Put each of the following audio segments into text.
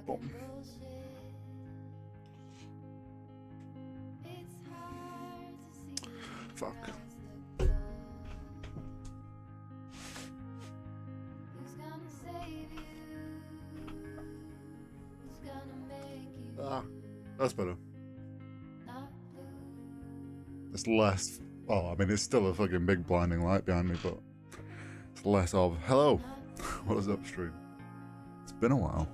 Boom. Fuck. Ah, that's better. It's less. Oh, I mean, it's still a fucking big blinding light behind me, but it's less of. Hello. What is upstream? It's been a while.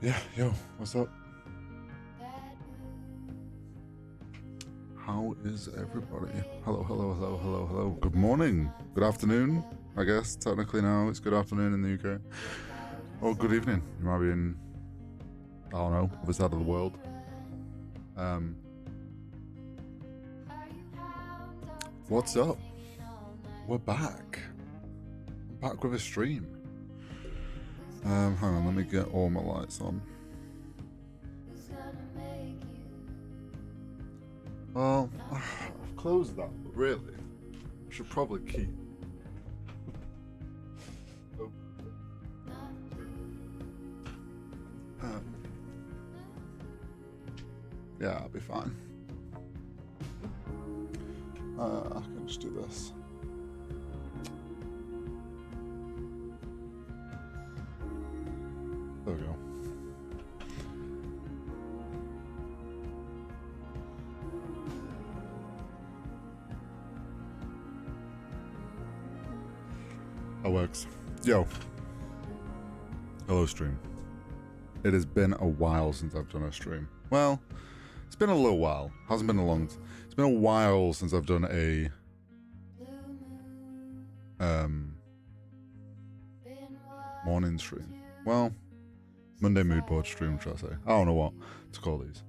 Yeah, yo, what's up? How is everybody? Hello, hello, hello, hello, hello. Good morning. Good afternoon, I guess. Technically now it's good afternoon in the UK. Or good evening. You might be in, I don't know, other side of the world. What's up? We're back. I'm back with a stream. Hang on, let me get all my lights on. Well, I've closed that, but really, I should probably keep. Oh. Yeah, I'll be fine. I can just do this. There we go. That works. Yo. Hello, stream. It has been a while since I've done a stream. Well, it's been a little while. Hasn't been a long time. It's been a while since I've done a morning stream. Well, Monday mood board stream, should I say. I don't know what to call these.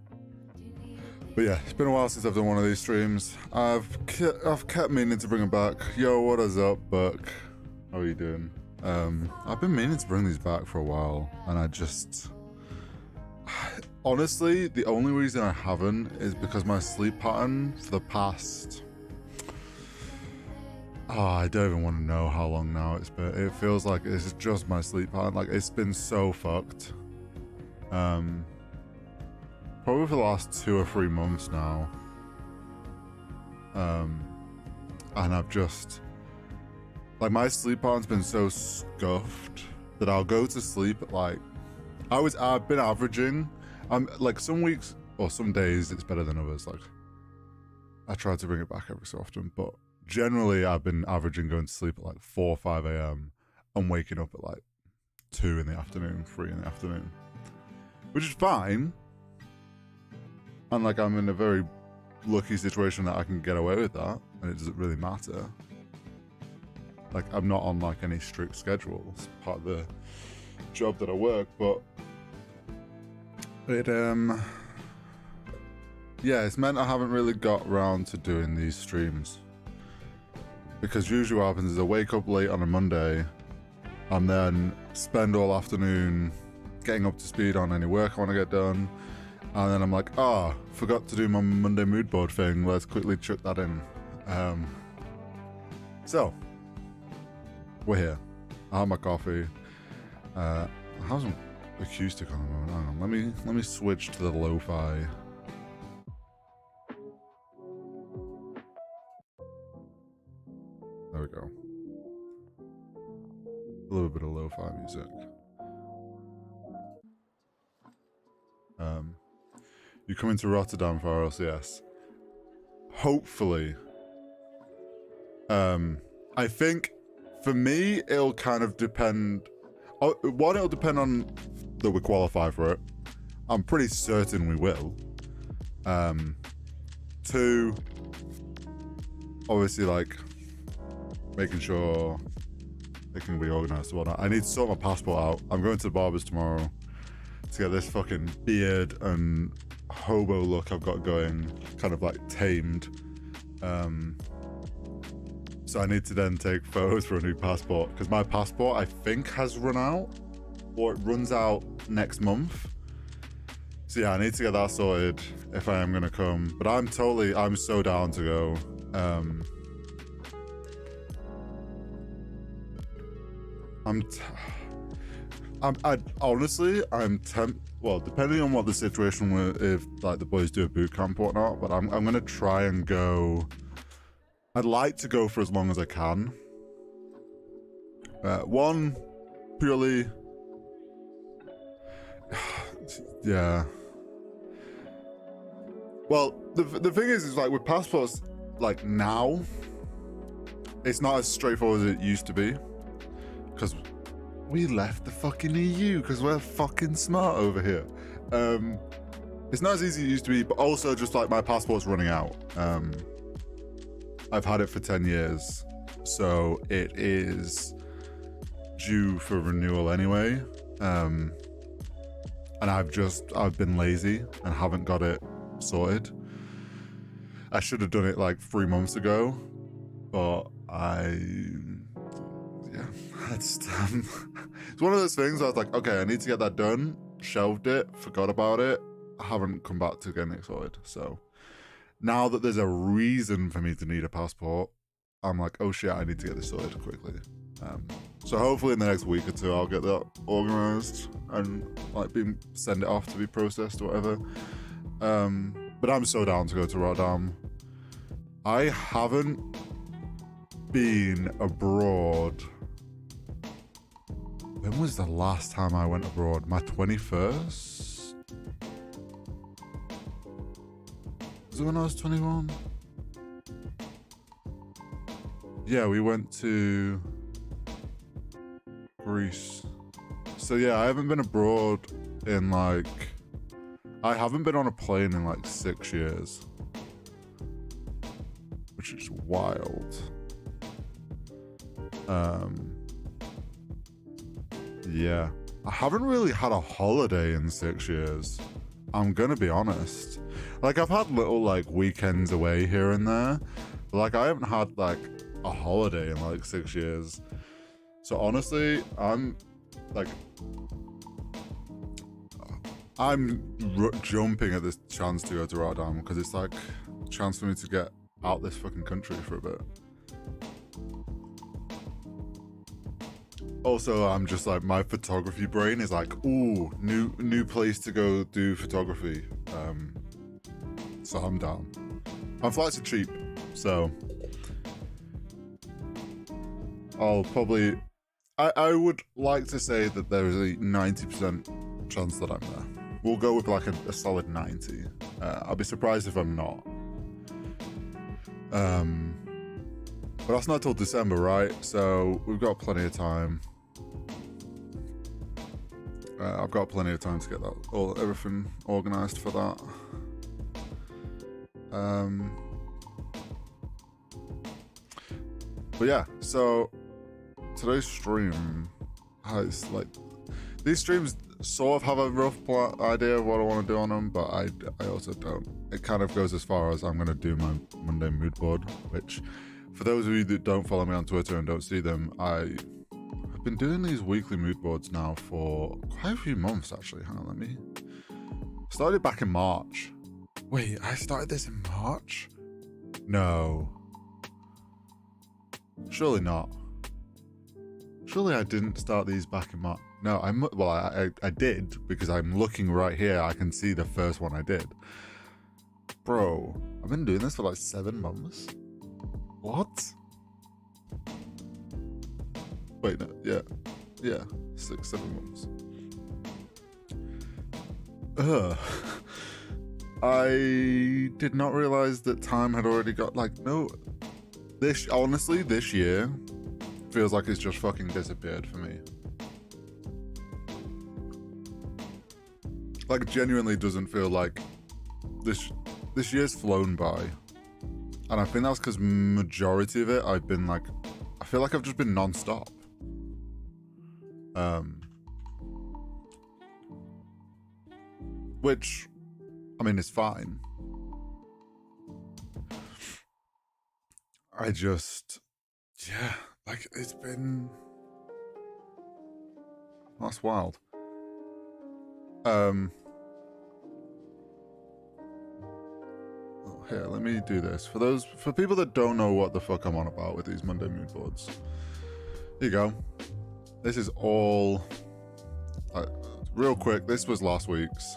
But yeah, it's been a while since I've done one of these streams. I've kept meaning to bring them back. Yo, what is up, Buck? How are you doing? I've been meaning to bring these back for a while, and I just... Honestly, the only reason I haven't is because my sleep pattern for the past... Oh, I don't even want to know how long now it's been. It feels like it's just my sleep pattern. Like, it's been so fucked. Probably for the last 2 or 3 months now. And I've just... Like, my sleep pattern's been so scuffed that I'll go to sleep at, like... I've been averaging... like, some weeks or some days it's better than others. Like, I try to bring it back every so often, but generally I've been averaging going to sleep at like 4 or 5 a.m. and waking up at like 2 in the afternoon, 3 in the afternoon, which is fine. And like, I'm in a very lucky situation that I can get away with that, and it doesn't really matter. Like, I'm not on like any strict schedule. It's part of the job that I work, but it yeah, it's meant I haven't really got around to doing these streams, because usually what happens is I wake up late on a Monday and then spend all afternoon getting up to speed on any work I want to get done, and then I'm like, forgot to do my Monday mood board thing, let's quickly chuck that in. So we're here. I have my coffee. I have some acoustic on the moment. Hang on, let me switch to the lo-fi. There we go. A little bit of lo-fi music. You coming to Rotterdam for RLCS? Hopefully. I think for me it'll kind of depend. One, it'll depend on that we qualify for it. I'm pretty certain we will. 2, obviously, like, making sure it can be organised and whatnot. I need to sort my passport out. I'm going to the barber's tomorrow to get this fucking beard and hobo look I've got going kind of like tamed. So I need to then take photos for a new passport, because my passport, I think, has run out, or it runs out next month. So yeah, I need to get that sorted if I am going to come. But I'm so down to go. honestly, well, depending on what the situation with, if like the boys do a boot camp or whatnot, but I'm gonna try and go. I'd like to go for as long as I can. One, purely, yeah. Well, the thing is like with passports, like now, it's not as straightforward as it used to be, because we left the fucking EU because we're fucking smart over here. It's not as easy as it used to be, but also just like my passport's running out. I've had it for 10 years, so it is due for renewal anyway. And I've been lazy and haven't got it sorted. I should have done it like 3 months ago, but it's one of those things where I was like, okay, I need to get that done, shelved it, forgot about it, I haven't come back to getting it sorted. So now that there's a reason for me to need a passport, I'm like, oh shit, I need to get this sorted quickly. So hopefully in the next week or two, I'll get that organized and like send it off to be processed or whatever. But I'm so down to go to Rotterdam. I haven't been abroad. When was the last time I went abroad? My 21st? Was it when I was 21? Yeah, we went to Greece. So yeah, I haven't been abroad in like... I haven't been on a plane in like 6 years. Which is wild. Yeah. I haven't really had a holiday in 6 years. I'm gonna be honest. Like, I've had little like weekends away here and there, but like I haven't had like a holiday in like 6 years. So honestly, I'm jumping at this chance to go to Rotterdam because it's like a chance for me to get out this fucking country for a bit. Also, I'm just like, my photography brain is like, ooh, new place to go do photography. So I'm down. My flights are cheap, so I'll probably... I would like to say that there is a 90% chance that I'm there. We'll go with like a solid 90. I'll be surprised if I'm not. But that's not till December, right? So we've got plenty of time. I've got plenty of time to get that everything organized for that. But yeah, so today's stream has like, these streams sort of have a rough idea of what I want to do on them, but I also don't. It kind of goes as far as I'm going to do my Monday mood board, which for those of you that don't follow me on Twitter and don't see them, I've been doing these weekly mood boards now for quite a few months actually. Hang on, let me... Started back in March. Wait, I started this in March? No. Surely not. Surely I didn't start these back in March. No, I did, because I'm looking right here. I can see the first one I did. Bro, I've been doing this for like 7 months. What? Wait, no, yeah, 6, 7 months. I did not realize that time had already got, like, no, honestly, this year feels like it's just fucking disappeared for me. Like, genuinely doesn't feel like this year's flown by. And I think that's because majority of it I've been like, I feel like I've just been non-stop. Which, I mean, is fine. I just, yeah, like, it's been... That's wild. Here, let me do this. For people that don't know what the fuck I'm on about with these Monday mood boards. Here you go. This is all real quick. This was last week's.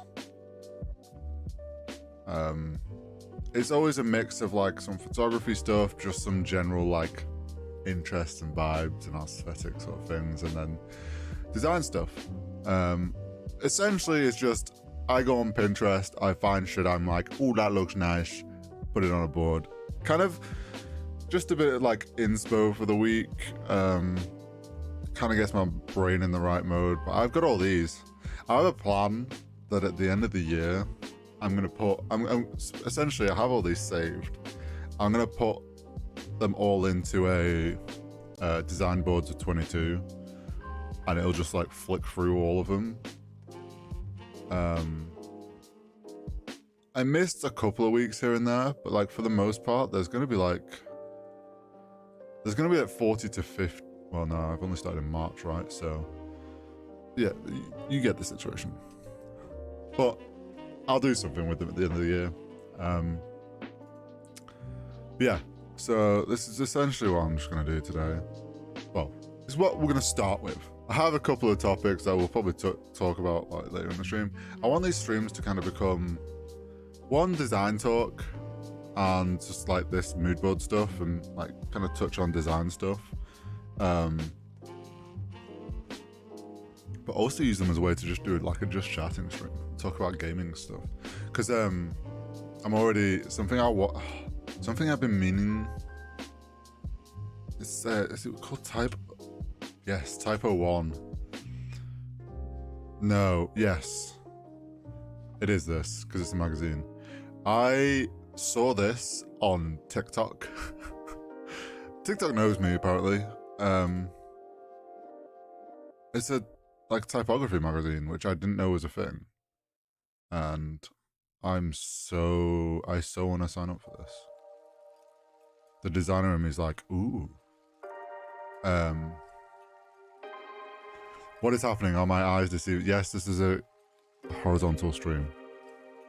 It's always a mix of like some photography stuff, just some general like interests and vibes and aesthetic sort of things, and then design stuff. Essentially, it's just I go on Pinterest, I find shit I'm like, oh, that looks nice, put it on a board. Kind of just a bit of like inspo for the week. Kind of gets my brain in the right mode. But I've got all these. I have a plan that at the end of the year, I'm gonna put. Essentially, I have all these saved. I'm gonna put them all into a design boards of 22, and it'll just like flick through all of them. I missed a couple of weeks here and there, but like for the most part, there's gonna be like 40 to 50. Well, no, I've only started in March, right? So yeah, you get the situation. But I'll do something with them at the end of the year. Yeah, so this is essentially what I'm just going to do today. Well, it's what we're going to start with. I have a couple of topics that we'll probably talk about like later in the stream. I want these streams to kind of become one, design talk, and just like this mood board stuff, and like kind of touch on design stuff. But also use them as a way to just do like a just chatting stream, talk about gaming stuff. Because I'm already something I've been meaning. Is it called Type? Yes, Typo 1. No, yes, it is this because it's a magazine. I saw this on TikTok. TikTok knows me apparently. It's a like typography magazine, which I didn't know was a thing, and I so want to sign up for this. The designer in me is like, ooh. What is happening? Are my eyes deceived? Yes, this is a horizontal stream,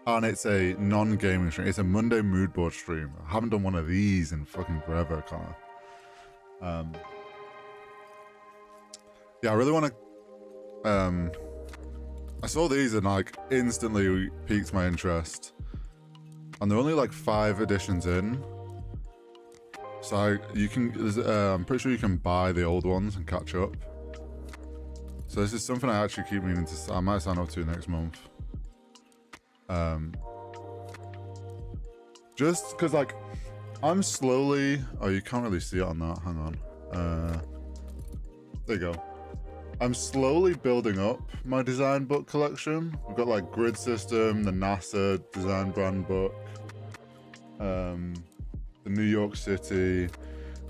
and it's a non-gaming stream. It's a Monday mood board stream. I haven't done one of these in fucking forever, Connor. Yeah, I really want to. I saw these and like instantly piqued my interest, and they're only like 5 editions in, so you can. I'm pretty sure you can buy the old ones and catch up. So this is something I actually keep meaning to. I might sign up to next month. Just because like I'm slowly. Oh, you can't really see it on that. Hang on. There you go. I'm slowly building up my design book collection. We've got like Grid System, the NASA design brand book, the New York City,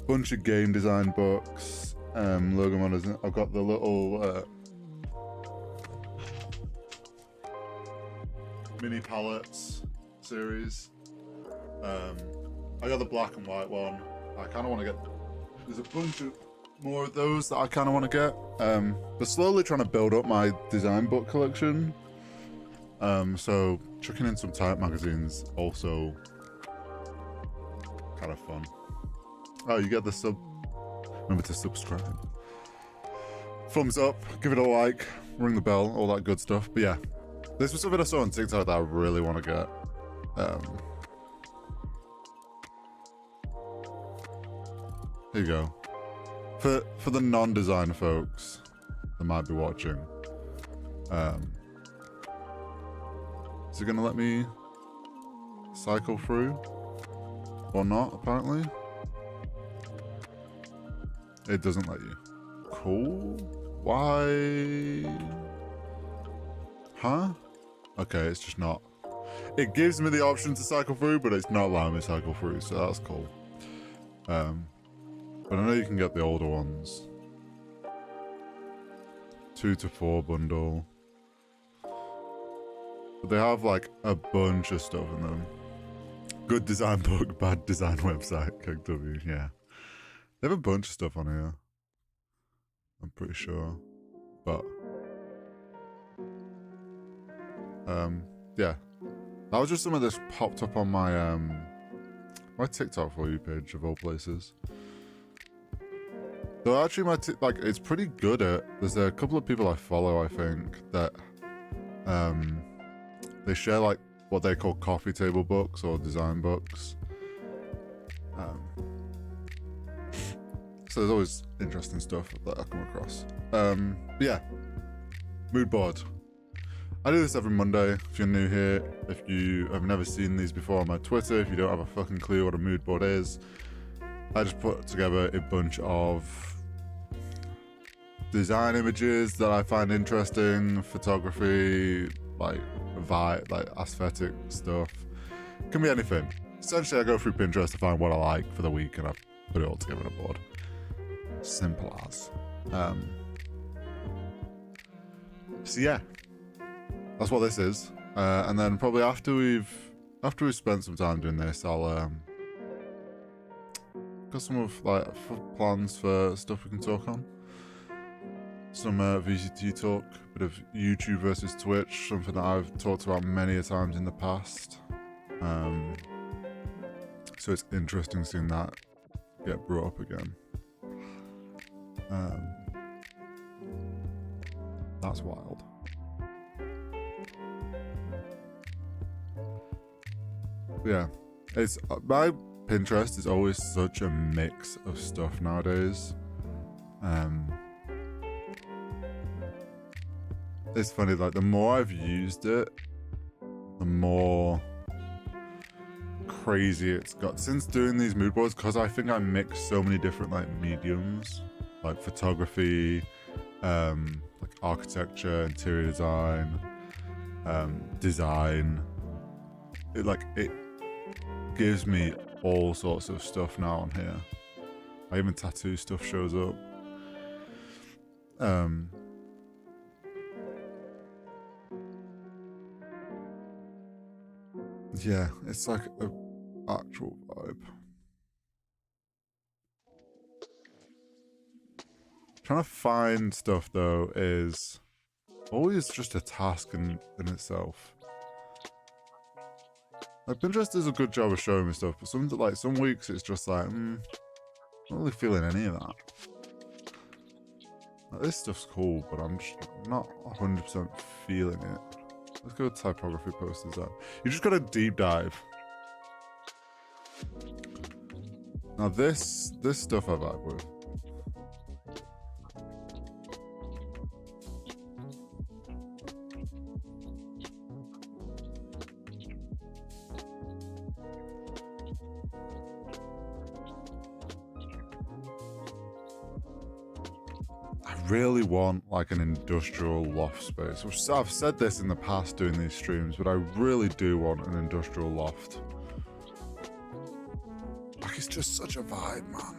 bunch of game design books, logo models. I've got the little mini palettes series. I got the black and white one. I kind of want to get. There's a bunch of more of those that I kind of want to get, but slowly trying to build up my design book collection. So chucking in some type magazines also kind of fun. Oh, you get the sub. Remember to subscribe, thumbs up, give it a like, ring the bell, all that good stuff. But yeah, this was something I saw on TikTok that I really want to get. Here you go. For the non-design folks that might be watching, is it gonna let me cycle through or not? Apparently, it doesn't let you. Cool. Why? Huh? Okay, it's just not. It gives me the option to cycle through, but it's not allowing me to cycle through, so that's cool. But I know you can get the older ones. 2 to 4 bundle. But they have like a bunch of stuff in them. Good design book, bad design website, KW, yeah. They have a bunch of stuff on here. I'm pretty sure. But yeah. That was just something that's popped up on my my TikTok For You page of all places. Though actually, like it's pretty good at. There's a couple of people I follow, I think, that they share like what they call coffee table books or design books. So there's always interesting stuff that I come across. But yeah, mood board. I do this every Monday. If you're new here, if you have never seen these before on my Twitter, if you don't have a fucking clue what a mood board is, I just put together a bunch of design images that I find interesting, photography, like vibe, like aesthetic stuff. Can be anything. Essentially, I go through Pinterest to find what I like for the week and I put it all together on a board. Simple as. So yeah, that's what this is. And then probably after we've spent some time doing this, I'll got some of like plans for stuff we can talk on. Some VCT talk, bit of YouTube versus Twitch, something that I've talked about many a times in the past. So it's interesting seeing that get brought up again. That's wild. Yeah, it's my Pinterest is always such a mix of stuff nowadays. It's funny, like the more I've used it, the more crazy it's got since doing these mood boards, because I think I mix so many different like mediums, like photography, like architecture, interior design, design. It gives me all sorts of stuff now on here. Even tattoo stuff shows up. Yeah, it's like an actual vibe. Trying to find stuff though is always just a task in itself. Like Pinterest does a good job of showing me stuff, but some weeks it's just like, I'm not really feeling any of that. Like, this stuff's cool, but I'm just not 100% feeling it. Let's go to typography post design. You just got to deep dive. Now this stuff I vibe with. I really want like an industrial loft space. I've said this in the past doing these streams, but I really do want an industrial loft. Like it's just such a vibe, man.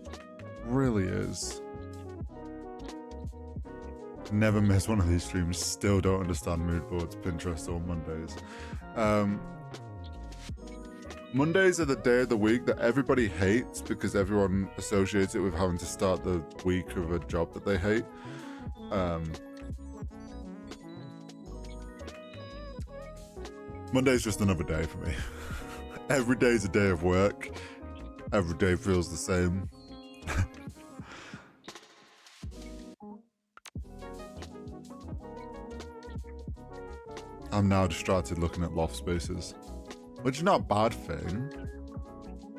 It really is. Never miss one of these streams. Still don't understand mood boards, Pinterest or Mondays. Mondays are the day of the week that everybody hates because everyone associates it with having to start the week of a job that they hate. Monday's just another day for me. Every day's a day of work. Every day feels the same. I'm now distracted looking at loft spaces. Which is not a bad thing.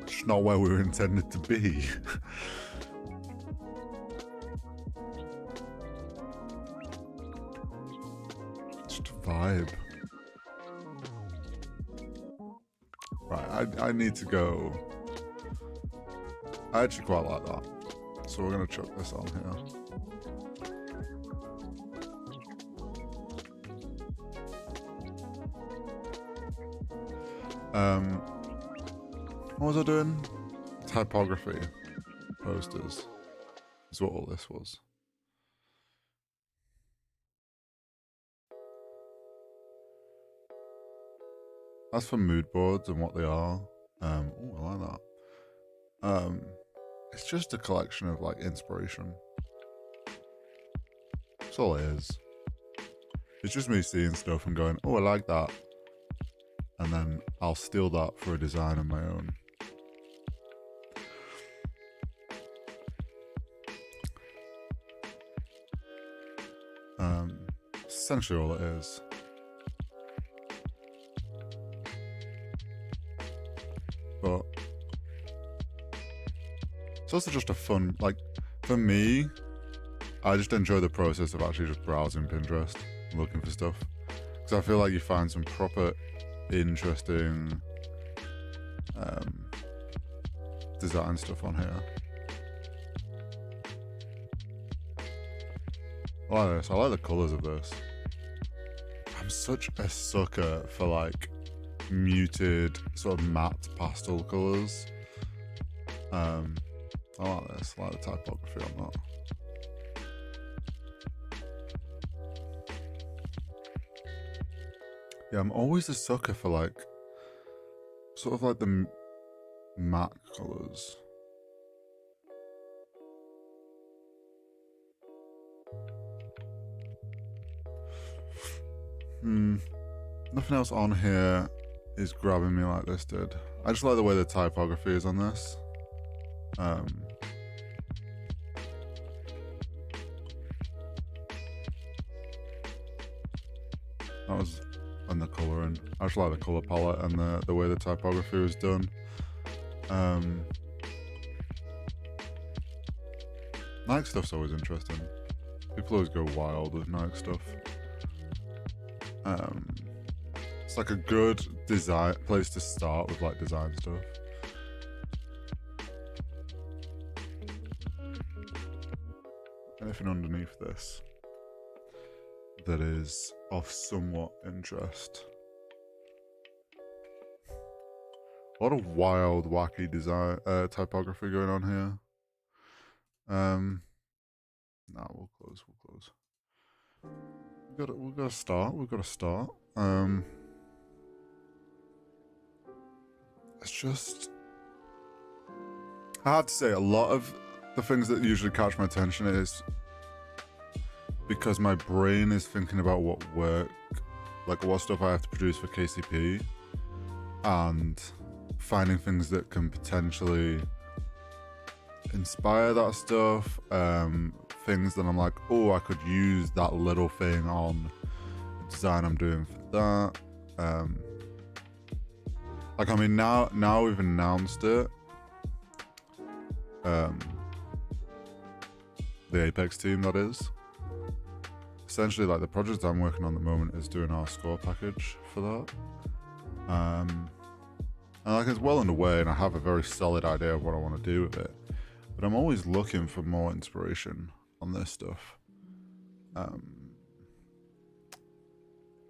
It's not where we were intended to be. Just a vibe. Right, I need to go. I actually quite like that. So we're gonna chuck this on here. What was I doing? Typography posters is what all this was. As for mood boards and what they are, oh, I like that. It's just a collection of like inspiration. That's all it is. It's just me seeing stuff and going, oh, I like that. And then I'll steal that for a design of my own. Essentially all it is. But it's also just a fun, like, for me, I just enjoy the process of actually just browsing Pinterest and looking for stuff. Because I feel like you find some proper interesting design stuff on here. I like this. I like the colours of this. I'm such a sucker for like muted sort of matte pastel colours. I like this. I like the typography on that. Yeah, I'm always a sucker for like sort of like the matte colours. Nothing else on here is grabbing me like this did. I just like the way the typography is on this. That was and the colouring. I just like the colour palette and the way the typography was done. Nike stuff's always interesting. People always go wild with Nike stuff. It's like a good design place to start with like design stuff. Anything underneath this that is of somewhat interest. A lot of wild, wacky design typography going on here. Nah, we'll close. We've got to start. It's just, I have to say, a lot of the things that usually catch my attention is because my brain is thinking about what work, like what stuff I have to produce for KCP, and finding things that can potentially inspire that stuff, things that I'm like, oh, I could use that little thing on the design I'm doing for that. Like, I mean, now we've announced it. The Apex team, that is. Essentially, like, the project I'm working on at the moment is doing our score package for that. And like, it's well underway, and I have a very solid idea of what I want to do with it. But I'm always looking for more inspiration on this stuff.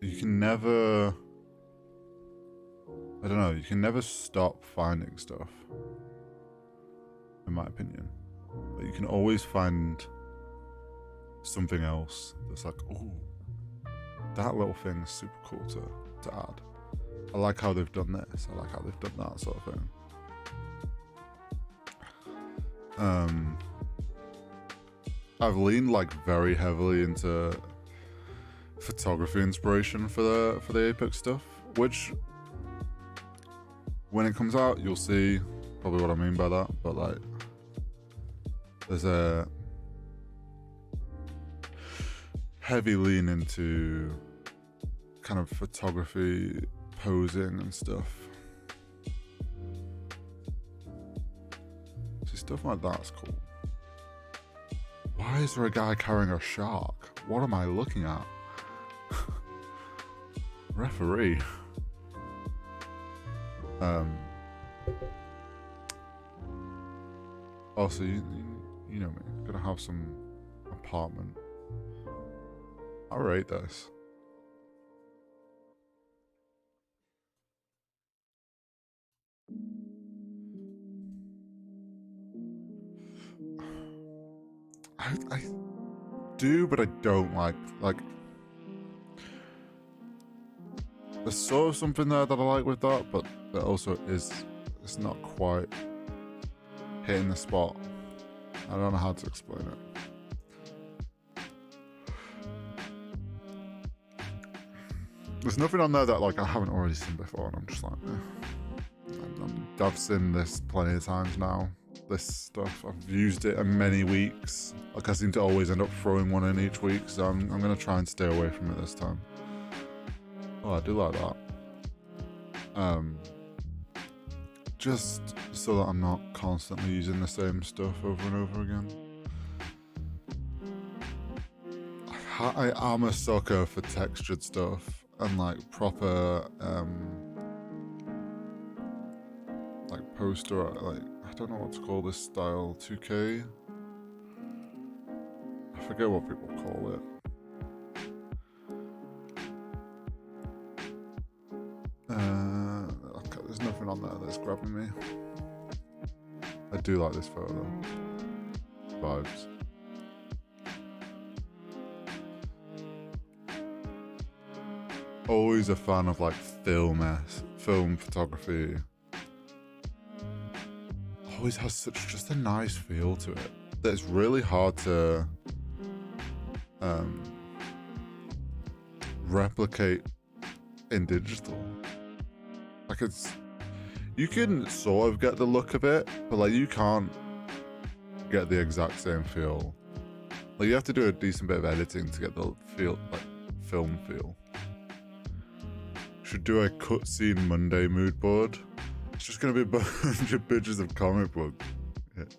You can never, I don't know, you can never stop finding stuff, in my opinion. But you can always find something else that's like, oh, that little thing's super cool to add. I like how they've done this. I like how they've done that sort of thing. I've leaned like very heavily into photography inspiration for the Apex stuff, which when it comes out you'll see probably what I mean by that, but like there's a heavy lean into kind of photography, posing and stuff. See, stuff like that's cool. Why is there a guy carrying a shark? What am I looking at? Referee. Also, you know me. Gonna have some apartment. I'll rate this. I do, but I don't like there's sort of something there that I like with that, but there also is, it's not quite hitting the spot. I don't know how to explain it. There's nothing on there that like I haven't already seen before, and I'm just like, I've seen this plenty of times now. this stuff. I've used it in many weeks. Like I seem to always end up throwing one in each week, so I'm gonna try and stay away from it this time. Oh, I do like that. Just so that I'm not constantly using the same stuff over and over again. I am a sucker for textured stuff and like proper like poster, like I don't know what to call this style, 2K. I forget what people call it. Okay, there's nothing on there that's grabbing me. I do like this photo. Vibes. Always a fan of like film photography. Always has such just a nice feel to it that it's really hard to replicate in digital. Like you can sort of get the look of it, but like you can't get the exact same feel. Like you have to do a decent bit of editing to get the feel, like film feel. Should do a cutscene Monday mood board. It's just gonna be a bunch of pictures of comic book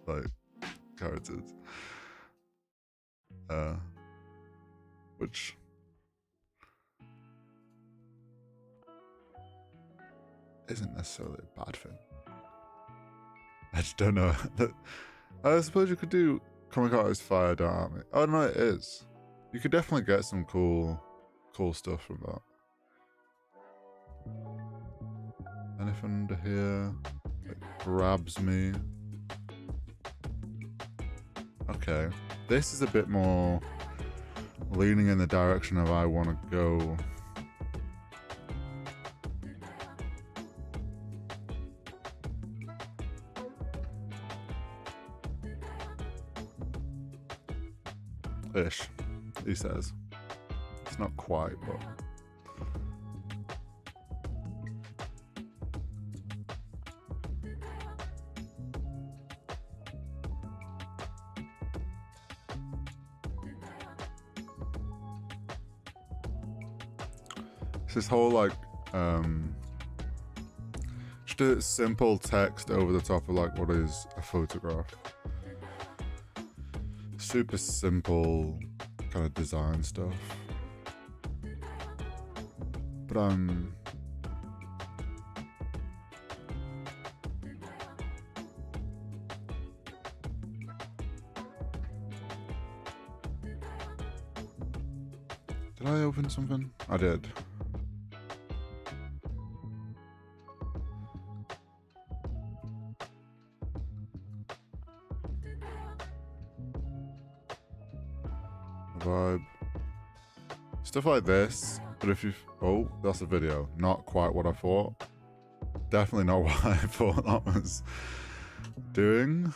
like characters. Which isn't necessarily a bad thing. I just don't know. I suppose you could do comic artist Fire Army. Oh no, it is. You could definitely get some cool stuff from that. Anything under here that grabs me? Okay, this is a bit more leaning in the direction of I want to go. Ish, he says. It's not quite, but. It's this whole like, just a simple text over the top of like what is a photograph. Super simple kind of design stuff. But did I open something? I did. Vibe. Stuff like this, but if you... Oh, that's a video. Not quite what I thought. Definitely not what I thought that was doing.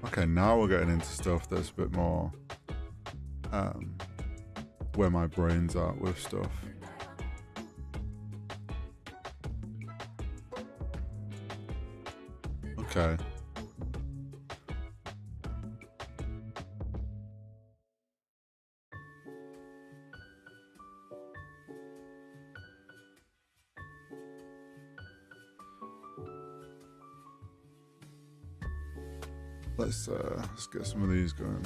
Okay, now we're getting into stuff that's a bit more where my brain's at with stuff. Okay. Let's get some of these going.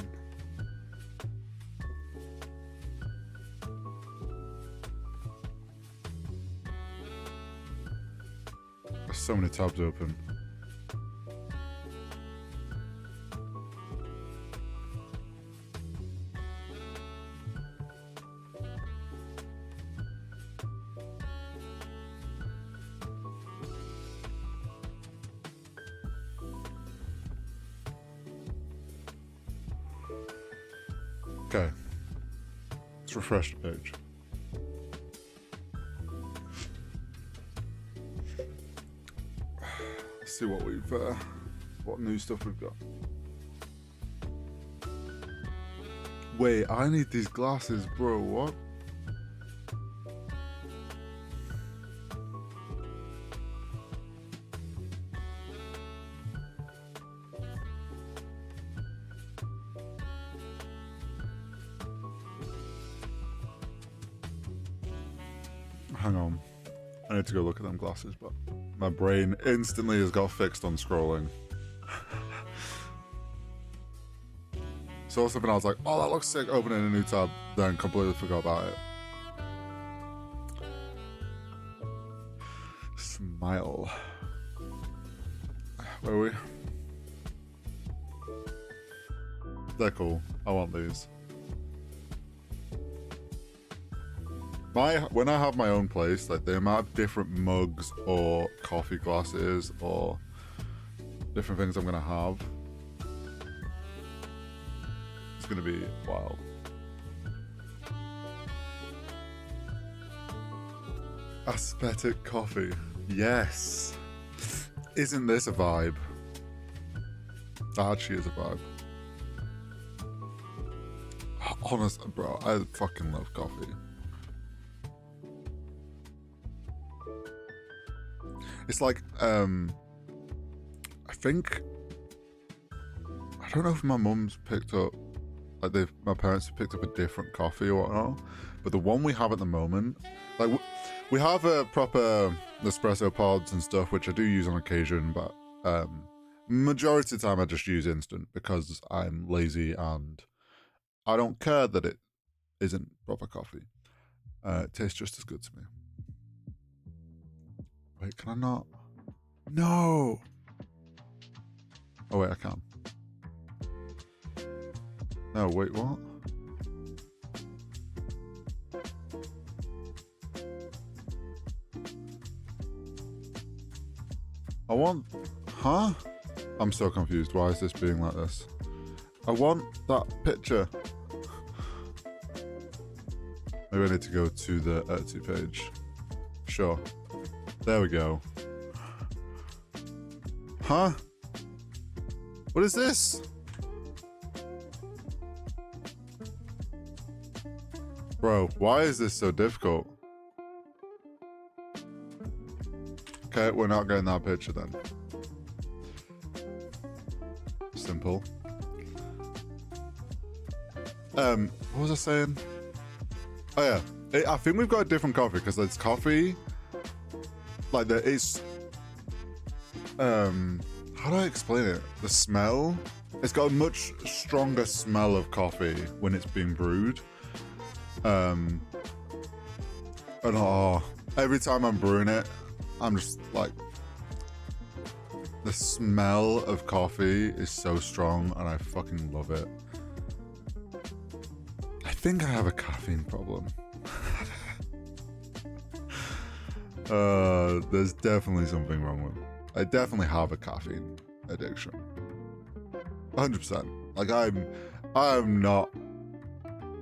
There's so many tabs open. Okay, let's refresh the page. Let's see what what new stuff we've got. Wait, I need these glasses, bro. What? Hang on. I need to go look at them glasses, but my brain instantly has got fixed on scrolling. Saw something, I was like, oh, that looks sick, opening a new tab, then completely forgot about it. Smile. Where are we? They're cool. I want these. When I have my own place, like the amount of different mugs or coffee glasses or different things I'm gonna have, it's gonna be wild. Aesthetic coffee. Yes. Isn't this a vibe? That actually is a vibe. Honestly, bro, I fucking love coffee. It's like, I think, I don't know if my mum's picked up, like my parents have picked up a different coffee or whatnot, but the one we have at the moment, like we have a proper espresso pods and stuff, which I do use on occasion, but majority of the time I just use instant because I'm lazy and I don't care that it isn't proper coffee. It tastes just as good to me. Wait, can I not? No! Oh wait, I can. No, wait, what? I want... Huh? I'm so confused. Why is this being like this? I want that picture. Maybe I need to go to the Etsy page. Sure. There we go. Huh? What is this? Bro, why is this so difficult? Okay, we're not getting that picture then. Simple. What was I saying? Oh yeah, I think we've got a different coffee because it's coffee. Like there is, how do I explain it? The smell. It's got a much stronger smell of coffee when it's being brewed. And oh, every time I'm brewing it, I'm just like, the smell of coffee is so strong and I fucking love it. I think I have a caffeine problem. There's definitely something wrong with it. I definitely have a caffeine addiction. 100%. Like I'm not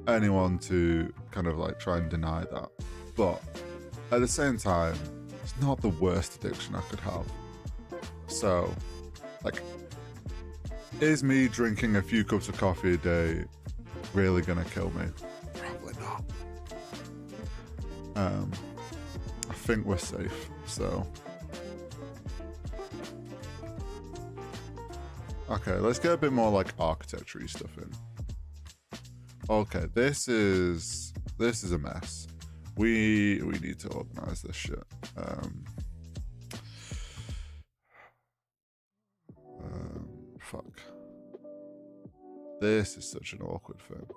anyone to kind of like try and deny that. But at the same time, it's not the worst addiction I could have. So, like, is me drinking a few cups of coffee a day really gonna kill me? Probably not. I think we're safe, so. Okay, let's get a bit more like architecture-y stuff in. Okay, this is a mess. We need to organize this shit. Fuck. This is such an awkward thing.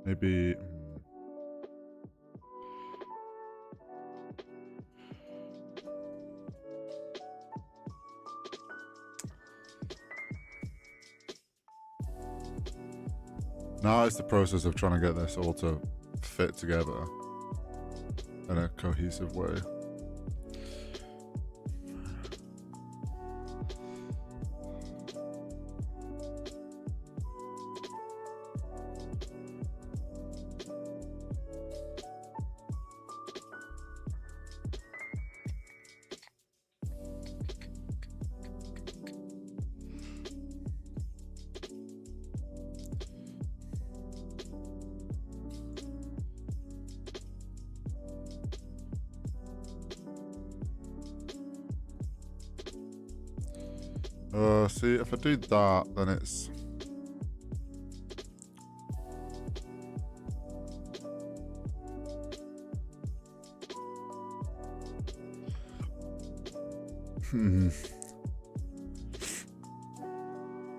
Maybe. Now it's the process of trying to get this all to fit together in a cohesive way. See, if I do that, then it's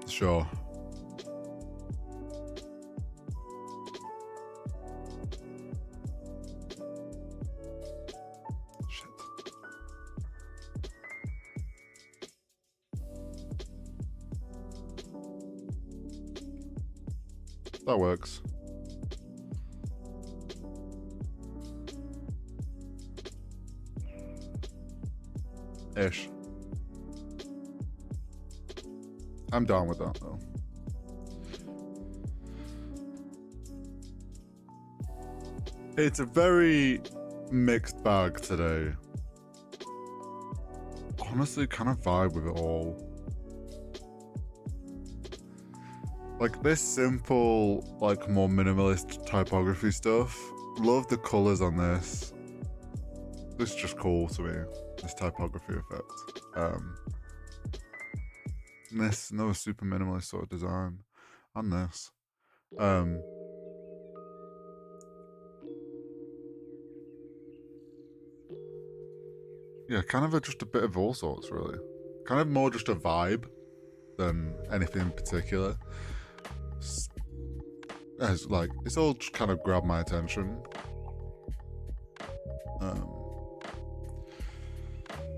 Sure. Shit. That works. Ish. I'm down with that though. It's a very mixed bag today. Honestly, kind of vibe with it all. Like this simple, like more minimalist typography stuff. Love the colors on this. This is just cool to me. This typography effect. This another super minimalist sort of design, and this. Yeah, kind of just a bit of all sorts, really. Kind of more just a vibe than anything in particular. It's all just kind of grabbed my attention.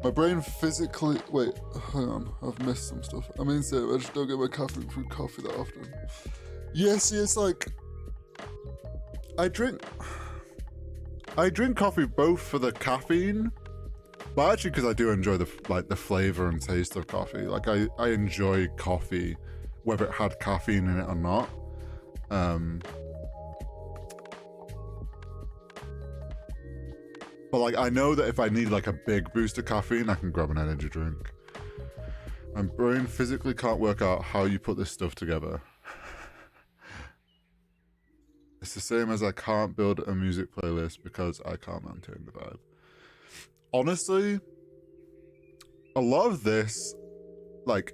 My brain physically... Wait, hang on. I've missed some stuff. I mean, I just don't get my caffeine from coffee that often. Yeah, see, it's like... I drink coffee both for the caffeine, but actually because I do enjoy the flavor and taste of coffee. Like, I enjoy coffee, whether it had caffeine in it or not. But like, I know that if I need like a big boost of caffeine, I can grab an energy drink. My brain physically can't work out how you put this stuff together. It's the same as I can't build a music playlist because I can't maintain the vibe. Honestly, a lot of this, like,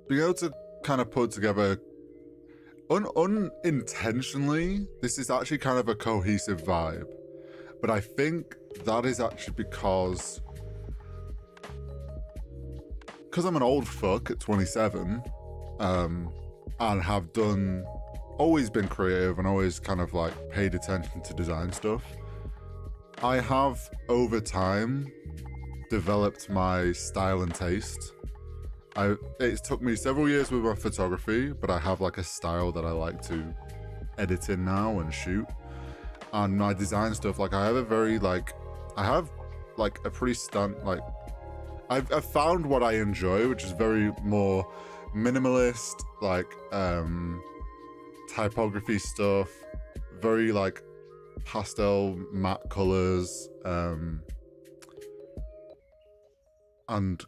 being able to kind of put together unintentionally, this is actually kind of a cohesive vibe. But I think that is actually because I'm an old fuck at 27, and have always been creative and always kind of like paid attention to design stuff. I have over time developed my style and taste. It's took me several years with my photography, but I have like a style that I like to edit in now and shoot. And my design stuff, like I have a pretty I've found what I enjoy, which is very more minimalist, like typography stuff, very like pastel matte colors, and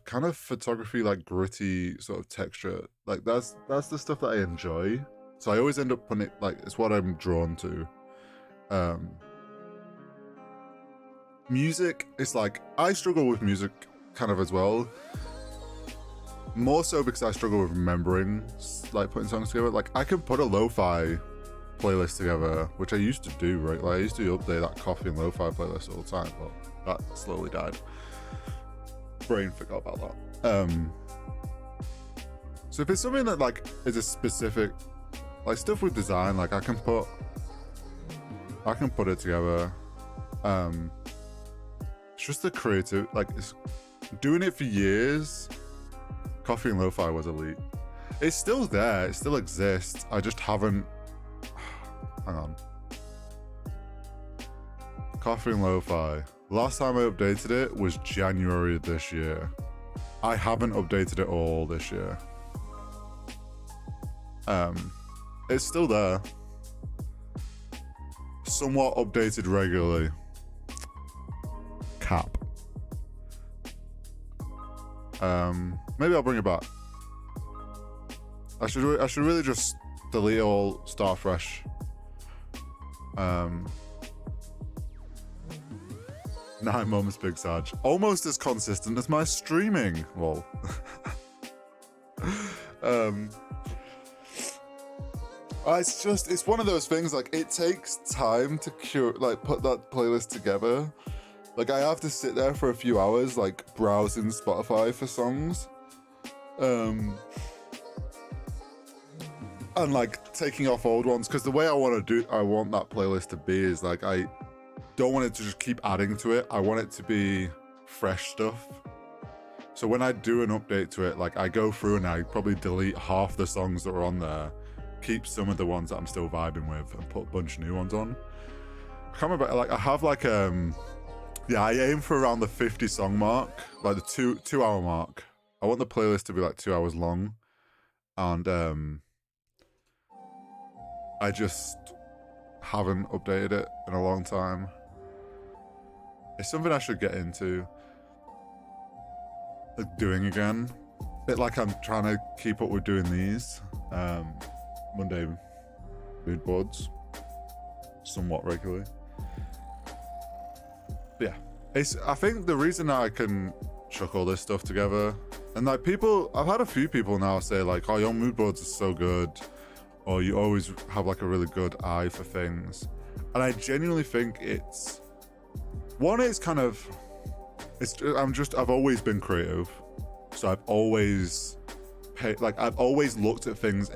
kind of photography, like gritty sort of texture. Like that's the stuff that I enjoy. So I always end up putting it, like, it's what I'm drawn to. Music is like, I struggle with music kind of as well, more so because I struggle with remembering, like, putting songs together. Like, I can put a lo-fi playlist together, which I used to do, right? Like, I used to update that coffee and lo-fi playlist all the time, but that slowly died. Brain forgot about that. So if it's something that like is a specific, like stuff with design, like I can put it together. It's just the creative, like, it's doing it for years. Coffee and lo-fi was elite. It's still there, it still exists. I just haven't, hang on. Coffee and lo-fi. Last time I updated it was January of this year. I haven't updated it all this year. It's still there. Somewhat updated regularly. Cap. Maybe I'll bring it back. I should really just delete it all, start fresh. 9 moments, Big Sag. Almost as consistent as my streaming. Well, it's one of those things, like, it takes time to put that playlist together. Like I have to sit there for a few hours, like browsing Spotify for songs. And like taking off old ones, because the way I want that playlist to be is like, I don't want it to just keep adding to it. I want it to be fresh stuff. So when I do an update to it, like I go through and I probably delete half the songs that are on there, keep some of the ones that I'm still vibing with, and put a bunch of new ones on. I can't remember, like I have like yeah, I aim for around the 50 song mark, like the two hour mark. I want the playlist to be like 2 hours long, and I just haven't updated it in a long time. It's something I should get into, like doing again. Bit like I'm trying to keep up with doing these Monday mood boards somewhat regularly. But yeah, I think the reason that I can chuck all this stuff together, and like I've had a few people now say like, oh, your mood boards are so good, or you always have like a really good eye for things. And I genuinely think it's I've always been creative. So I've always looked at things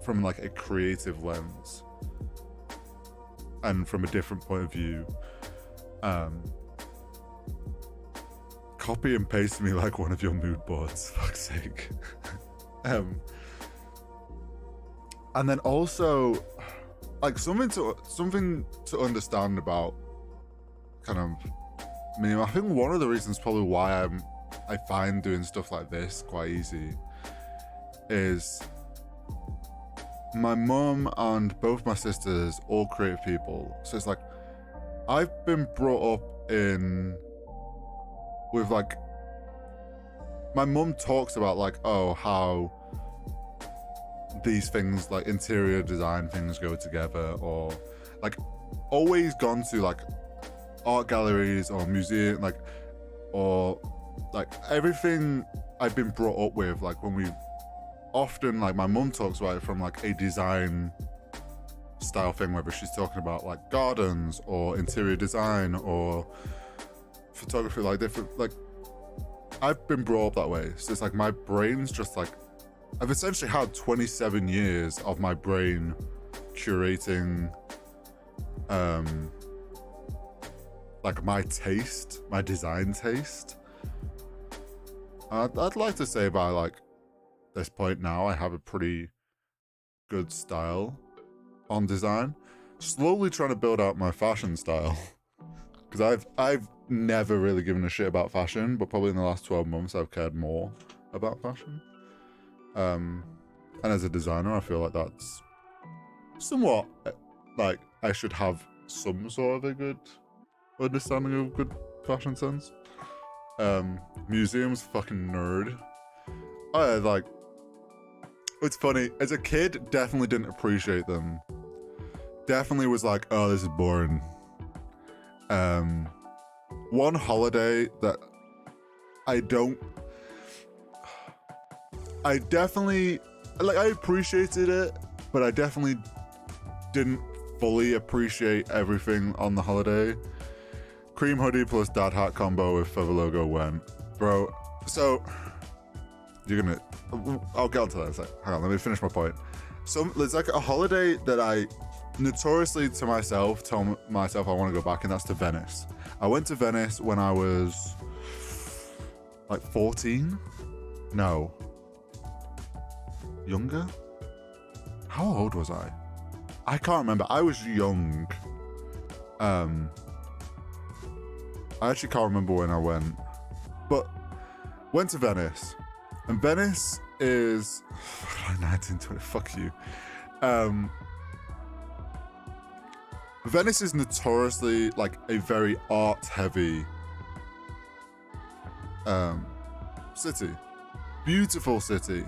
from like a creative lens and from a different point of view. Copy and paste me like one of your mood boards, for fuck's sake. And then also like something to understand about kind of me. I think one of the reasons probably why I find doing stuff like this quite easy is my mum and both my sisters, all creative people. So it's like I've been brought up with like, my mum talks about like, oh, how these things like interior design things go together, or like always gone to like art galleries or museum, like, or like everything I've been brought up with, like when we often, like my mum talks about it from like a design style thing, whether she's talking about like gardens or interior design or photography, like different, like I've been brought up that way. So it's like my brain's just like, I've essentially had 27 years of my brain curating like my taste, my design taste. I'd like to say by like this point now, I have a pretty good style on design. Slowly trying to build out my fashion style, because I've never really given a shit about fashion, but probably in the last 12 months I've cared more about fashion. And as a designer, I feel like that's somewhat like I should have some sort of a good understanding of good fashion sense. Museums, fucking nerd. Like, it's funny, as a kid, definitely didn't appreciate them. Definitely was like, oh, this is boring. One holiday that I definitely, like, I appreciated it, but I definitely didn't fully appreciate everything on the holiday. Cream hoodie plus dad hat combo with feather logo went. Bro, so, I'll get onto that in a sec. Hang on, let me finish my point. So, there's like a holiday that I notoriously tell myself I want to go back, and that's to Venice. I went to Venice when I was like 14? No. Younger? How old was I? I can't remember. I was young. I actually can't remember when I went, but went to Venice, and Venice is 1920. Fuck you. Venice is notoriously like a very art-heavy city, beautiful city,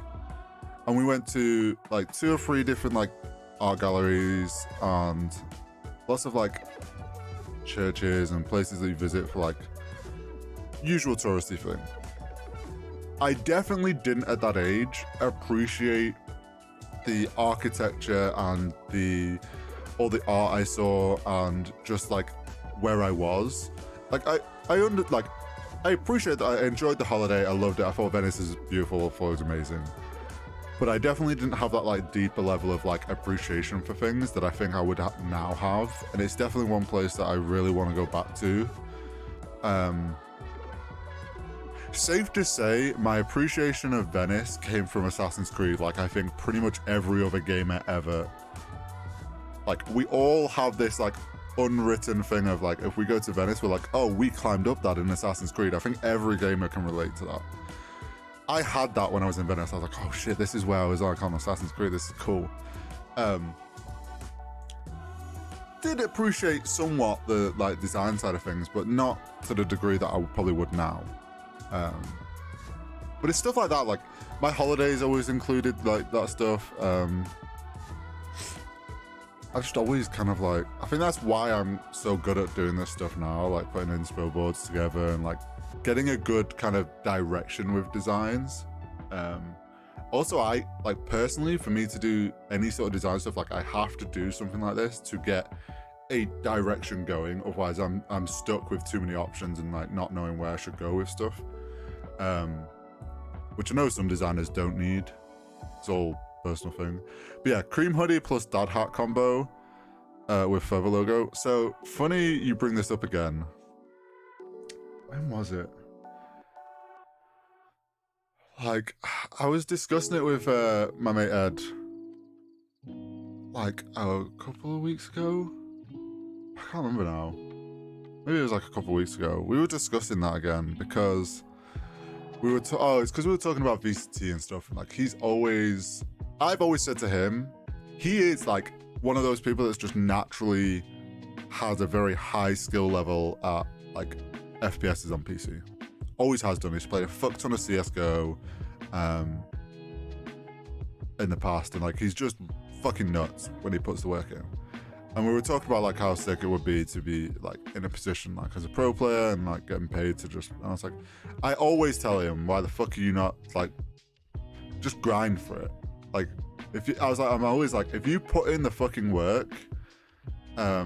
and we went to like 2 or 3 different like art galleries and lots of like churches and places that you visit for like usual touristy thing. I definitely didn't at that age appreciate the architecture and all the art I saw, and just like where I was. Like I appreciate that. I enjoyed the holiday. I loved it. I thought Venice is beautiful. I thought it was amazing. But I definitely didn't have that like deeper level of like appreciation for things that I think I would now have. And it's definitely one place that I really want to go back to. Safe to say, my appreciation of Venice came from Assassin's Creed. Like, I think pretty much every other gamer ever. Like, we all have this like unwritten thing of like, if we go to Venice, we're like, oh, we climbed up that in Assassin's Creed. I think every gamer can relate to that. I had that when I was in Venice. I was like, oh shit, this is where I was like on Assassin's Creed. This is cool. Did appreciate somewhat the like design side of things, but not to the degree that I probably would now. But it's stuff like that. Like my holidays always included like that stuff. I just always kind of like, I think that's why I'm so good at doing this stuff now, like putting inspo boards together and like getting a good kind of direction with designs. Also, I like personally, for me to do any sort of design stuff, like I have to do something like this to get a direction going. Otherwise, I'm stuck with too many options and like not knowing where I should go with stuff. Which I know some designers don't need. It's all personal thing. But yeah, cream hoodie plus dad hat combo with feather logo. So funny you bring this up again. When was it? Like, I was discussing it with my mate Ed like a couple of weeks ago. I can't remember now. Maybe it was like a couple of weeks ago. We were discussing that again because we were it's because we were talking about VCT and stuff. And like I've always said to him, he is like one of those people that's just naturally has a very high skill level at like FPSs on PC. Always has done. He's played a fuck ton of CSGO in the past, and like he's just fucking nuts when he puts the work in. And we were talking about like how sick it would be to be like in a position like as a pro player and like getting paid to just, and I was like, I always tell him, why the fuck are you not like just grind for it? Like if you, I'm always like, if you put in the fucking work, I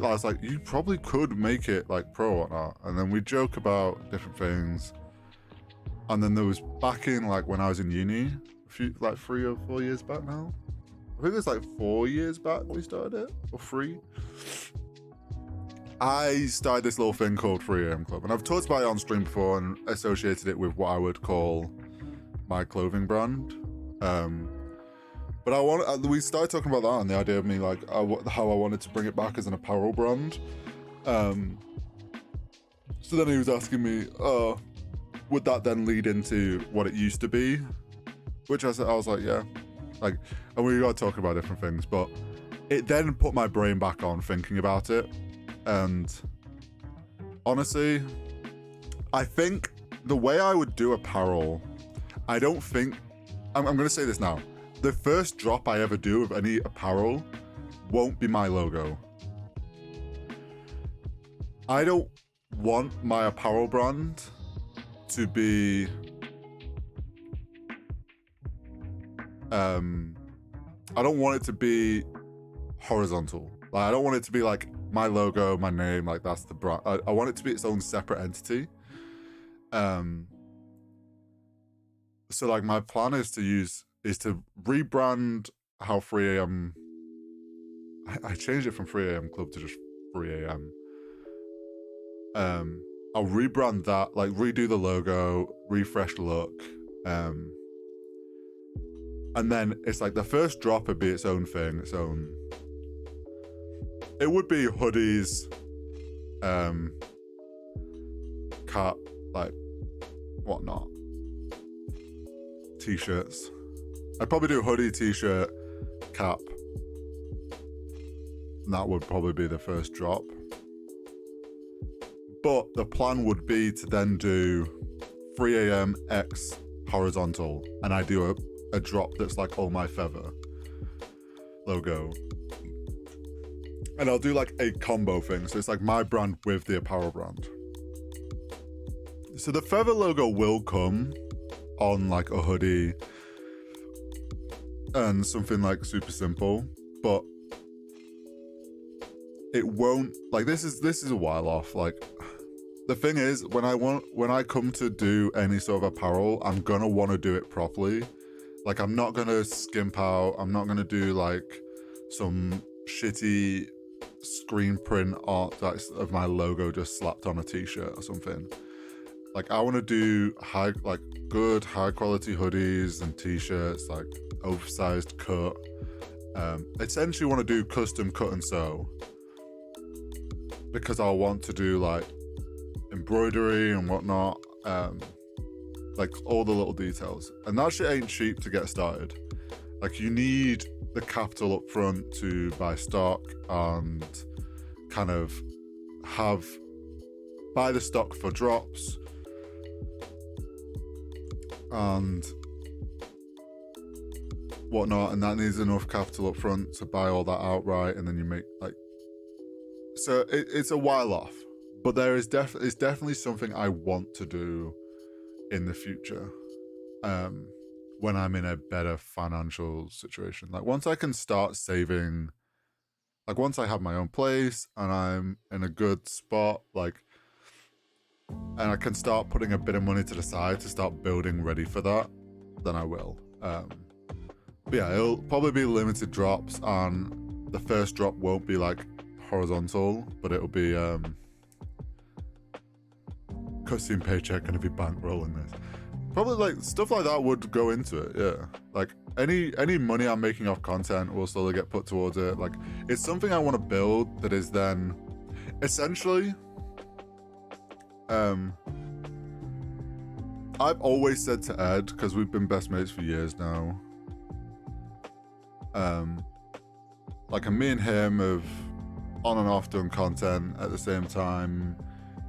was like, you probably could make it like pro or not. And then we joke about different things. And then there was back in like when I was in uni, a few like 3 or 4 years back now. I think it's like 4 years back we started it, or 3. I started this little thing called 3 AM Club, and I've talked about it on stream before and associated it with what I would call my clothing brand. But we started talking about that and the idea of me like how I wanted to bring it back as an apparel brand. So then he was asking me, would that then lead into what it used to be? Which I was like, yeah. Like, and we got talking about different things, but it then put my brain back on thinking about it. And honestly, I think the way I would do apparel, I don't think, I'm going to say this now. The first drop I ever do of any apparel won't be my logo. I don't want my apparel brand to be I don't want it to be horizontal. Like I don't want it to be like my logo, my name, like that's the brand. I want it to be its own separate entity. So like my plan is to rebrand how 3 AM. I changed it from 3 AM Club to just 3 AM. I'll rebrand that, like redo the logo, refresh look. And then it's like the first drop would be its own thing, it would be hoodies, cap, like whatnot, t-shirts. I'd probably do hoodie, t-shirt, cap. And that would probably be the first drop. But the plan would be to then do 3 AM X horizontal, and I do a drop that's like all my feather logo. And I'll do like a combo thing, so it's like my brand with the apparel brand. So the feather logo will come on like a hoodie and something like super simple, but it won't, like, this is a while off. Like, the thing is, when I come to do any sort of apparel, I'm gonna want to do it properly. Like, I'm not gonna skimp out. I'm not gonna do like some shitty screen print art that's of my logo just slapped on a t-shirt or something. Like, I want to do good high quality hoodies and t-shirts, like oversized cut. Essentially want to do custom cut and sew, because I'll want to do like embroidery and whatnot, like all the little details, and that shit ain't cheap to get started. Like, you need the capital up front to buy stock and kind of buy the stock for drops and whatnot, and that needs enough capital up front to buy all that outright, and then you make like, so it's a while off, but it's definitely something I want to do in the future, when I'm in a better financial situation. Like, once I can start saving, like once I have my own place and I'm in a good spot, like, and I can start putting a bit of money to the side to start building ready for that, then I will. But yeah, it'll probably be limited drops, and the first drop won't be like horizontal, but it'll be custom paycheck, gonna be bankrolling this. Probably like stuff like that would go into it, yeah. Like any money I'm making off content will slowly get put towards it. Like, it's something I want to build that is then essentially, I've always said to Ed, because we've been best mates for years now, like, me and him have on and off done content at the same time,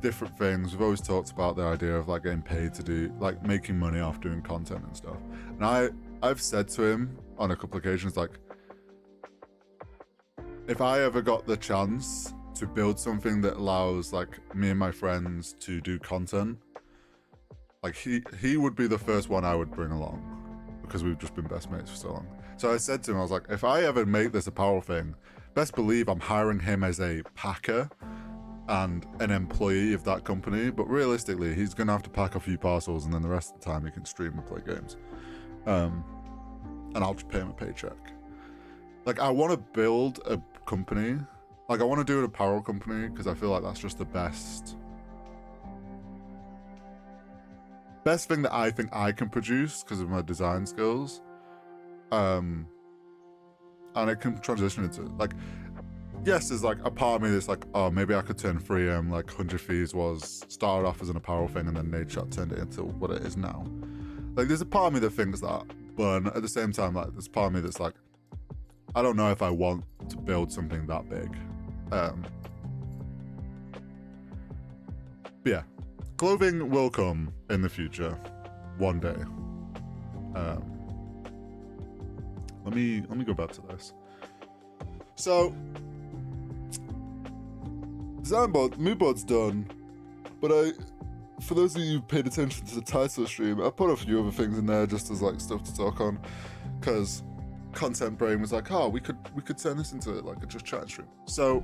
different things. We've always talked about the idea of like getting paid to do, like, making money off doing content and stuff. And I've said to him on a couple occasions, like, if I ever got the chance to build something that allows like me and my friends to do content, like, he would be the first one I would bring along, because we've just been best mates for so long. So I said to him, I was like, if I ever make this a power thing, best believe I'm hiring him as a packer and an employee of that company. But realistically, he's gonna have to pack a few parcels, and then the rest of the time he can stream and play games, and I'll just pay him a paycheck. Like, I want to build a company, like, I want to do an apparel company, because I feel like that's just the best thing that I think I can produce because of my design skills, and it can transition into, like, yes, there's like a part of me that's like, oh, maybe I could turn 3M, like 100 Thieves started off as an apparel thing, and then Nadeshot turned it into what it is now. Like, there's a part of me that thinks that, but at the same time, like, there's part of me that's like, I don't know if I want to build something that big. But yeah, clothing will come in the future, one day. Let me go back to this. So, design board, mood board's done, but for those of you who paid attention to the title of the stream, I put a few other things in there just as like stuff to talk on, because Content Brain was like, oh, we could turn this into like a just chat stream. So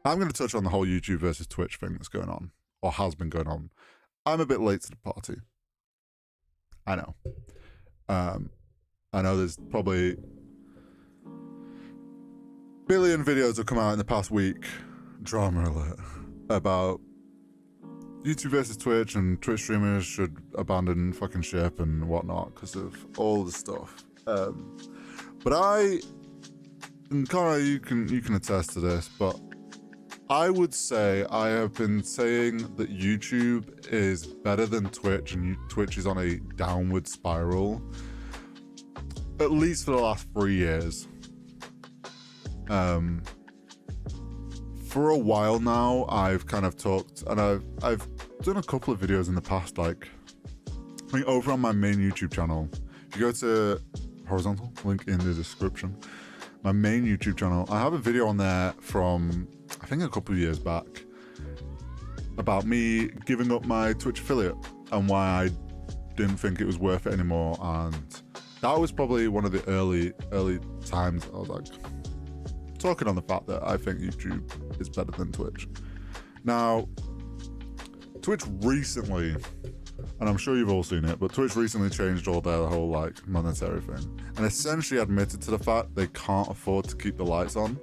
I'm going to touch on the whole YouTube versus Twitch thing that's going on, or has been going on. I'm a bit late to the party. I know. I know there's probably billion videos have come out in the past week, drama alert, about YouTube versus Twitch, and Twitch streamers should abandon fucking ship and whatnot because of all the stuff. But and Connor, you can attest to this, but I would say I have been saying that YouTube is better than Twitch, and Twitch is on a downward spiral, at least for the last 3 years. For a while now, I've kind of talked, and I've done a couple of videos in the past, like, I mean, over on my main YouTube channel. If you go to horizontal, link in the description, my main YouTube channel, I have a video on there from, I think, a couple of years back, about me giving up my Twitch affiliate and why I didn't think it was worth it anymore. And that was probably one of the early times. I was like talking on the fact that I think YouTube is better than Twitch. Now, Twitch recently, and I'm sure you've all seen it, but Twitch recently changed all their whole like monetary thing and essentially admitted to the fact they can't afford to keep the lights on,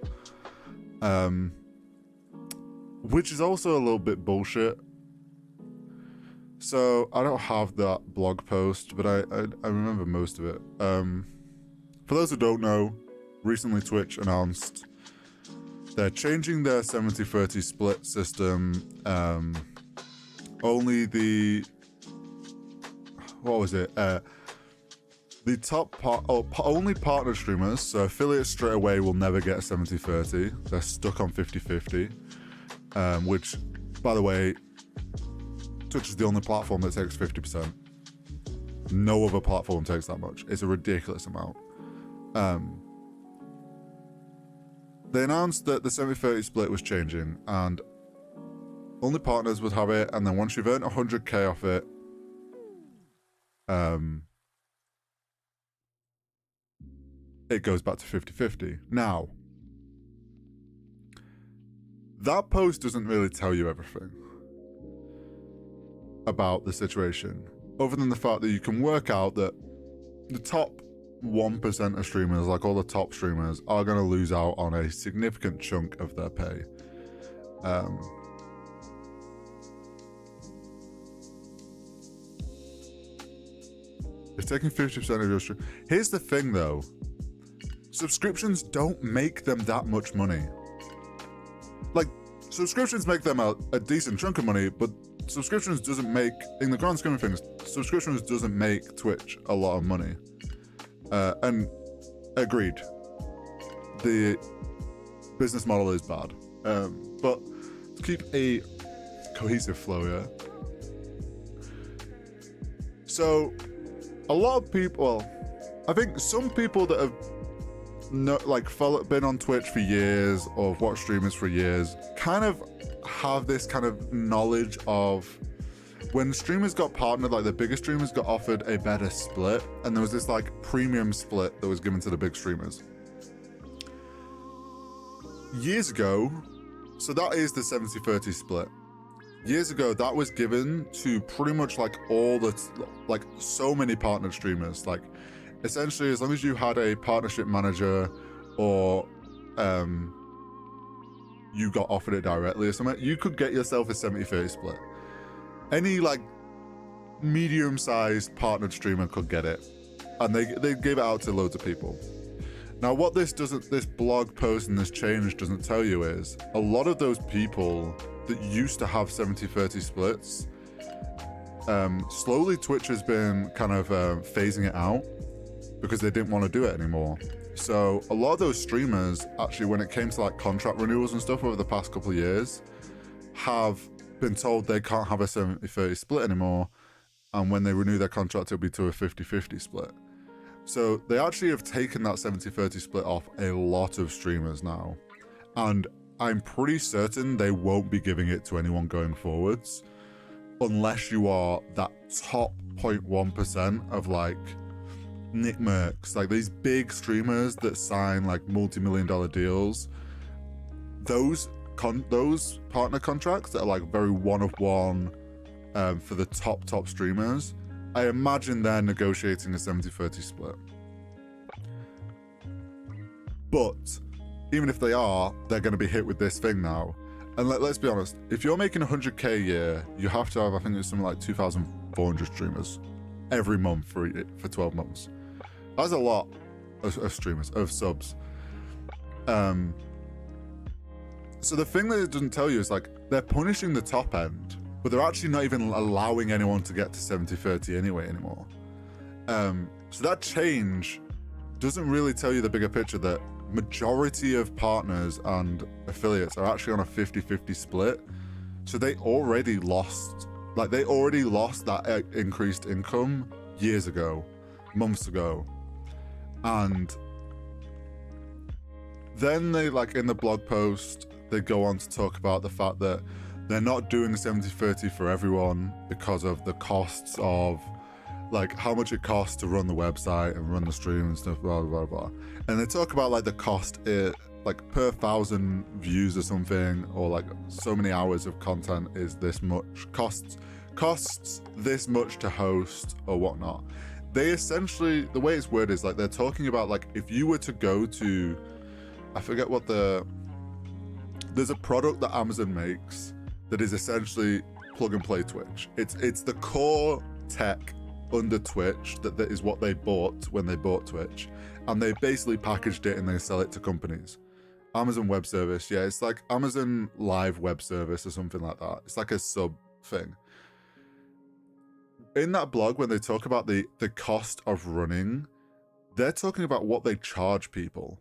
which is also a little bit bullshit. So I don't have that blog post, but I remember most of it. For those who don't know, recently Twitch announced they're changing their 70-30 split system. Only the only partner streamers, so affiliates straight away will never get a 70-30. They're stuck on 50-50, which, by the way, Twitch is the only platform that takes 50%. No other platform takes that much. It's a ridiculous amount. They announced that the 70-30 split was changing and only partners would have it, and then once you've earned 100k off it, it goes back to 50-50. Now, that post doesn't really tell you everything about the situation, other than the fact that you can work out that the top 1% of streamers, like all the top streamers, are going to lose out on a significant chunk of their pay. It's taking 50% of your stream. Here's the thing though, subscriptions don't make them that much money. Like, subscriptions make them a decent chunk of money, but subscriptions doesn't make, in the grand scheme of things, subscriptions doesn't make Twitch a lot of money. And agreed, the business model is bad. But to keep a cohesive flow here. So a lot of people, well, I think some people that have been on Twitch for years or watched streamers for years kind of have this kind of knowledge of when streamers got partnered, like the bigger streamers got offered a better split, and there was this like premium split that was given to the big streamers years ago. So that is the 70-30 split. Years ago, that was given to pretty much like all the, like so many partnered streamers. Like essentially, as long as you had a partnership manager or you got offered it directly or something, you could get yourself a 70-30 split. Any like medium-sized partnered streamer could get it, and they gave it out to loads of people. Now, what this blog post and this change doesn't tell you is a lot of those people that used to have 70-30 splits, slowly Twitch has been kind of phasing it out because they didn't want to do it anymore. So a lot of those streamers, actually, when it came to like contract renewals and stuff over the past couple of years, have been told they can't have a 70-30 split anymore, and when they renew their contract, it'll be to a 50-50 split. So they actually have taken that 70-30 split off a lot of streamers now, and I'm pretty certain they won't be giving it to anyone going forwards unless you are that top 0.1% of like Nick Mercs, like these big streamers that sign like multi-million-dollar deals. Those partner contracts that are like very one-of-one for the top streamers, I imagine they're negotiating a 70-30 split. But even if they are, they're going to be hit with this thing now. And let's be honest, if you're making 100k a year, you have to have, I think it's something like 2,400 streamers every month for 12 months. That's a lot of streamers, of subs. So the thing that it doesn't tell you is like they're punishing the top end, but they're actually not even allowing anyone to get to 70-30 anymore. So that change doesn't really tell you the bigger picture that majority of partners and affiliates are actually on a 50-50 split. So they already lost that increased income years ago, months ago. And then they, like in the blog post, they go on to talk about the fact that they're not doing 70-30 for everyone because of the costs of like how much it costs to run the website and run the stream and stuff, blah, blah, blah. And they talk about like the cost like per 1,000 views or something, or like so many hours of content is this much, costs this much to host or whatnot. They essentially, the way it's worded is like they're talking about like if you were to go to, I forget what there's a product that Amazon makes that is essentially plug and play Twitch. It's the core tech under Twitch that is what they bought when they bought Twitch, and they basically packaged it and they sell it to companies. Amazon Web Service, yeah, it's like Amazon Live Web Service or something like that. It's like a sub thing. In that blog, when they talk about the cost of running, they're talking about what they charge people.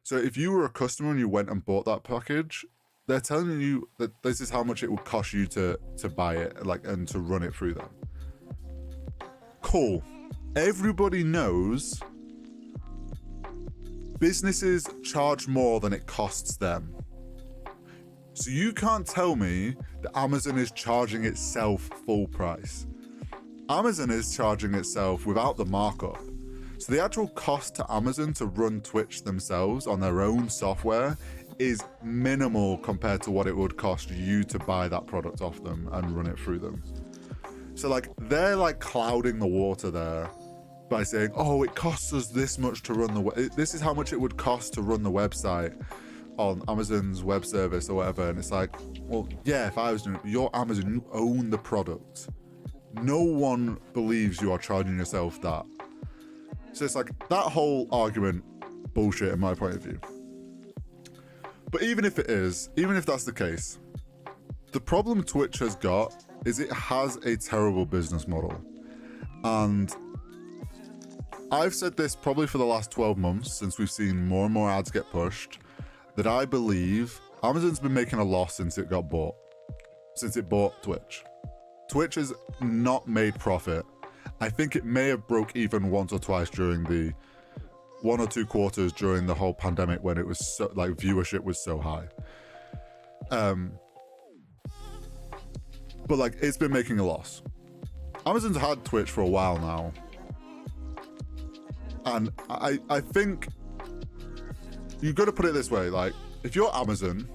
So if you were a customer and you went and bought that package, they're telling you that this is how much it would cost you to buy it, like, and to run it through them. Cool. Everybody knows businesses charge more than it costs them. So you can't tell me that Amazon is charging itself full price. Amazon is charging itself without the markup. So the actual cost to Amazon to run Twitch themselves on their own software is minimal compared to what it would cost you to buy that product off them and run it through them. So like they're like clouding the water there by saying, oh, it costs us this much to run this is how much it would cost to run the website on Amazon's web service or whatever. And it's like, well, yeah, if I was doing it, you're Amazon, you own the product. No one believes you are charging yourself that. So it's like that whole argument, bullshit in my point of view. But even if it is, even if that's the case, the problem Twitch has got is it has a terrible business model. And I've said this probably for the last 12 months since we've seen more and more ads get pushed, that I believe Amazon's been making a loss since it got bought, since it bought Twitch. Twitch has not made profit. I think it may have broke even once or twice during the 1 or 2 quarters during the whole pandemic when it was so, like, viewership was so high. But like, it's been making a loss. Amazon's had Twitch for a while now. And I think you've got to put it this way, like, if you're Amazon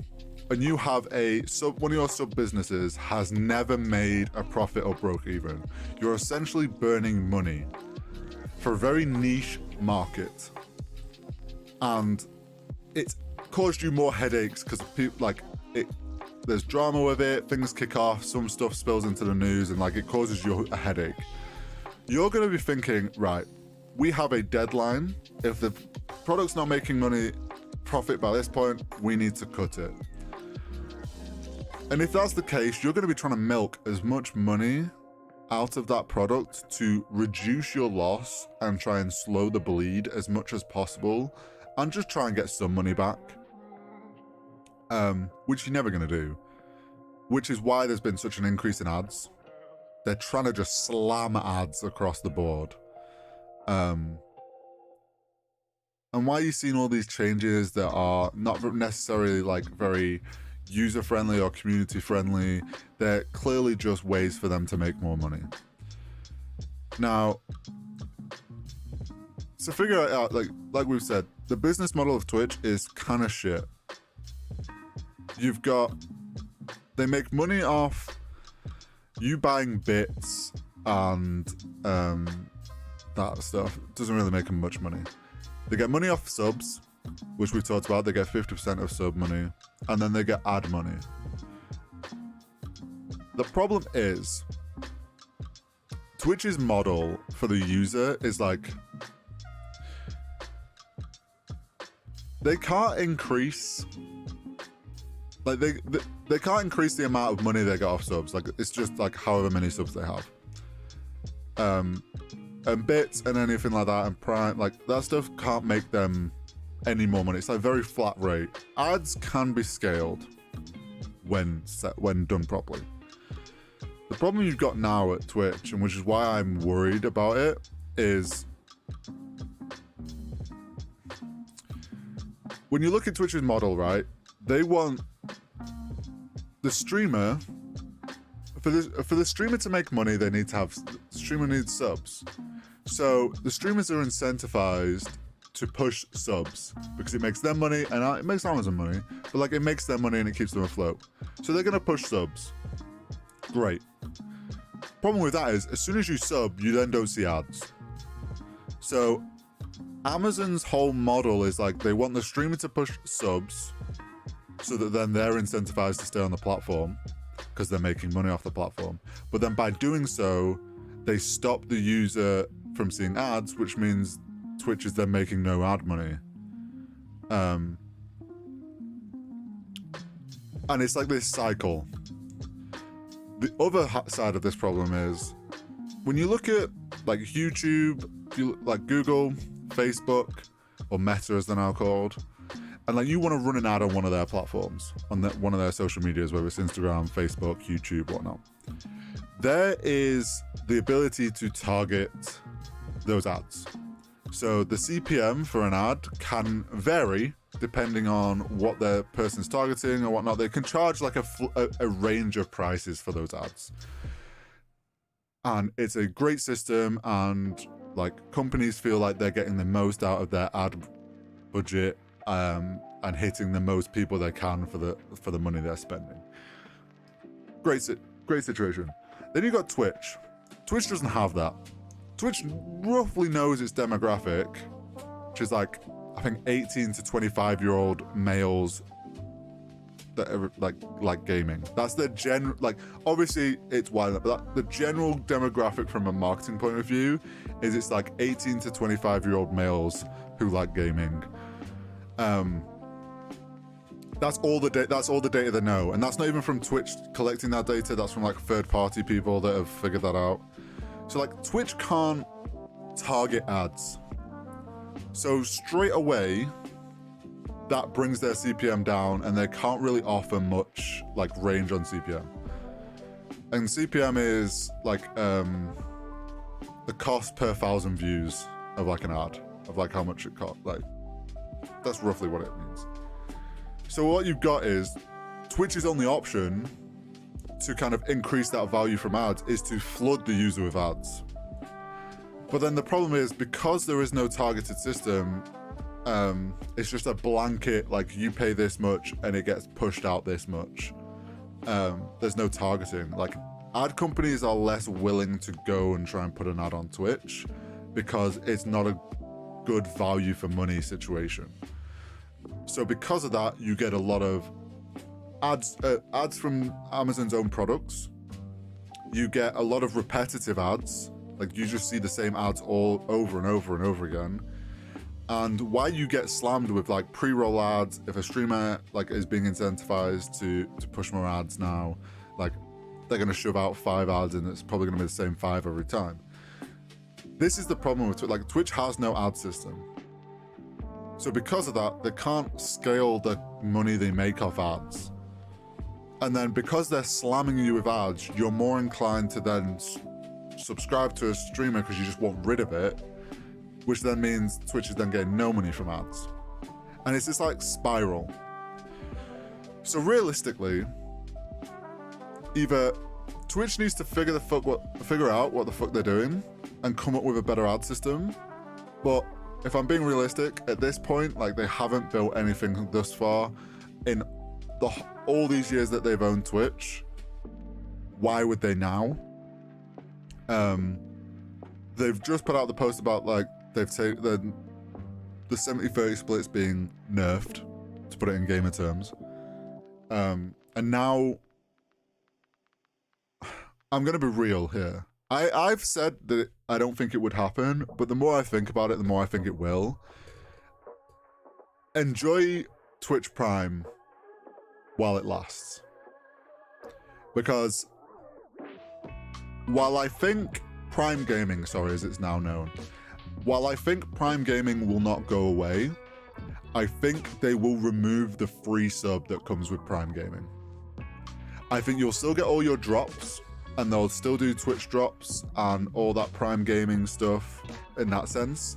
and you have one of your sub businesses has never made a profit or broke even, you're essentially burning money for a very niche market. And it's caused you more headaches because people like it. There's drama with it, things kick off, some stuff spills into the news, and like it causes you a headache. You're going to be thinking, right, we have a deadline. If the product's not making profit by this point, we need to cut it. And if that's the case, you're going to be trying to milk as much money out of that product to reduce your loss and try and slow the bleed as much as possible and just try and get some money back. Which you're never going to do, which is why there's been such an increase in ads. They're trying to just slam ads across the board. And why you've seen all these changes that are not necessarily like very user-friendly or community-friendly. They're clearly just ways for them to make more money. Now, to figure it out, like we've said, the business model of Twitch is kind of shit. They make money off you buying bits and that stuff. Doesn't really make them much money. They get money off subs, which we've talked about. They get 50% of sub money, and then they get ad money. The problem is Twitch's model for the user is like, they can't increase, like they can't increase the amount of money they get off subs. Like, it's just like however many subs they have. And bits and anything like that and Prime, like that stuff can't make them any more money. It's like very flat rate. Ads can be scaled when done properly. The problem you've got now at Twitch, and which is why I'm worried about it, is when you look at Twitch's model, right? They want the streamer, for the streamer to make money, the streamer needs subs. So the streamers are incentivized to push subs because it makes them money and it makes Amazon money, but like it makes them money and it keeps them afloat. So they're gonna push subs. Great. Problem with that is, as soon as you sub, you then don't see ads. So Amazon's whole model is like they want the streamer to push subs so that then they're incentivized to stay on the platform because they're making money off the platform. But then by doing so, they stop the user from seeing ads, which means Twitch is then making no ad money. And it's like this cycle. The other side of this problem is when you look at like YouTube, like Google, Facebook, or Meta as they're now called, and like you want to run an ad on one of their platforms, on one of their social medias, whether it's Instagram, Facebook, YouTube, whatnot. There is the ability to target those ads. So the CPM for an ad can vary depending on what their person's targeting or whatnot. They can charge like a range of prices for those ads. And it's a great system, and like companies feel like they're getting the most out of their ad budget and hitting the most people they can for the money they're spending. Great situation. Then you've got Twitch. Twitch doesn't have that. Twitch roughly knows its demographic, which is like, I think 18 to 25-year-old males that are like gaming. That's the like obviously it's wide, but the general demographic from a marketing point of view is it's like 18 to 25-year-old males who like gaming. That's all the data they know, and that's not even from Twitch collecting that data. That's from like third-party people that have figured that out. So like Twitch can't target ads, so straight away that brings their CPM down, and they can't really offer much like range on CPM. And CPM is like the cost per 1,000 views of like an ad, of like how much it costs. Like that's roughly what it means. So what you've got is Twitch's only option to kind of increase that value from ads is to flood the user with ads. But then the problem is, because there is no targeted system, it's just a blanket, like you pay this much and it gets pushed out this much. There's no targeting. Like ad companies are less willing to go and try and put an ad on Twitch because it's not a good value for money situation. So because of that, you get a lot of ads from Amazon's own products. You get a lot of repetitive ads. Like you just see the same ads all over and over and over again. And why you get slammed with like pre-roll ads, if a streamer like is being incentivized to push more ads now, like they're going to shove out 5 ads and it's probably going to be the same 5 every time. This is the problem with Twitch. Like Twitch has no ad system. So because of that, they can't scale the money they make off ads. And then because they're slamming you with ads, you're more inclined to then subscribe to a streamer because you just want rid of it, which then means Twitch is then getting no money from ads. And it's this like spiral. So realistically, either Twitch needs to figure out what the fuck they're doing and come up with a better ad system. But if I'm being realistic, at this point, like they haven't built anything thus far in all these years that they've owned Twitch. Why would they now? They've just put out the post about like they've taken the 70-30 splits being nerfed, to put it in gamer terms. And now I'm gonna be real here. I've said that I don't think it would happen, but the more I think about it, the more I think it will. Enjoy Twitch Prime while it lasts. Because while I think Prime Gaming, as it's now known, while I think Prime Gaming will not go away, I think they will remove the free sub that comes with Prime Gaming. I think you'll still get all your drops, and they'll still do Twitch drops and all that Prime Gaming stuff in that sense,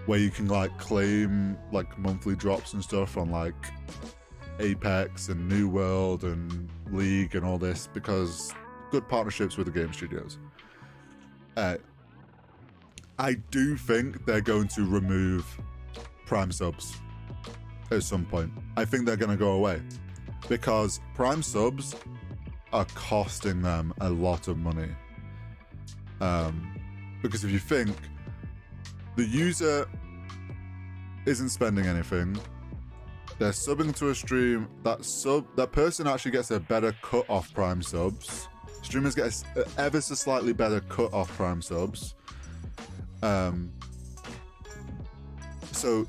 where you can like claim like monthly drops and stuff on like Apex and New World and League and all this, because good partnerships with the game studios. I do think they're going to remove Prime subs at some point. I think they're going to go away because Prime subs are costing them a lot of money. Because if you think the user isn't spending anything, they're subbing to a stream, that person actually gets a better cut off Prime subs. Streamers get ever so slightly better cut off Prime subs. So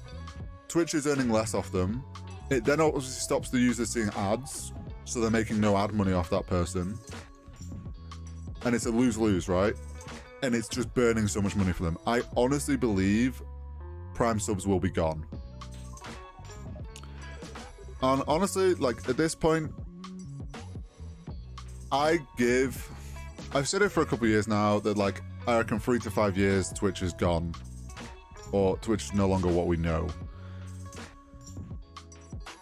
Twitch is earning less off them. It then obviously stops the user seeing ads, so they're making no ad money off that person. And it's a lose-lose, right? And it's just burning so much money for them. I honestly believe Prime subs will be gone. And honestly, like at this point, I've said it for a couple of years now that like, I reckon 3 to 5 years, Twitch is gone. Or Twitch is no longer what we know.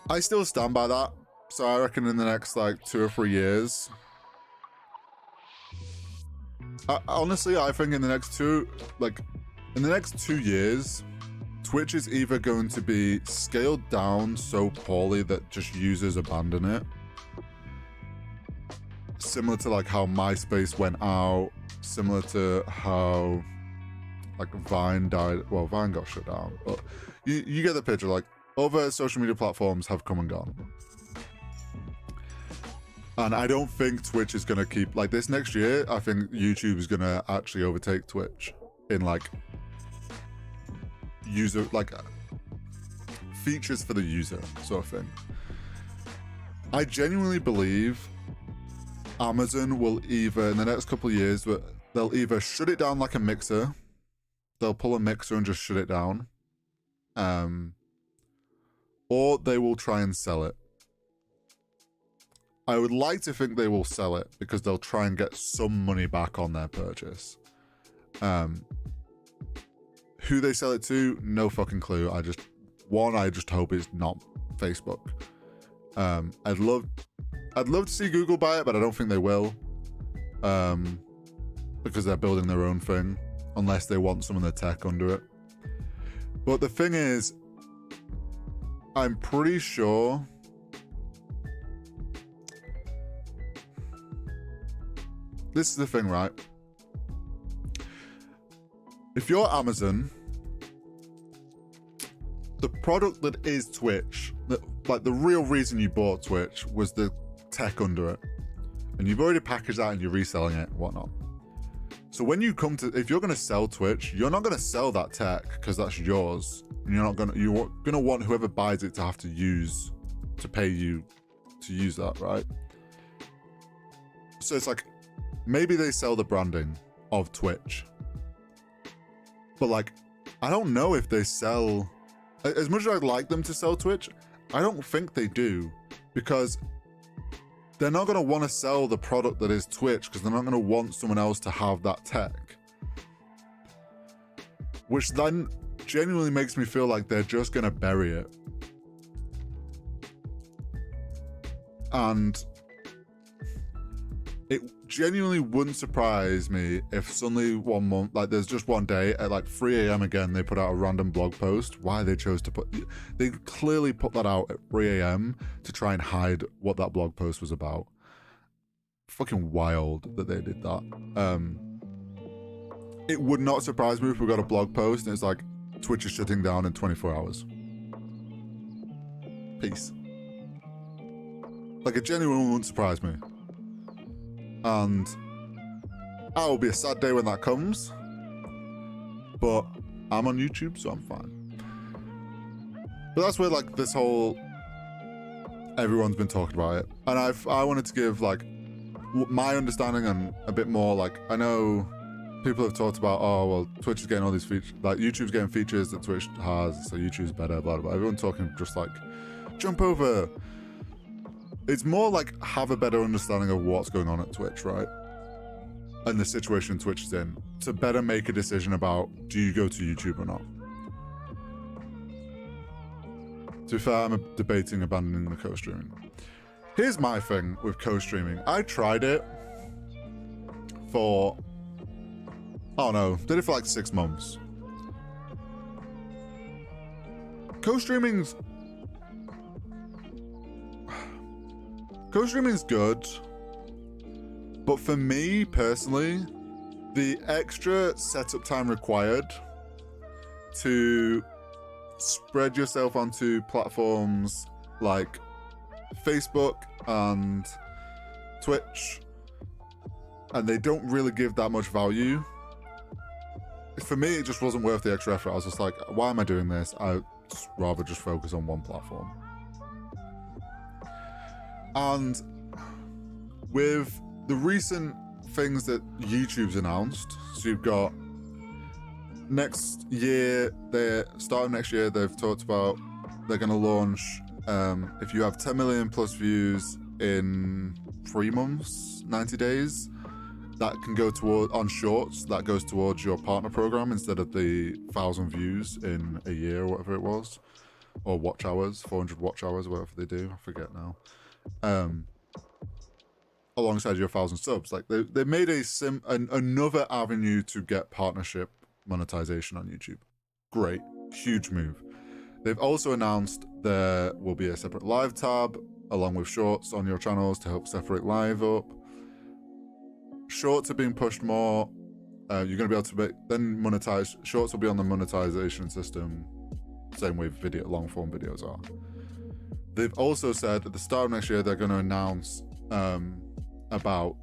I still stand by that. So I reckon in the next like 2 or 3 years. Honestly, I think in the next 2 years, Twitch is either going to be scaled down so poorly that just users abandon it. Similar to like how MySpace went out, similar to how like Vine died. Well, Vine got shut down, but you get the picture. Like other social media platforms have come and gone. And I don't think Twitch is going to keep, like this next year, I think YouTube is going to actually overtake Twitch in like user, like features for the user sort of thing. I genuinely believe Amazon will either, in the next couple of years, they'll either shut it down like a mixer, they'll pull a mixer and just shut it down, or they will try and sell it. I would like to think they will sell it because they'll try and get some money back on their purchase. Who they sell it to, no fucking clue. I just hope it's not Facebook. I'd love to see Google buy it, but I don't think they will. Because they're building their own thing, unless they want some of the tech under it. But the thing is, I'm pretty sure this is the thing, right? If you're Amazon, the product that is Twitch, like the real reason you bought Twitch was the tech under it. And you've already packaged that and you're reselling it and whatnot. So when you come to, if you're going to sell Twitch, you're not going to sell that tech because that's yours. And you're going to want whoever buys it to have to pay you to use that, right? So it's like, maybe they sell the branding of Twitch. But like, I don't know if they sell, as much as I'd like them to sell Twitch, I don't think they do, because they're not going to want to sell the product that is Twitch because they're not going to want someone else to have that tech. Which then genuinely makes me feel like they're just going to bury it. And it genuinely wouldn't surprise me if suddenly one month, like there's just one day at like 3 a.m. again, they put out a random blog post. Why they chose to they clearly put that out at 3 a.m. to try and hide what that blog post was about. Fucking wild that they did that. It would not surprise me if we got a blog post and it's like, Twitch is shutting down in 24 hours. Peace. Like, it genuinely wouldn't surprise me. And that will be a sad day when that comes, but I'm on YouTube, so I'm fine. But that's where like this whole, everyone's been talking about it, and I wanted to give like my understanding and a bit more. Like, I know people have talked about, oh well, Twitch is getting all these features, like YouTube's getting features that Twitch has, so YouTube's better, blah blah. Everyone talking just like jump over. It's more like have a better understanding of what's going on at Twitch, right? And the situation Twitch is in, to better make a decision about, do you go to YouTube or not? To be fair, I'm debating abandoning the co-streaming. Here's my thing with co-streaming. I tried it for I don't know, did it for like 6 months. Co-streaming's good, but for me personally, the extra setup time required to spread yourself onto platforms like Facebook and Twitch, and they don't really give that much value. For me, it just wasn't worth the extra effort. I was just like, why am I doing this? I'd rather just focus on one platform. And with the recent things that YouTube's announced, so you've got next year, starting next year, they've talked about they're going to launch, if you have 10 million plus views in 3 months, 90 days, that can go toward, on shorts, that goes towards your partner program instead of the 1,000 views in a year or whatever it was, or watch hours, 400 watch hours, whatever they do, I forget now. Alongside your 1,000 subs, like they made another avenue to get partnership monetization on YouTube. Great, huge move. They've also announced there will be a separate live tab along with shorts on your channels to help separate live up. Shorts are being pushed more. You're going to be able to then monetize. Shorts will be on the monetization system, same way long form videos are. They've also said at the start of next year they're going to announce about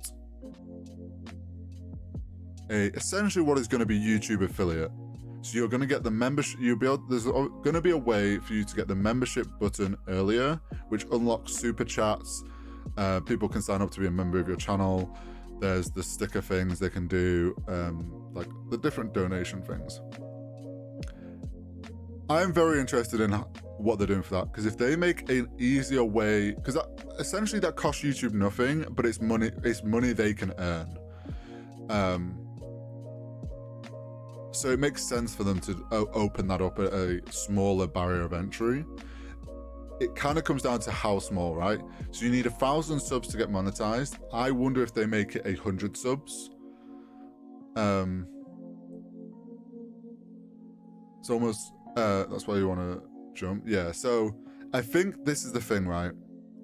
essentially what is going to be YouTube affiliate. So you're going to get the membership. There's going to be a way for you to get the membership button earlier, which unlocks super chats. People can sign up to be a member of your channel. There's the sticker things they can do, like the different donation things. I'm very interested in what they're doing for that, because if they make an easier way, because essentially that costs YouTube nothing, but it's money they can earn. So it makes sense for them to open that up at a smaller barrier of entry. It kind of comes down to how small, right? So you need 1,000 subs to get monetized. I wonder if they make it 100 subs. It's almost, that's why you want to jump. Yeah, so I think this is the thing, right?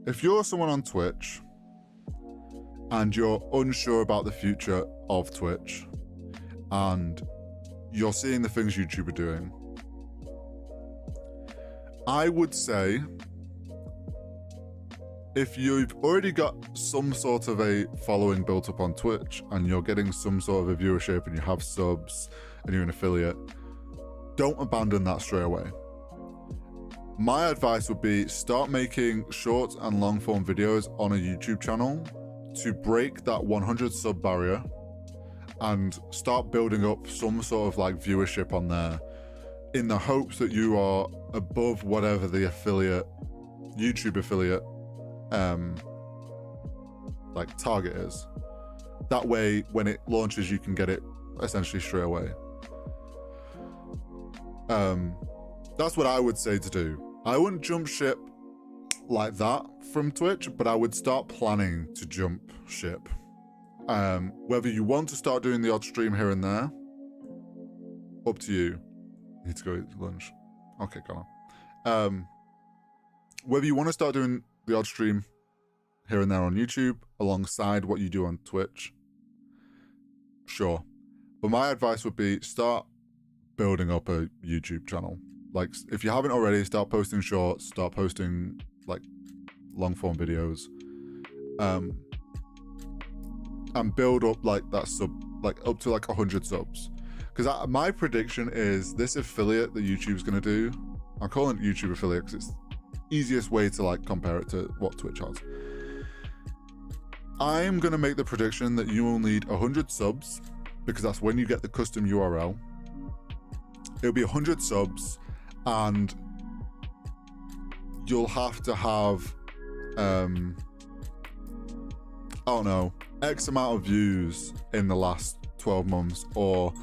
If you're someone on Twitch and you're unsure about the future of Twitch and you're seeing the things YouTube are doing, I would say if you've already got some sort of a following built up on Twitch and you're getting some sort of a viewership and you have subs and you're an affiliate, don't abandon that straight away. My advice would be start making short and long form videos on a YouTube channel to break that 100 sub barrier and start building up some sort of like viewership on there, in the hopes that you are above whatever the YouTube affiliate like target is. That way when it launches you can get it essentially straight away. That's what I would say to do. I wouldn't jump ship like that from Twitch, but I would start planning to jump ship. Whether you want to start doing the odd stream here and there, up to you. Need to go eat lunch. Okay, go on. Whether you want to start doing the odd stream here and there on YouTube alongside what you do on Twitch, sure. But my advice would be start building up a YouTube channel. Like, if you haven't already, start posting shorts, start posting like long form videos, and build up like that up to like 100 subs. Because my prediction is this affiliate that YouTube's going to do, I'm calling it YouTube affiliate because it's the easiest way to like compare it to what Twitch has. I'm going to make the prediction that you will need 100 subs, because that's when you get the custom URL. It'll be 100 subs, and you'll have to have, I don't know, X amount of views in the last 12 months, or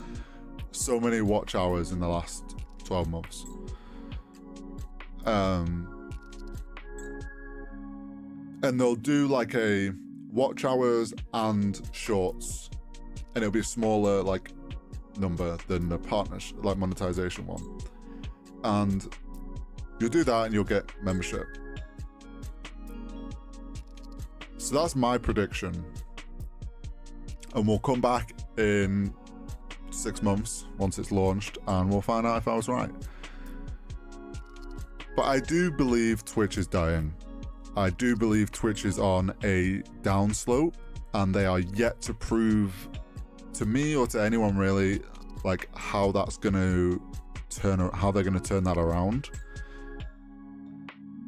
so many watch hours in the last 12 months. And they'll do like a watch hours and shorts, and it'll be smaller, like number than the partnership, like monetization one. And you'll do that and you'll get membership. So that's my prediction. And we'll come back in 6 months once it's launched and we'll find out if I was right. But I do believe Twitch is dying. I do believe Twitch is on a downslope, and they are yet to prove to me or to anyone really, like how that's going to how they're going to turn that around.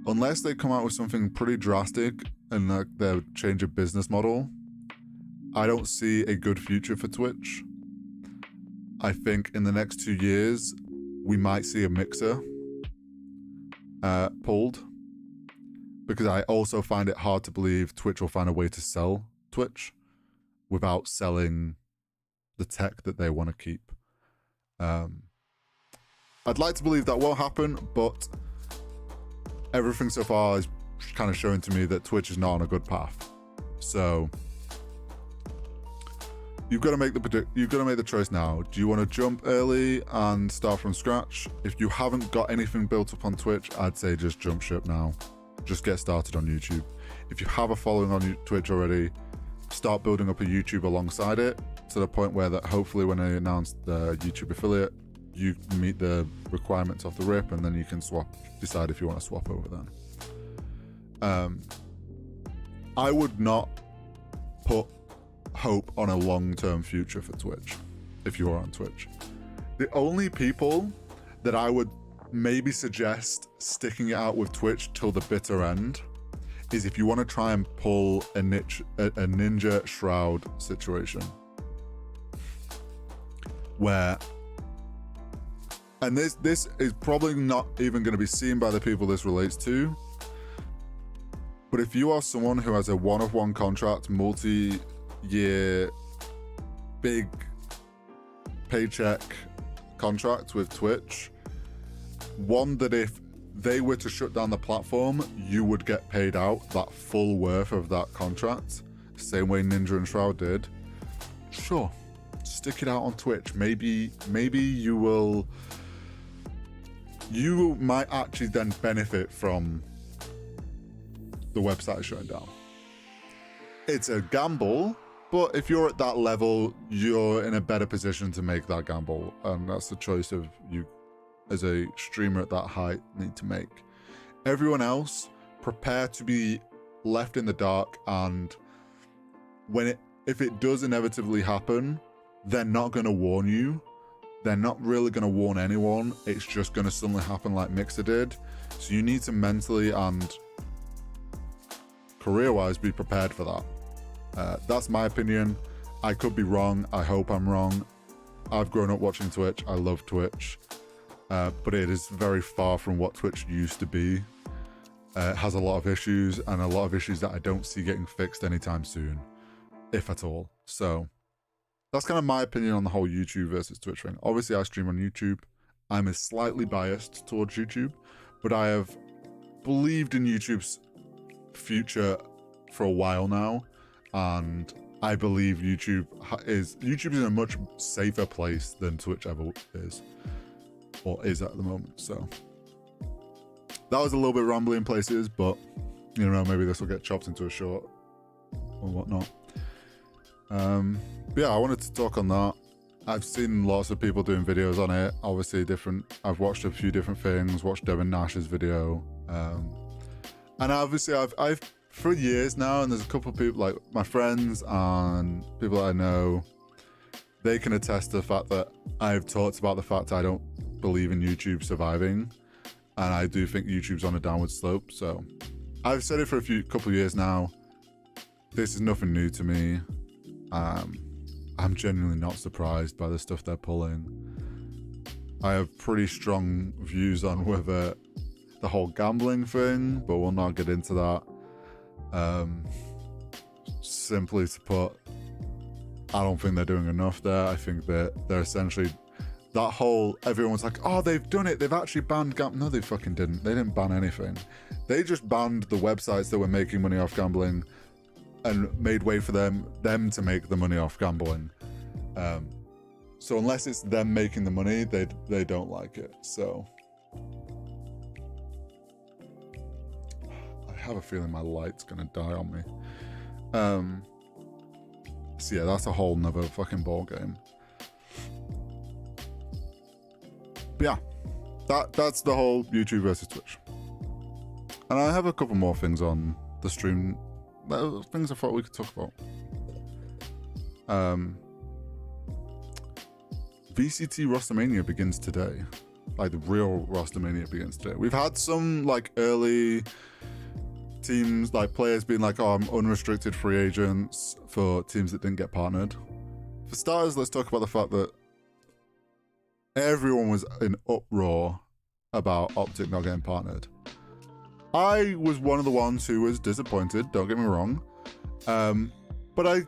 Unless they come out with something pretty drastic and like their change of business model, I don't see a good future for Twitch. I think in the next 2 years, we might see a mixer pulled, because I also find it hard to believe Twitch will find a way to sell Twitch without selling the tech that they want to keep. I'd like to believe that will happen, but everything so far is kind of showing to me that Twitch is not on a good path. So you've got to make the choice now. Do you want to jump early and start from scratch? If you haven't got anything built up on Twitch, I'd say just jump ship now. Just get started on YouTube. If you have a following on Twitch already, start building up a YouTube alongside it, to the point where that hopefully when they announce the YouTube affiliate, you meet the requirements off the rip, and then you can decide if you want to swap over then. I would not put hope on a long-term future for Twitch if you are on Twitch. The only people that I would maybe suggest sticking it out with Twitch till the bitter end is if you want to try and pull a Ninja Shroud situation, where, and this is probably not even going to be seen by the people this relates to, but if you are someone who has a one-of-one contract, multi-year, big paycheck contract with Twitch, one that if they were to shut down the platform, you would get paid out that full worth of that contract, same way Ninja and Shroud did, sure, stick it out on Twitch. Maybe you might actually then benefit from the website shutting down. It's a gamble, but if you're at that level, you're in a better position to make that gamble, and that's the choice of you as a streamer at that height need to make. Everyone else, prepare to be left in the dark, and if it does inevitably happen, they're not going to warn you. They're not really going to warn anyone. It's just going to suddenly happen like Mixer did. So you need to mentally and career-wise be prepared for that. That's my opinion. I could be wrong. I hope I'm wrong. I've grown up watching Twitch. I love Twitch. But it is very far from what Twitch used to be. It has a lot of issues, and a lot of issues that I don't see getting fixed anytime soon, if at all. So that's kind of my opinion on the whole YouTube versus Twitch thing. Obviously, I stream on YouTube. I'm slightly biased towards YouTube, but I have believed in YouTube's future for a while now, and I believe YouTube is in a much safer place than Twitch ever is, or is at the moment. So that was a little bit rambly in places, but you know, maybe this will get chopped into a short or whatnot. But yeah, I wanted to talk on that. I've seen lots of people doing videos on it. Obviously I've watched a few different things, watched Devin Nash's video. And obviously I've for years now, and there's a couple of people, like my friends and people that I know, they can attest to the fact that I've talked about the fact I don't believe in YouTube surviving. And I do think YouTube's on a downward slope. So I've said it for a couple of years now. This is nothing new to me. I'm genuinely not surprised by the stuff they're pulling. I have pretty strong views on whether the whole gambling thing, but we'll not get into that. Simply to put, I don't think they're doing enough there. I think that they're essentially, that whole, everyone's like, oh, they've done it, they've actually banned gambling. No, they fucking didn't. They didn't ban anything. They just banned the websites that were making money off gambling and made way for them to make the money off gambling. So unless it's them making the money, they don't like it. So I have a feeling my light's gonna die on me. So yeah, that's a whole nother fucking ball game. But yeah, that's the whole YouTube versus Twitch. And I have a couple more things on the stream, things I thought we could talk about. VCT Rostermania begins today. Like, the real Rostermania begins today. We've had some, like, early teams, like, players being like, oh, I'm unrestricted free agents for teams that didn't get partnered. For starters, let's talk about the fact that everyone was in uproar about Optic not getting partnered. I was one of the ones who was disappointed, don't get me wrong. But I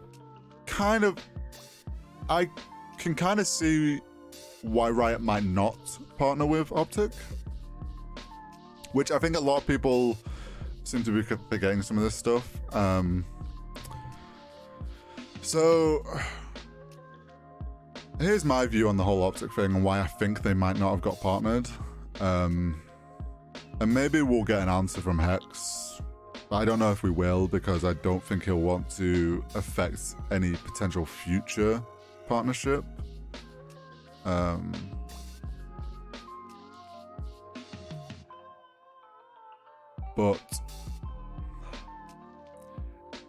can kind of see why Riot might not partner with Optic, which I think a lot of people seem to be forgetting some of this stuff. So here's my view on the whole Optic thing and why I think they might not have got partnered. And maybe we'll get an answer from Hex. I don't know if we will, because I don't think he'll want to affect any potential future partnership. But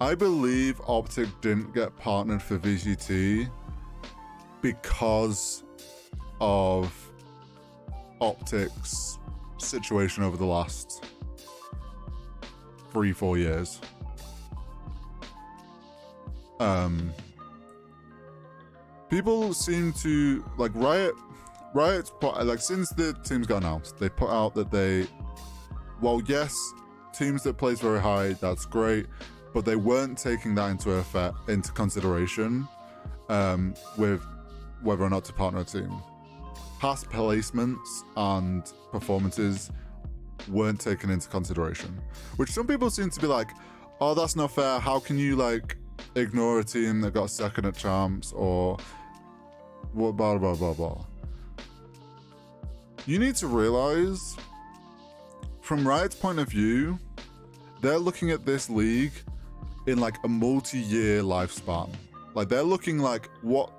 I believe Optic didn't get partnered for VCT because of Optic's situation over the last 3-4 years. People seem to like Riot's put, like, since the teams got announced, they put out that yes, teams that place very high, that's great, but they weren't taking that into consideration with whether or not to partner a team. Past placements and performances weren't taken into consideration, which some people seem to be like, oh, that's not fair, how can you, like, ignore a team that got second at champs, or what, blah blah blah blah. You need to realize, from Riot's point of view, they're looking at this league in, like, a multi-year lifespan. Like, they're looking like, what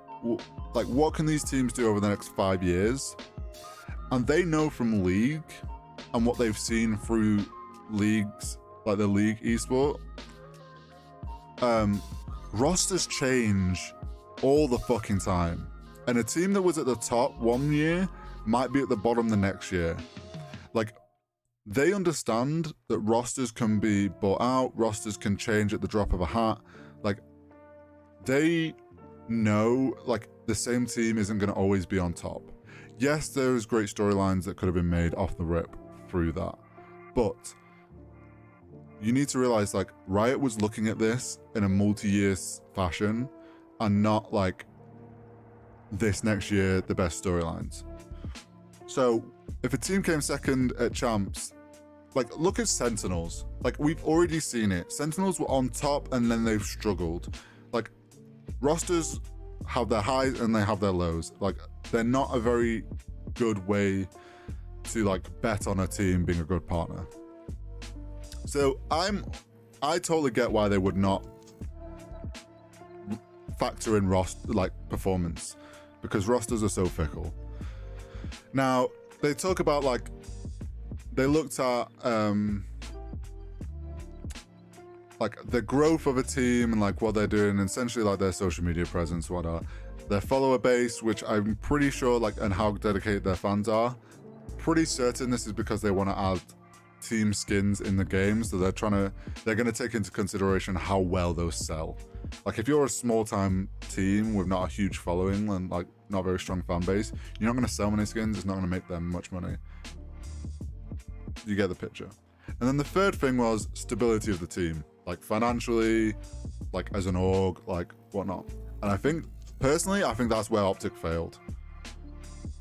can these teams do over the next 5 years? And they know from League and what they've seen through leagues, like the League esport, rosters change all the fucking time. And a team that was at the top one year might be at the bottom the next year. Like, they understand that rosters can be bought out, rosters can change at the drop of a hat. Like, they know, like, the same team isn't going to always be on top. Yes, there's great storylines that could have been made off the rip through that, but you need to realize, like, Riot was looking at this in a multi-year fashion and not like this next year, the best storylines. So if a team came second at champs, like, look at Sentinels. Like, we've already seen it. Sentinels were on top and then they've struggled. Like, rosters have their highs and they have their lows. Like, they're not a very good way to, like, bet on a team being a good partner. So I totally get why they would not factor in performance, because rosters are so fickle. Now, they talk about, like, they looked at like the growth of a team and, like, what they're doing, and essentially, like, their social media presence, whatnot, their follower base, which I'm pretty sure, like, and how dedicated their fans are. Pretty certain this is because they want to add team skins in the game, so they're going to take into consideration how well those sell. Like, if you're a small time team with not a huge following and, like, not a very strong fan base, you're not going to sell many skins, it's not going to make them much money. You get the picture. And then the third thing was stability of the team, like, financially, like, as an org, like, whatnot. And I think, personally, I think that's where Optic failed.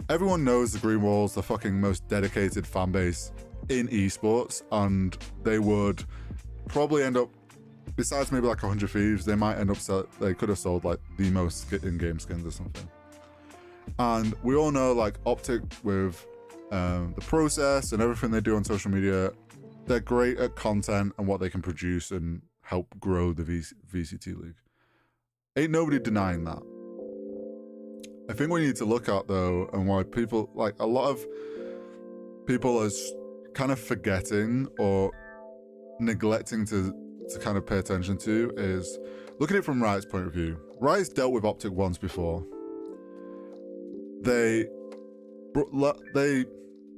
Everyone knows the Green Wall's the fucking most dedicated fan base in esports, and they would probably end up, besides maybe like 100 Thieves, they might end up they could have sold, like, the most in-game skins or something. And we all know, like, Optic with the process and everything they do on social media, they're great at content and what they can produce and help grow the VCT League. Ain't nobody denying that. I think we need to look at, though, and why people, like, a lot of people are kind of forgetting or neglecting to kind of pay attention to, is looking at it from Riot's point of view. Riot's dealt with Optic once before. They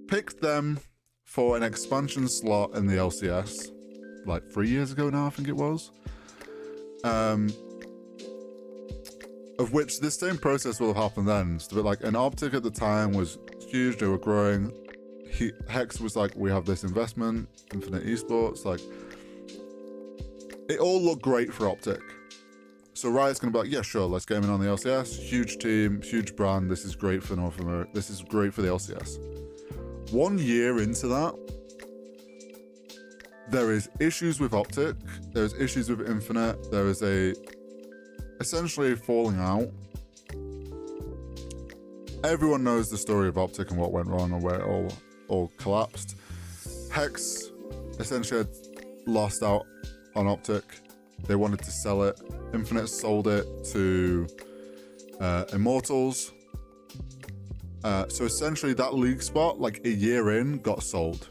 picked them for an expansion slot in the LCS, like 3 years ago now, I think it was. Of which this same process will have happened then. So, like, an Optic at the time was huge, they were growing. Hex was like, we have this investment, Infinite Esports, like, it all looked great for Optic. So Riot's gonna be like, yeah, sure, let's get him in on the LCS. Huge team, huge brand, this is great for North America, this is great for the LCS. 1 year into that, there is issues with Optic, there's issues with Infinite, there is essentially a falling out. Everyone knows the story of Optic and what went wrong and where it all collapsed. Hex essentially had lost out on Optic. They wanted to sell it. Infinite sold it to Immortals. So essentially that league spot, like a year in, got sold.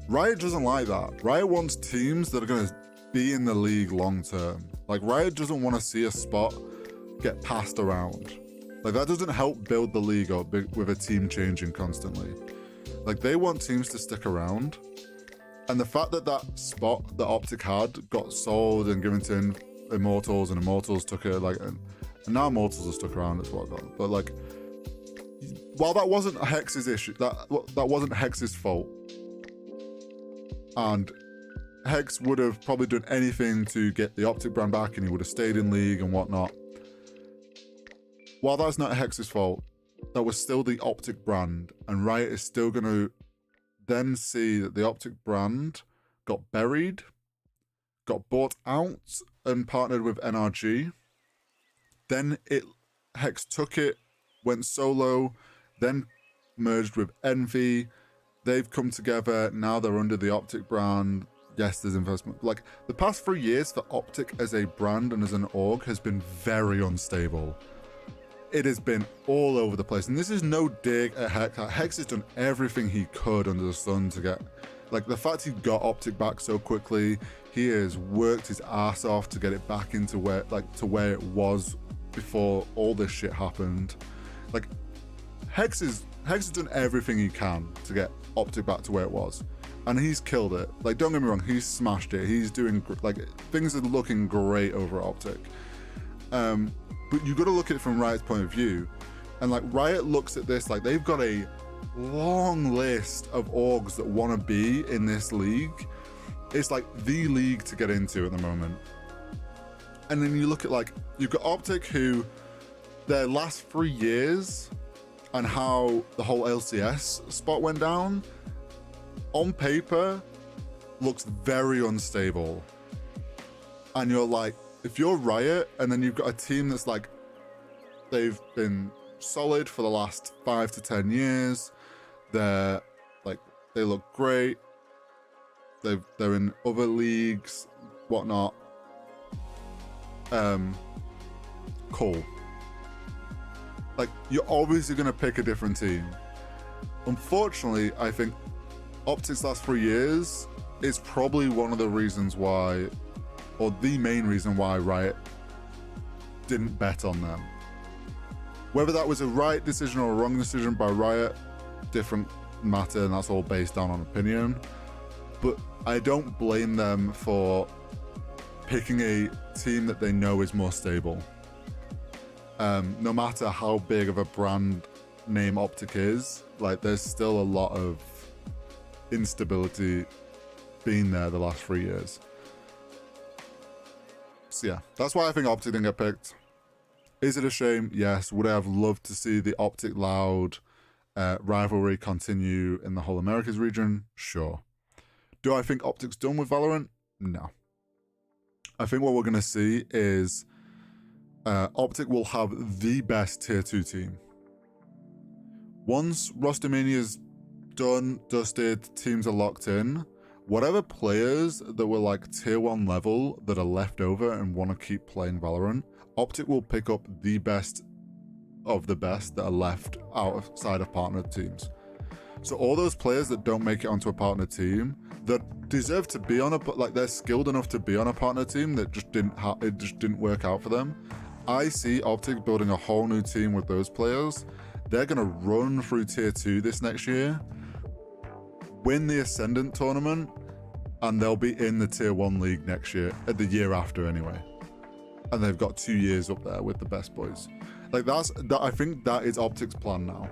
Riot doesn't like that. Riot wants teams that are going to be in the league long term. Like, Riot doesn't want to see a spot get passed around. Like, that doesn't help build the league up with a team changing constantly. Like, they want teams to stick around. And the fact that that spot that Optic had got sold and given to Immortals, and Immortals took it, like, and now Immortals are stuck around, that's what I got. But, like, while that wasn't Hex's issue, that wasn't Hex's fault. And Hex would have probably done anything to get the Optic brand back, and he would have stayed in league and whatnot. While that's not Hex's fault, that was still the Optic brand, and Riot is still going to then see that the Optic brand got buried, got bought out and partnered with NRG. Then Hex took it, went solo, then merged with Envy. They've come together, now they're under the Optic brand. Yes, there's investment. Like, the past 3 years for Optic as a brand and as an org has been very unstable. It has been all over the place. And this is no dig at Hex. Hex has done everything he could under the sun to get, like, the fact he got Optic back so quickly, he has worked his ass off to get it back into where it was before all this shit happened. Like, Hex has done everything he can to get Optic back to where it was. And he's killed it. Like, don't get me wrong, he's smashed it. He's doing, like, things are looking great over at Optic. But you got to look at it from Riot's point of view. And, like, Riot looks at this like they've got a long list of orgs that want to be in this league. It's like the league to get into at the moment. And then you look at, like, you've got Optic, who their last 3 years and how the whole LCS spot went down, on paper, looks very unstable. And you're like, if you're Riot, and then you've got a team that's like, they've been solid for the last 5 to 10 years. They're like, they look great. They're in other leagues, whatnot. Cool. Like, you're obviously gonna pick a different team. Unfortunately, I think Optic's last 3 years is probably one of the reasons why, or the main reason why, Riot didn't bet on them. Whether that was a right decision or a wrong decision by Riot, different matter, and that's all based down on opinion. But I don't blame them for picking a team that they know is more stable. No matter how big of a brand name Optic is, like, there's still a lot of instability being there the last 3 years. So yeah, that's why I think Optic didn't get picked. Is it a shame? Yes. Would I have loved to see the Optic Loud rivalry continue in the whole Americas region? Sure. Do I think Optic's done with Valorant? No. I think what we're going to see is Optic will have the best tier 2 team. Once Rostermania is done, dusted, teams are locked in, whatever players that were like tier 1 level that are left over and want to keep playing Valorant, Optic will pick up the best of the best that are left outside of partnered teams. So all those players that don't make it onto a partner team that deserve to be on a, like they're skilled enough to be on a partner team that just didn't work out for them. I see Optic building a whole new team with those players. They're gonna run through tier 2 this next year, win the Ascendant tournament, and they'll be in the tier 1 league next year, at the year after anyway. And they've got 2 years up there with the best boys. Like I think that is Optic's plan now.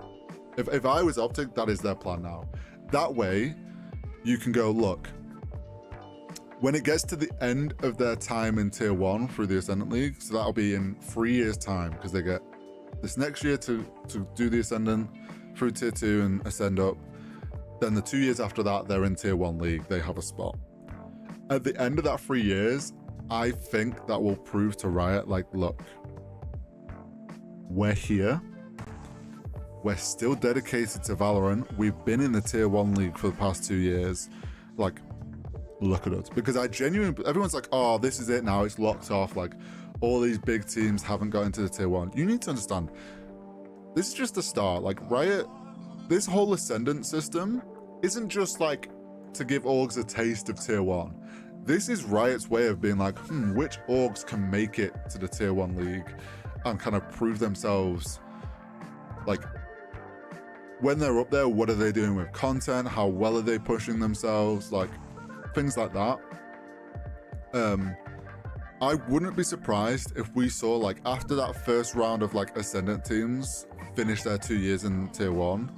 If I was Optic, that is their plan now. That way, you can go, look, when it gets to the end of their time in tier 1 through the Ascendant League, so that'll be in 3 years' time, because they get this next year to do the Ascendant through tier 2 and ascend up. Then the 2 years after that, they're in tier 1 league, they have a spot. At the end of that 3 years, I think that will prove to Riot, like, look, we're here. We're still dedicated to Valorant. We've been in the tier 1 league for the past 2 years. Like, look at us. Because I genuinely, everyone's like, oh, this is it now. It's locked off. Like, all these big teams haven't got into the tier 1. You need to understand, this is just the start. Like, Riot, this whole Ascendant system isn't just like to give orgs a taste of tier 1. This is Riot's way of being like, which orgs can make it to the tier 1 league and kind of prove themselves, like, when they're up there, what are they doing with content? How well are they pushing themselves? Like, things like that. I wouldn't be surprised if we saw, like, after that first round of, like, Ascendant teams finish their 2 years in tier 1,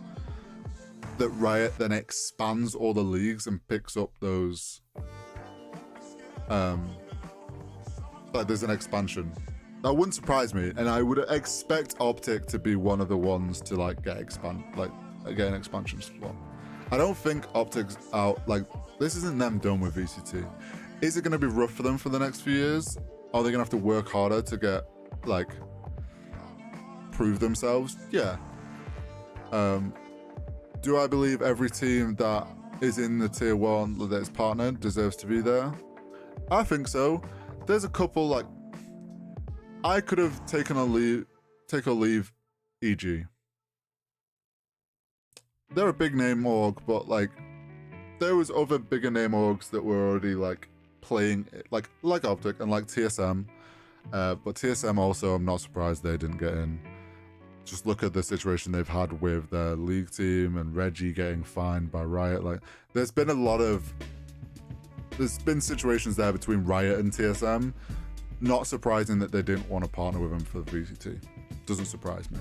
that Riot then expands all the leagues and picks up those, like, there's an expansion. That wouldn't surprise me, and I would expect Optic to be one of the ones to, like, get an expansion slot. I don't think Optic's out, like, this isn't them done with VCT. Is it going to be rough for them for the next few years? Are they going to have to work harder to get, like, prove themselves? Yeah. Do I believe every team that is in the tier 1 that is partnered deserves to be there? I think so. There's a couple, like, I could have take a leave, EG. They're a big name org, but, like, there was other bigger name orgs that were already, like, playing, like Optic and like TSM. But TSM also, I'm not surprised they didn't get in. Just look at the situation they've had with their league team and Reggie getting fined by Riot. Like, there's been situations there between Riot and TSM. Not surprising that they didn't want to partner with him for the VCT. Doesn't surprise me.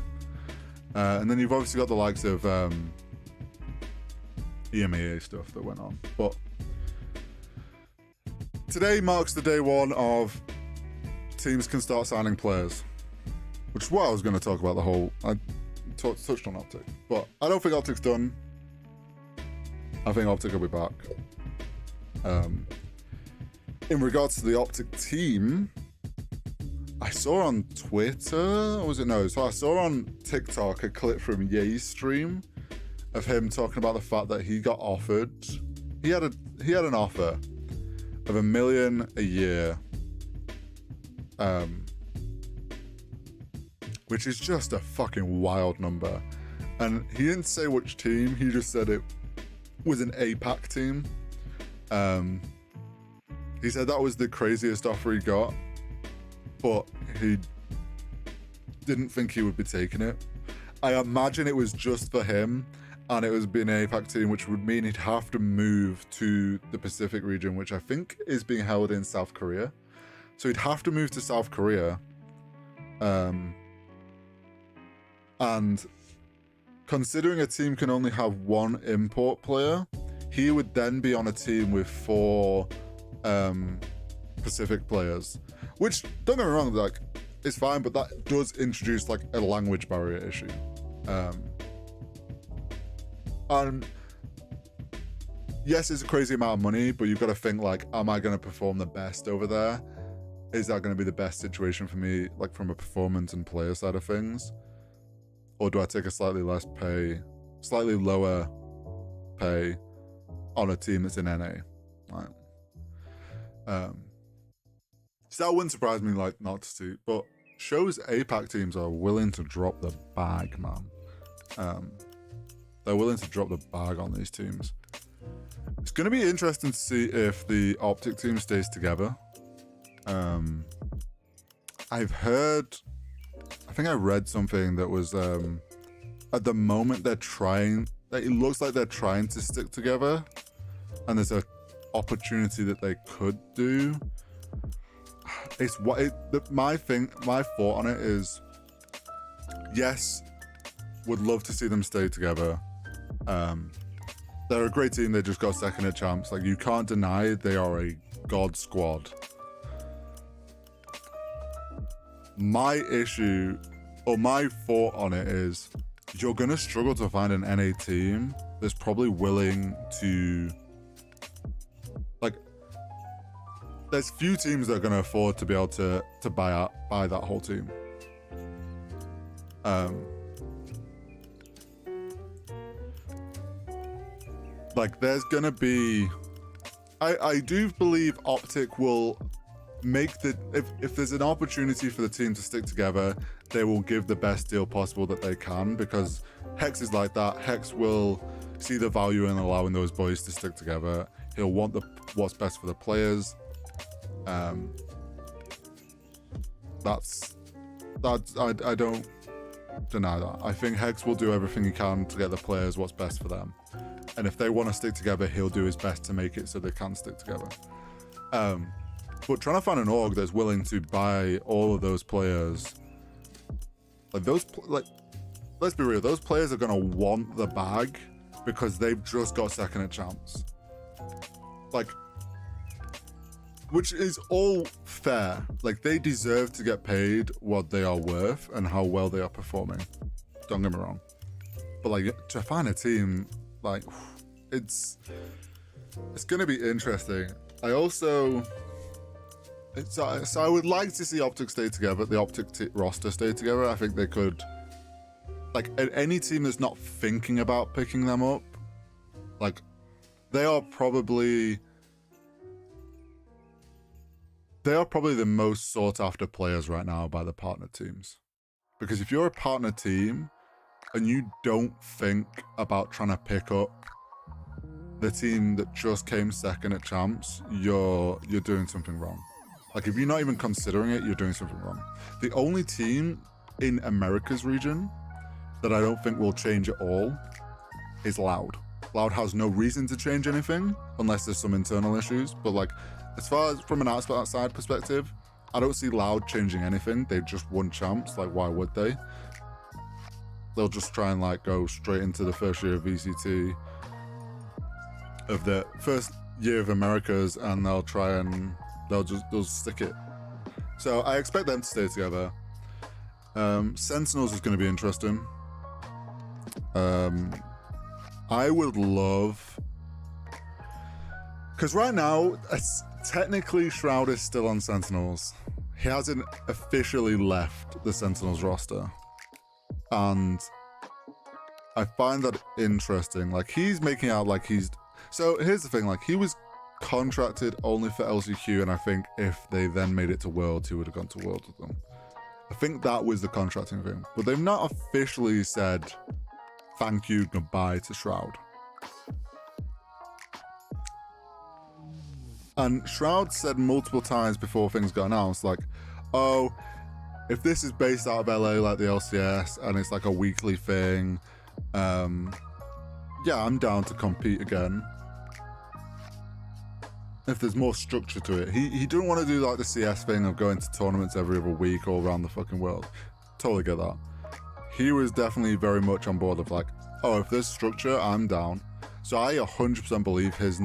And then you've obviously got the likes of EMEA stuff that went on. But today marks the day 1 of teams can start signing players, which is what I was going to talk about. I touched on Optic, but I don't think Optic's done. I think Optic will be back. In regards to the Optic team, I saw on Twitter, or was it no? So I saw on TikTok a clip from Ye's stream of him talking about the fact that he got offered. He had an offer of $1 million a year, which is just a fucking wild number. And he didn't say which team. He just said it was an APAC team. He said that was the craziest offer he got, but he didn't think he would be taking it. I imagine it was just for him, and it was being an APAC team, which would mean he'd have to move to the Pacific region, which I think is being held in South Korea. So he'd have to move to South Korea. And considering a team can only have 1 import player, he would then be on a team with 4 Pacific players, which, don't get me wrong, like, it's fine, but that does introduce, like, a language barrier issue. And yes, it's a crazy amount of money, but you've got to think, like, am I going to perform the best over there? is that going to be the best situation for me, like from a performance and player side of things? Or do I take a slightly lower pay on a team that's in NA? Right. So that wouldn't surprise me, like, not to see, but shows APAC teams are willing to drop the bag, man. They're willing to drop the bag on these teams. It's going to be interesting to see if the Optic team stays together. I've heard, I think I read something that was, at the moment it looks like they're trying to stick together, and there's a opportunity that they could do. It's my thought on it is, yes, would love to see them stay together. They're a great team. They just got second at champs. Like, you can't deny they are a god squad. My issue, or my thought on it is, you're gonna struggle to find an NA team that's probably willing to, like, there's few teams that are gonna afford to be able to buy that whole team. Like, there's gonna be, I do believe Optic will make if there's an opportunity for the team to stick together, they will give the best deal possible that they can, because Hex is like that. Hex will see the value in allowing those boys to stick together. He'll want what's best for the players. I don't deny that. I think Hex will do everything he can to get the players what's best for them. And if they want to stick together, he'll do his best to make it so they can stick together. But trying to find an org that's willing to buy all of those players, let's be real, those players are going to want the bag because they've just got second at champs. Like, which is all fair. Like, they deserve to get paid what they are worth and how well they are performing. Don't get me wrong. But, like, to find a team, like, it's going to be interesting. I also, so I would like to see Optic stay together, the Optic roster stay together. I think they could, like, any team that's not thinking about picking them up, like, they are probably the most sought after players right now by the partner teams. Because if you're a partner team and you don't think about trying to pick up the team that just came second at champs, you're doing something wrong. Like, if you're not even considering it, you're doing something wrong. The only team in America's region that I don't think will change at all is Loud. Loud has no reason to change anything unless there's some internal issues. But, like, as far as from an outside perspective, I don't see Loud changing anything. They just won champs. Like, why would they? They'll just try and, like, go straight into the first year of VCT, of the first year of Americas, and they'll try and they'll stick it. So I expect them to stay together. Sentinels is going to be interesting. I would love, because right now, technically Shroud is still on Sentinels. He hasn't officially left the Sentinels roster. And I find that interesting. Like, he's making out like he's... So here's the thing, like, he was contracted only for LCQ, and I think if they then made it to Worlds, he would have gone to Worlds with them. I think that was the contracting thing. But they've not officially said thank you, goodbye to Shroud. And Shroud said multiple times before things got announced, like, oh, if this is based out of LA like the LCS and it's like a weekly thing, yeah, I'm down to compete again. If there's more structure to it. He didn't want to do like the CS thing of going to tournaments every other week all around the fucking world. Totally get that. He was definitely very much on board of like, oh, if there's structure, I'm down. So I 100% believe his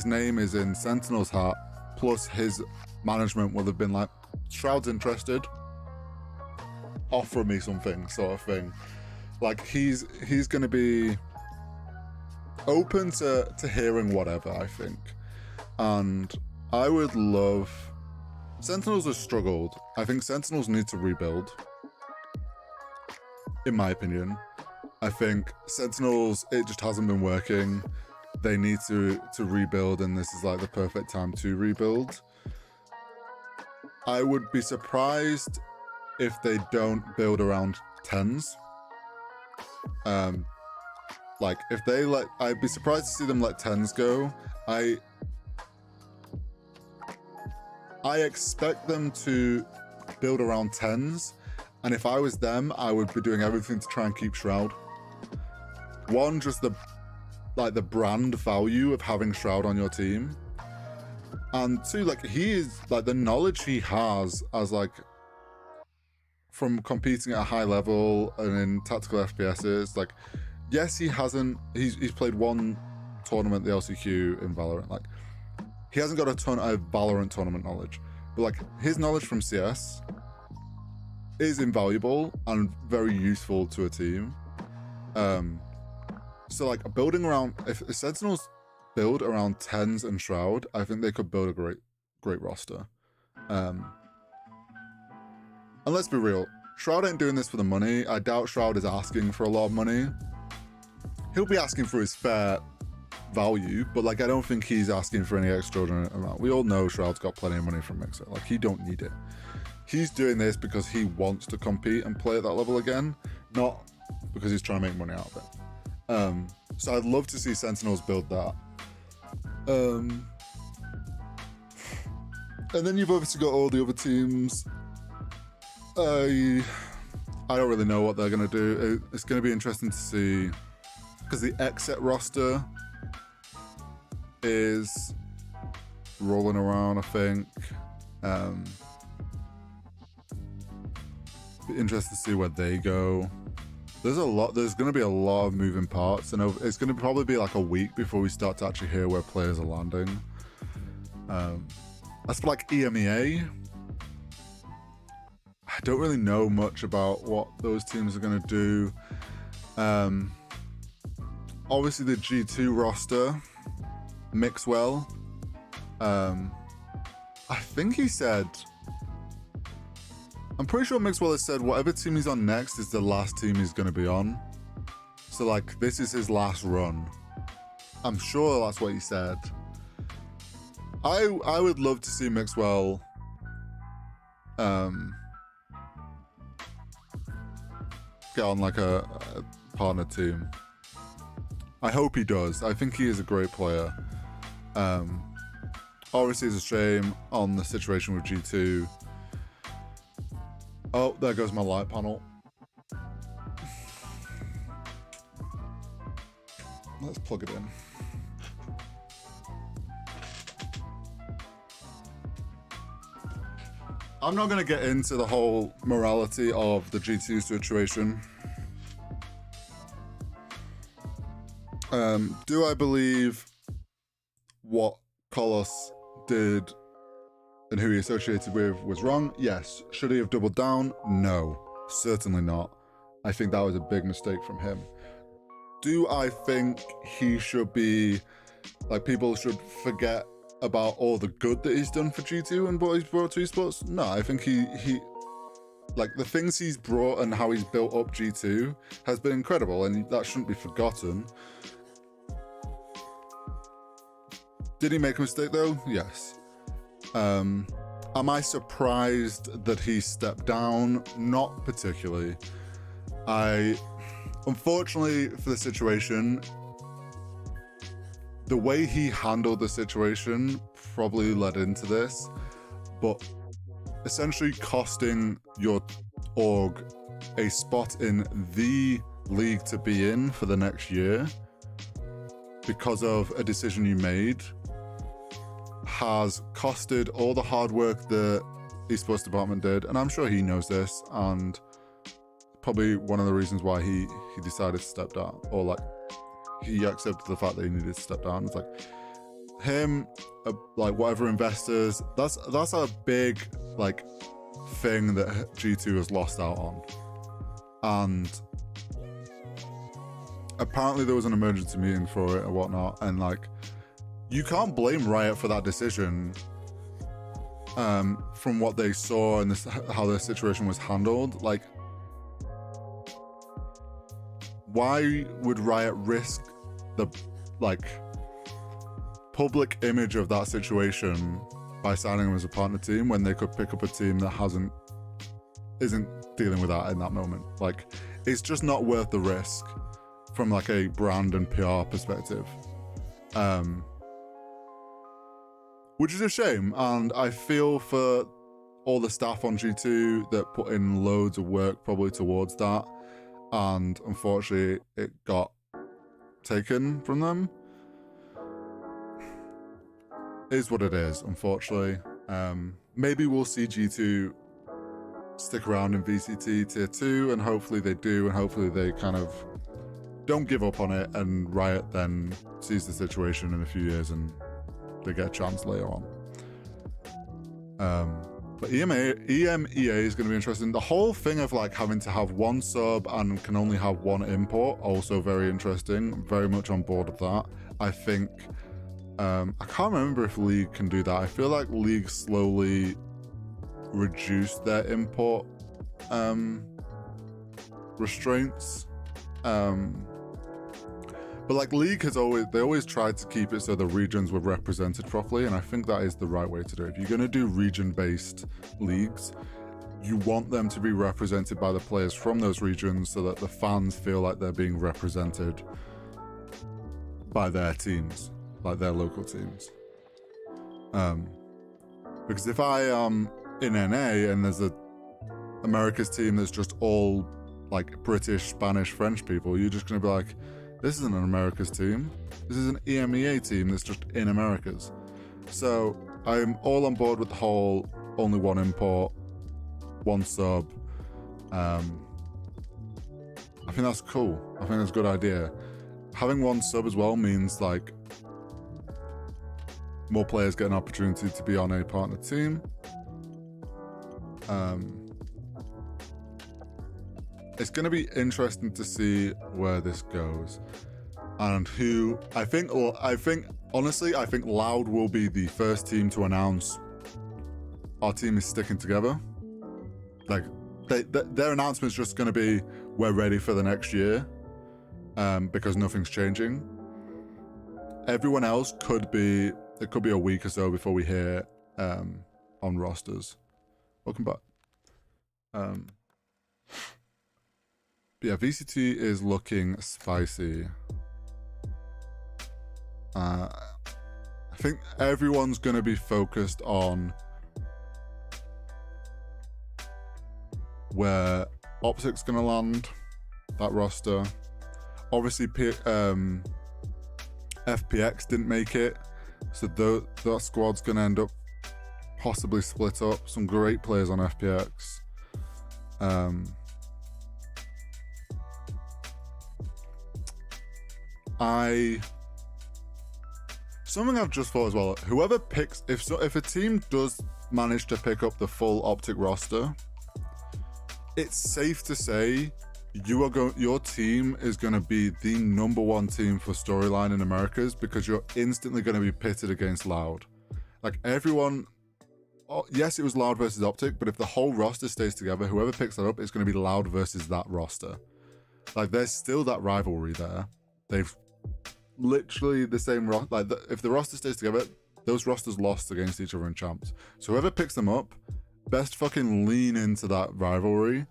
name is in Sentinel's hat, plus his management will have been like, Shroud's interested, offer me something, sort of thing. Like, he's going to be open to hearing whatever, I think. And I would love Sentinels have struggled. I think Sentinels need to rebuild. In my opinion. I think Sentinels, it just hasn't been working. They need to rebuild, and this is like the perfect time to rebuild. I would be surprised if they don't build around 10s. Like if they I'd be surprised to see them let 10s go. I expect them to build around 10s, and if I was them, I would be doing everything to try and keep Shroud. One, just the brand value of having Shroud on your team, and two, like he is like the knowledge he has as like from competing at a high level and in tactical FPSs. Like, yes, he's played one tournament, the LCQ in Valorant. Like, he hasn't got a ton of Valorant tournament knowledge, but like his knowledge from CS is invaluable and very useful to a team. So like building around, if Sentinels build around 10s and Shroud, I think they could build a great roster. And let's be real, Shroud ain't doing this for the money. I doubt Shroud is asking for a lot of money. He'll be asking for his fair value, but like I don't think he's asking for any extraordinary amount. We all know Shroud's got plenty of money from Mixer. Like, he don't need it. He's doing this because he wants to compete and play at that level again, not because he's trying to make money out of it. So I'd love to see Sentinels build that. And then you've obviously got all the other teams. I don't really know what they're going to do. It's going to be interesting to see, because the exit roster is rolling around, I think. Be interested to see where they go. There's going to be a lot of moving parts, and it's going to probably be like a week before we start to actually hear where players are landing. As for like EMEA, I don't really know much about what those teams are going to do. Obviously the G2 roster, Mixwell, I think he said, I'm pretty sure Mixwell has said whatever team he's on next is the last team he's going to be on. So like, this is his last run. I'm sure that's what he said. I would love to see Mixwell get on like a partner team. I hope he does. I think he is a great player. Obviously it's a shame on the situation with G2. Oh, there goes my light panel. Let's plug it in. I'm not going to get into the whole morality of the G2 situation. Do I believe what Kolos did and who he associated with was wrong? Yes. Should he have doubled down? No, certainly not. I think that was a big mistake from him. Do I think he should be, like, people should forget about all the good that he's done for G2 and what he's brought to esports? No, I think he like, the things he's brought and how he's built up G2 has been incredible, and that shouldn't be forgotten. Did he make a mistake though? Yes. Am I surprised that he stepped down? Not particularly. Unfortunately for the situation, the way he handled the situation probably led into this, but essentially costing your org a spot in the league to be in for the next year because of a decision you made has costed all the hard work the esports department did, and I'm sure he knows this, and probably one of the reasons why he decided to step down, or like he accepted the fact that he needed to step down. It's like him, like whatever investors, that's a big like thing that G2 has lost out on. And apparently there was an emergency meeting for it or whatnot, and like you can't blame Riot for that decision from what they saw and how the situation was handled. Like, why would Riot risk the public image of that situation by signing them as a partner team when they could pick up a team that isn't dealing with that in that moment? Like, it's just not worth the risk from like a brand and PR perspective, which is a shame. And I feel for all the staff on G2 that put in loads of work probably towards that, and unfortunately it got taken from them. Is what it is, unfortunately. Maybe we'll see G2 stick around in VCT tier 2, and hopefully they do, and hopefully they kind of don't give up on it, and Riot then sees the situation in a few years and they get a chance later on. But EMEA is going to be interesting. The whole thing of like having to have one sub and can only have one import, also very interesting. Very much on board with that. I think I can't remember if League can do that. I feel like League slowly reduced their import restraints. But like League has always tried to keep it so the regions were represented properly, and I think that is the right way to do it. If you're going to do region-based leagues, you want them to be represented by the players from those regions so that the fans feel like they're being represented by their teams, like their local teams. Because if I am in NA and there's a America's team that's just all like British, Spanish, French people, you're just going to be like, this isn't an America's team. This is an EMEA team that's just in Americas. So I'm all on board with the whole only one import, one sub. I think that's cool. I think that's a good idea. Having one sub as well means like more players get an opportunity to be on a partner team. It's going to be interesting to see where this goes, and who I think honestly Loud will be the first team to announce our team is sticking together. Like their announcement's just going to be we're ready for the next year, because nothing's changing. Everyone else could be a week or so before we hear on rosters. Welcome back. Yeah, VCT is looking spicy. I think everyone's going to be focused on where Optic's going to land, that roster. Obviously, FPX didn't make it, so that squad's going to end up possibly split up. Some great players on FPX. Something I've just thought as well, whoever picks, if a team does manage to pick up the full Optic roster, it's safe to say your team is going to be the #1 team for storyline in Americas, because you're instantly going to be pitted against Loud. Like everyone, yes, it was Loud versus Optic, but if the whole roster stays together, whoever picks that up is going to be Loud versus that roster. Like there's still that rivalry there. They've literally the same roster. Like if the roster stays together, those rosters lost against each other in champs. So whoever picks them up, best fucking lean into that rivalry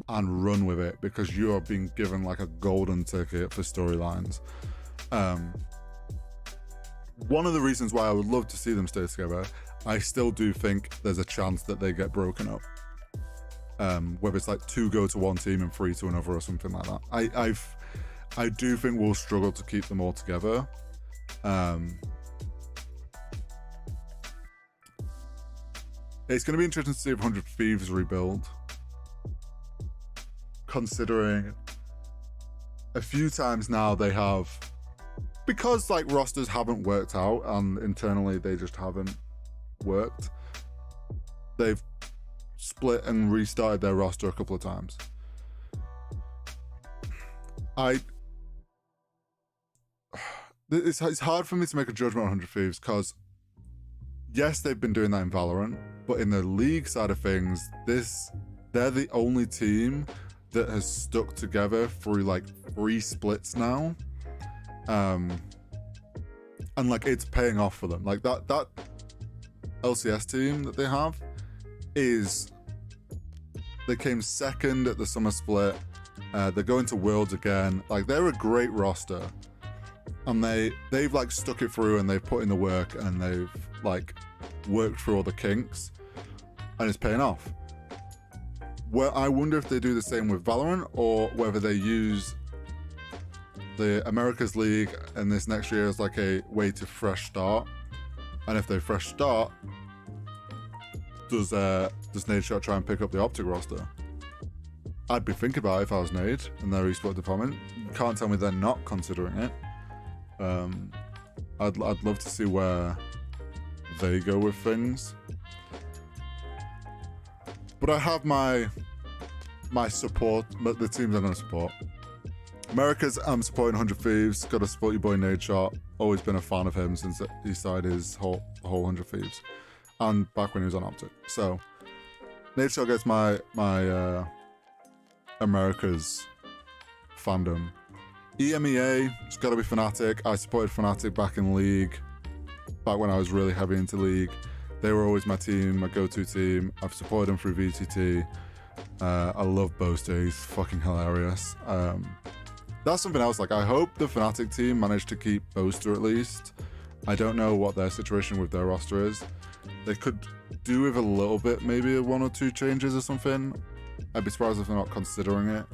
and run with it, because you are being given like a golden ticket for storylines. One of the reasons why I would love to see them stay together, I still do think there's a chance that they get broken up. Whether it's like 2 go to one team and 3 to another or something like that. I do think we'll struggle to keep them all together. It's going to be interesting to see if 100 Thieves rebuild, considering a few times now they have, because like rosters haven't worked out and internally they just haven't worked, they've split and restarted their roster a couple of times. It's hard for me to make a judgment on 100 Thieves, because yes, they've been doing that in Valorant. But in the league side of things, they're the only team that has stuck together through like 3 splits now. And like it's paying off for them. Like that LCS team that they have they came second at the summer split. They're going to Worlds again. Like they're a great roster. And they've like stuck it through, and they've put in the work, and they've like worked through all the kinks, and it's paying off. Well, I wonder if they do the same with Valorant, or whether they use the Americas League and this next year as like a way to fresh start. And if they fresh start, does Nadeshot try and pick up the Optic roster? I'd be thinking about it if I was Nade and their esports department. You can't tell me they're not considering it. I'd love to see where they go with things. But I have my support, but the teams I'm going to support. America's, I'm supporting 100 Thieves. Got to support your boy Nadeshot. Always been a fan of him since he started his whole 100 Thieves, and back when he was on Optic. So Nadeshot gets my America's fandom. EMEA, it's got to be Fnatic. I supported Fnatic back in League, back when I was really heavy into League. They were always my team, my go-to team. I've supported them through VCT. I love Boaster, he's fucking hilarious. That's something else, like I hope the Fnatic team managed to keep Boaster at least. I don't know what their situation with their roster is. They could do with a little bit, maybe 1 or 2 changes or something. I'd be surprised if they're not considering it.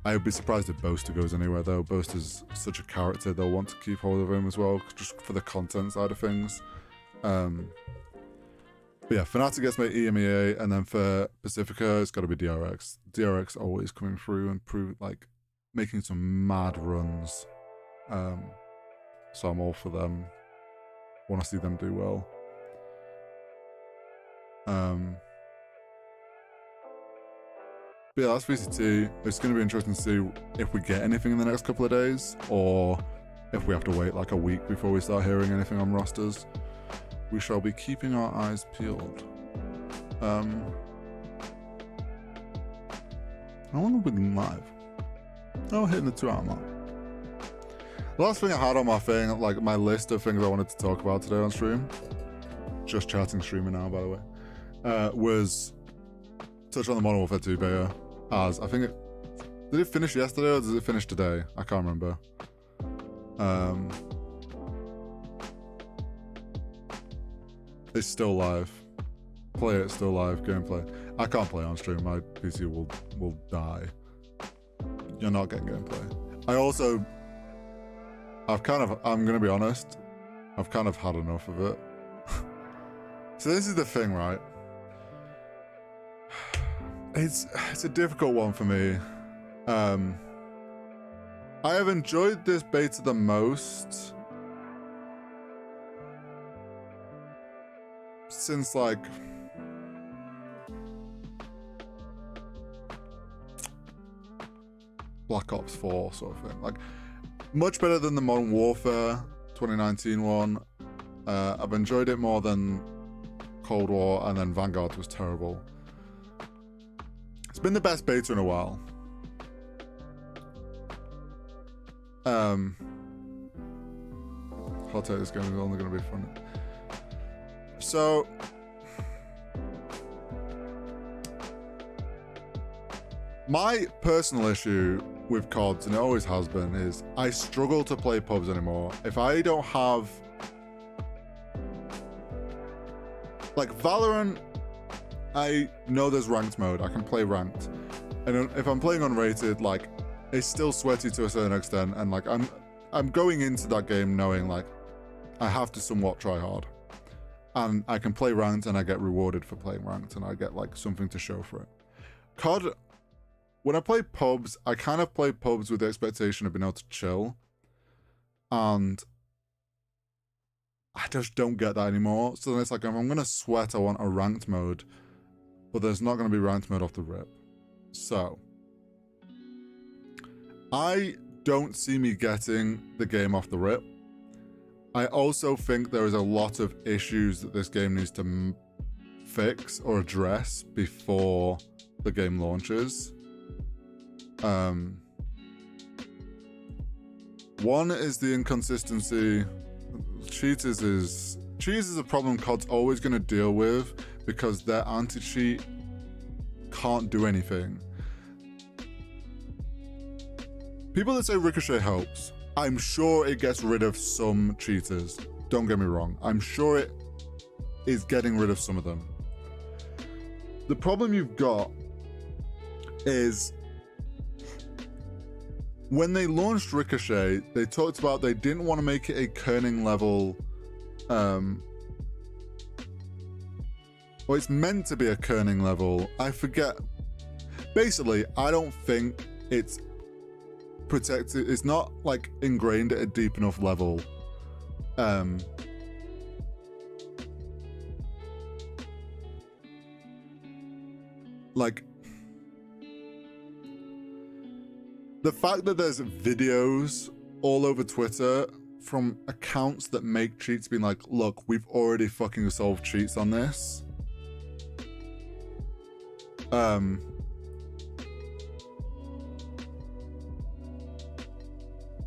I would be surprised if Boaster goes anywhere though. Boaster's such a character, they'll want to keep hold of him as well, just for the content side of things. But yeah, Fnatic gets my EMEA, and then for Pacifica, it's got to be DRX. DRX always coming through and making some mad runs. So I'm all for them. Want to see them do well. But yeah, that's VCT. It's going to be interesting to see if we get anything in the next couple of days, or if we have to wait like a week before we start hearing anything on rosters. We shall be keeping our eyes peeled. How long have we been live? Oh, hitting the 2 hour mark. The last thing I had on my thing, like my list of things I wanted to talk about today on stream, just chatting streaming now by the way, was touch on the Modern Warfare 2 beta. As I think did it finish yesterday or does it finish today? I can't remember. It's still live. Play it, still live, gameplay. I can't play on stream, my PC will die. You're not getting gameplay. I'm gonna be honest, I've kind of had enough of it. So this is the thing, right? It's a difficult one for me. I have enjoyed this beta the most since like Black Ops 4 sort of thing. Like much better than the Modern Warfare 2019 one. I've enjoyed it more than Cold War, and then Vanguard was terrible. It's been the best beta in a while. I'll tell you, this game is only going to be fun. So my personal issue with CODs, and it always has been, is I struggle to play pubs anymore. If I don't have like Valorant, I know there's ranked mode, I can play ranked, and if I'm playing unrated, like it's still sweaty to a certain extent, and like I'm going into that game knowing like I have to somewhat try hard, and I can play ranked and I get rewarded for playing ranked, and I get like something to show for it. COD, when I play pubs, I kind of play pubs with the expectation of being able to chill, and I just don't get that anymore. So then it's like, if I'm going to sweat, I want a ranked mode, but there's not going to be ranked mode off the rip. So I don't see me getting the game off the rip. I also think there is a lot of issues that this game needs to fix or address before the game launches. One is the inconsistency. Cheaters is a problem COD's always going to deal with because their anti-cheat can't do anything. People that say Ricochet helps, I'm sure it gets rid of some cheaters. Don't get me wrong. I'm sure it is getting rid of some of them. The problem you've got is when they launched Ricochet, they talked about they didn't want to make it a kerning level. Well, it's meant to be a kerning level. I forget. Basically, I don't think it's protected. It's not like ingrained at a deep enough level. Like, the fact that there's videos all over Twitter from accounts that make cheats being like, look, we've already fucking solved cheats on this.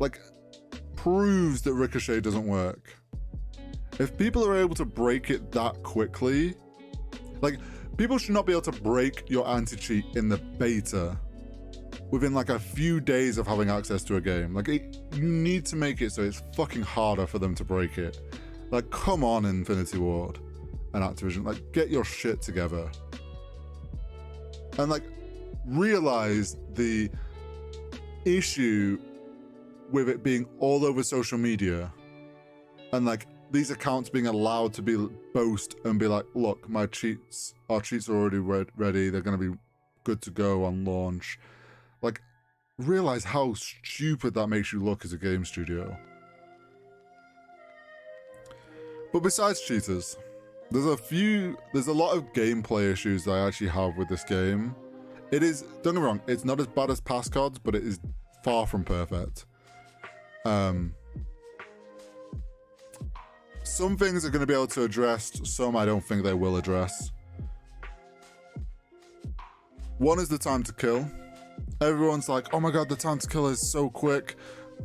Like, proves that Ricochet doesn't work. If people are able to break it that quickly, like, people should not be able to break your anti-cheat in the beta within like a few days of having access to a game. Like, you need to make it so it's fucking harder for them to break it. Like, come on, Infinity Ward and Activision, like, get your shit together. And like, realize the issue with it being all over social media and like these accounts being allowed to be boast and be like, look, our cheats are already ready. They're going to be good to go on launch. Like, realize how stupid that makes you look as a game studio. But besides cheaters, there's a lot of gameplay issues that I actually have with this game. It is, don't get me wrong, it's not as bad as past CODs, but it is far from perfect. Some things are going to be able to address, some I don't think they will address. One is the time to kill. Everyone's like, oh my god, the time to kill is so quick.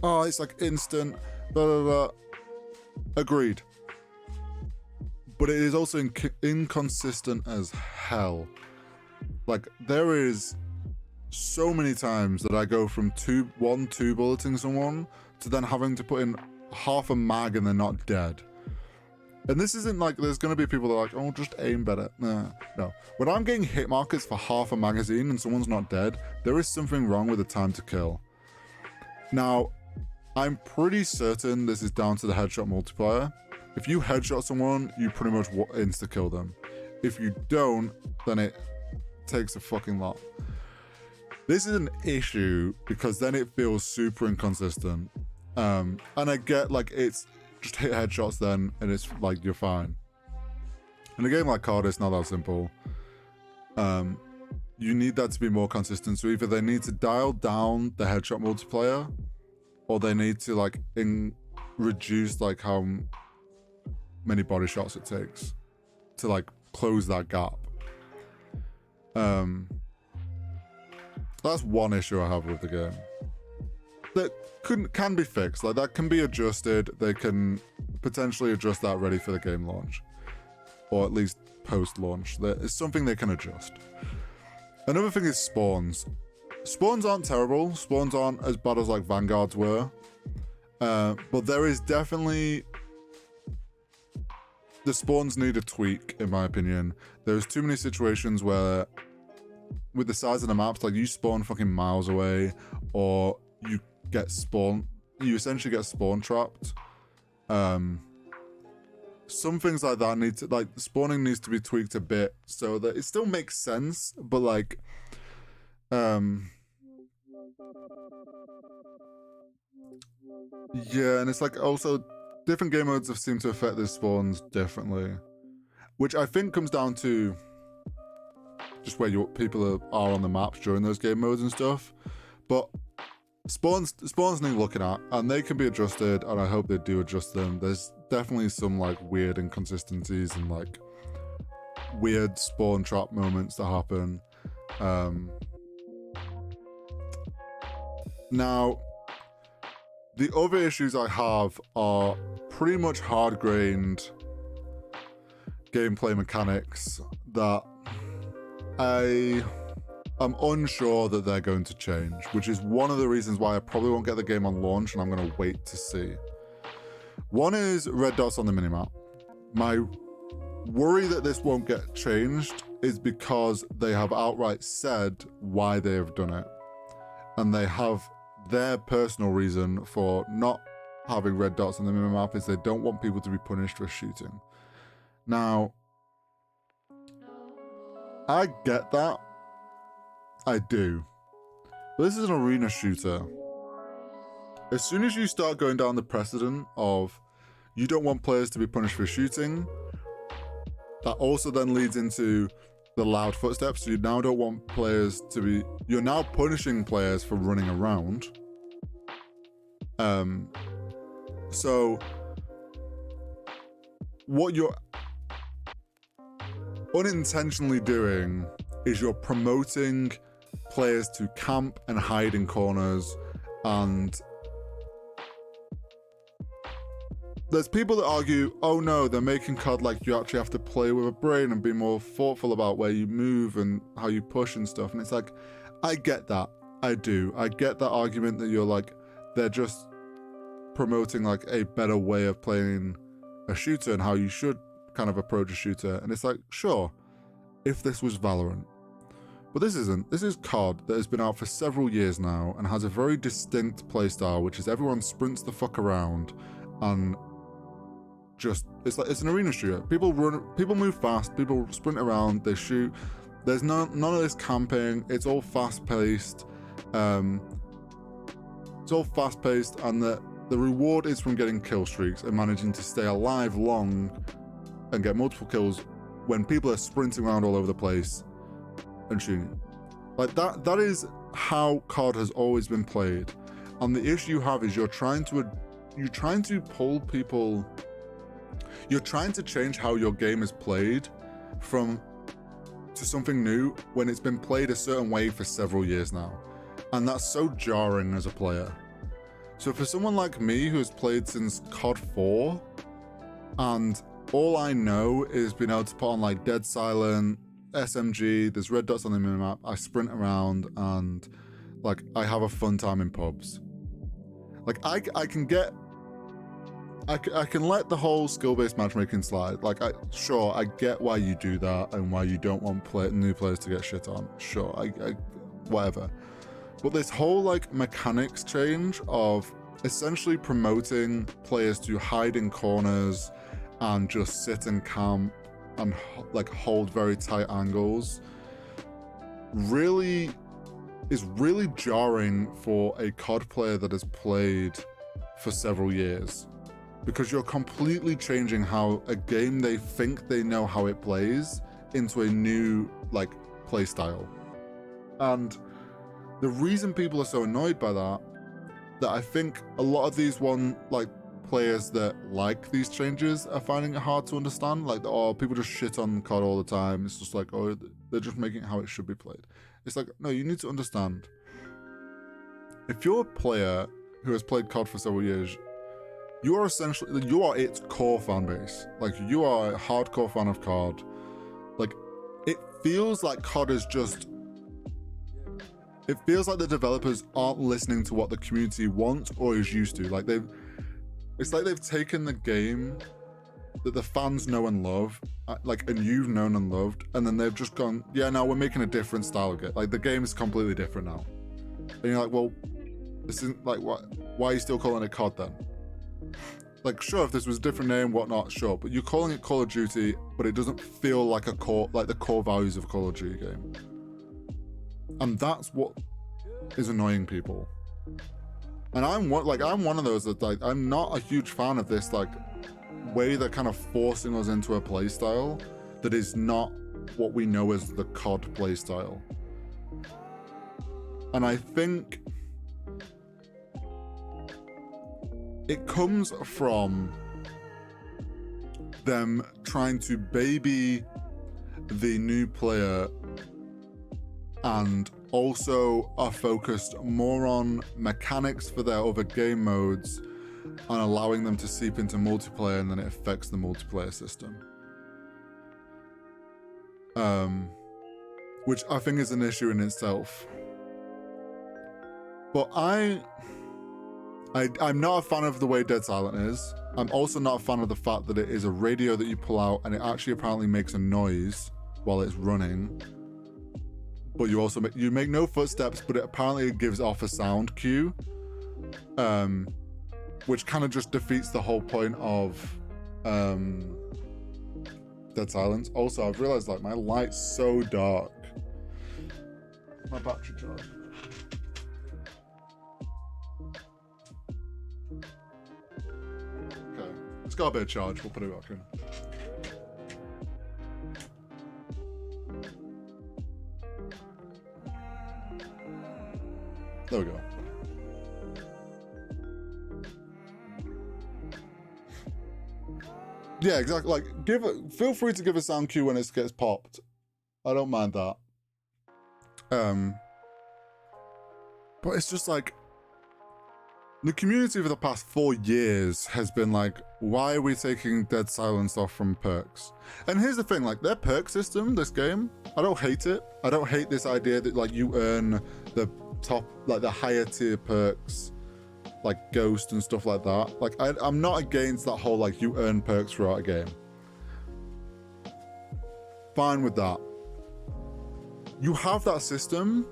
Oh, it's like instant, blah, blah, blah. Agreed. But it is also inconsistent as hell. Like, there is so many times that I go from two bulleting someone to then having to put in half a mag and they're not dead. And this isn't like, there's going to be people that are like, oh, just aim better. Nah, no. When I'm getting hit markers for half a magazine and someone's not dead, there is something wrong with the time to kill. Now, I'm pretty certain this is down to the headshot multiplier. If you headshot someone, you pretty much insta-kill them. If you don't, then it takes a fucking lot. This is an issue because then it feels super inconsistent. And I get like it's just hit headshots then and it's like you're fine. In a game like COD, it's not that simple. You need that to be more consistent. So either they need to dial down the headshot multiplier or they need to like reduce like how many body shots it takes to like close that gap. That's one issue I have with the game. That can be fixed. Like, that can be adjusted. They can potentially adjust that ready for the game launch, or at least post-launch. It's something they can adjust. Another thing is spawns. Spawns aren't terrible. Spawns aren't as bad as like Vanguards were, but there is definitely, the spawns need a tweak, in my opinion. There's too many situations where, with the size of the maps, like you spawn fucking miles away, or you essentially get spawn trapped. Some things like that need to, like, spawning needs to be tweaked a bit so that it still makes sense, but like, yeah, and it's like also different game modes have seemed to affect the spawns differently, which I think comes down to just where people are on the maps during those game modes and stuff. But spawns need looking at, and they can be adjusted, and I hope they do adjust them. There's definitely some like weird inconsistencies and like weird spawn trap moments that happen. Now, the other issues I have are pretty much hard-grained gameplay mechanics that I am unsure that they're going to change, which is one of the reasons why I probably won't get the game on launch and I'm going to wait to see. One is red dots on the minimap. My worry that this won't get changed is because they have outright said why they have done it. And they have their personal reason for not having red dots on the minimap is they don't want people to be punished for shooting. Now, I get that. I do. But this is an arena shooter. As soon as you start going down the precedent of you don't want players to be punished for shooting, that also then leads into the loud footsteps. So you now don't want players to be, you're now punishing players for running around. So what you're unintentionally doing is you're promoting players to camp and hide in corners, and there's people that argue, oh no, they're making COD like you actually have to play with a brain and be more thoughtful about where you move and how you push and stuff. And it's like, I get that. I do. I get that argument that you're like, they're just promoting like a better way of playing a shooter and how you should kind of approach a shooter. And it's like, sure, if this was Valorant. But this isn't. This is COD that has been out for several years now and has a very distinct playstyle, which is everyone sprints the fuck around and just, it's like, it's an arena shooter. People run, people move fast, people sprint around, they shoot. There's none of this camping. It's all fast paced. It's all fast paced, and the reward is from getting kill streaks and managing to stay alive long and get multiple kills when people are sprinting around all over the place and shooting. Like that is how COD has always been played. And the issue you have is you're trying to pull people, you're trying to change how your game is played to something new when it's been played a certain way for several years now. And that's so jarring as a player. So for someone like me who has played since COD 4, and all I know is being able to put on like Dead Silent, SMG, there's red dots on the minimap, I sprint around, and like I have a fun time in pubs. Like I can let the whole skill-based matchmaking slide. Like sure, I get why you do that and why you don't want new players to get shit on. Sure, whatever. But this whole like mechanics change of essentially promoting players to hide in corners and just sit and camp and like hold very tight angles is really jarring for a COD player that has played for several years, because you're completely changing how a game they think they know how it plays into a new like play style. And the reason people are so annoyed by that I think a lot of these players that like these changes are finding it hard to understand. Like, oh, people just shit on COD all the time. It's just like, oh, they're just making it how it should be played. It's like, no, you need to understand. If you're a player who has played COD for several years, you are its core fan base. Like, you are a hardcore fan of COD. Like, it feels like COD is just... It feels like the developers aren't listening to what the community wants or is used to. Like, it's like they've taken the game that the fans know and love, and you've known and loved, and then they've just gone, yeah, no, we're making a different style of it. Like, the game is completely different now. And you're like, well, this isn't, like, what? Why are you still calling it COD then? Like, sure, if this was a different name, whatnot, sure, but you're calling it Call of Duty, but it doesn't feel like the core values of Call of Duty game. And that's what is annoying people. And I'm one of those that, like, I'm not a huge fan of this, like, way that kind of forcing us into a playstyle that is not what we know as the COD playstyle. And I think it comes from them trying to baby the new player and also are focused more on mechanics for their other game modes and allowing them to seep into multiplayer, and then it affects the multiplayer system. Which I think is an issue in itself. But I'm not a fan of the way Dead Silent is. I'm also not a fan of the fact that it is a radio that you pull out and it actually apparently makes a noise while it's running. But you also make no footsteps, but it apparently gives off a sound cue, which kind of just defeats the whole point of Dead Silence. Also, I've realized like my light's so dark. My battery charge. Okay, it's got a bit of charge. We'll put it back in. There we go. Yeah, exactly. Like, feel free to give a sound cue when it gets popped. I don't mind that. But it's just like the community for the past 4 years has been like, why are we taking Dead Silence off from perks? And here's the thing, like their perk system, this game, I don't hate it. I don't hate this idea that like you earn the top, like the higher tier perks, like Ghost and stuff like that. Like I'm not against that whole like you earn perks throughout a game. Fine with that. You have that system.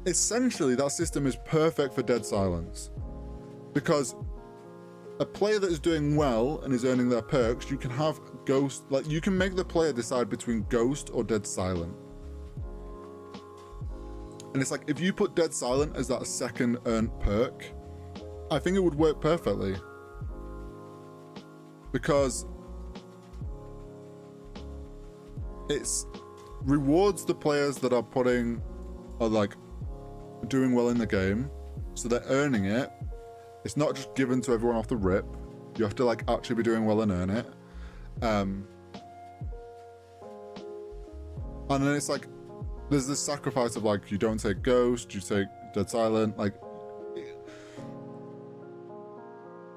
Essentially, that system is perfect for Dead Silence. Because a player that is doing well and is earning their perks, you can have Ghost, like you can make the player decide between Ghost or Dead Silent. And it's like, if you put Dead Silent as that second earned perk, I think it would work perfectly. Because it's rewards the players that are doing well in the game, so they're earning it. It's not just given to everyone off the rip. You have to like actually be doing well and earn it. And then it's like there's this sacrifice of like you don't take Ghost, you take Dead Silent. Like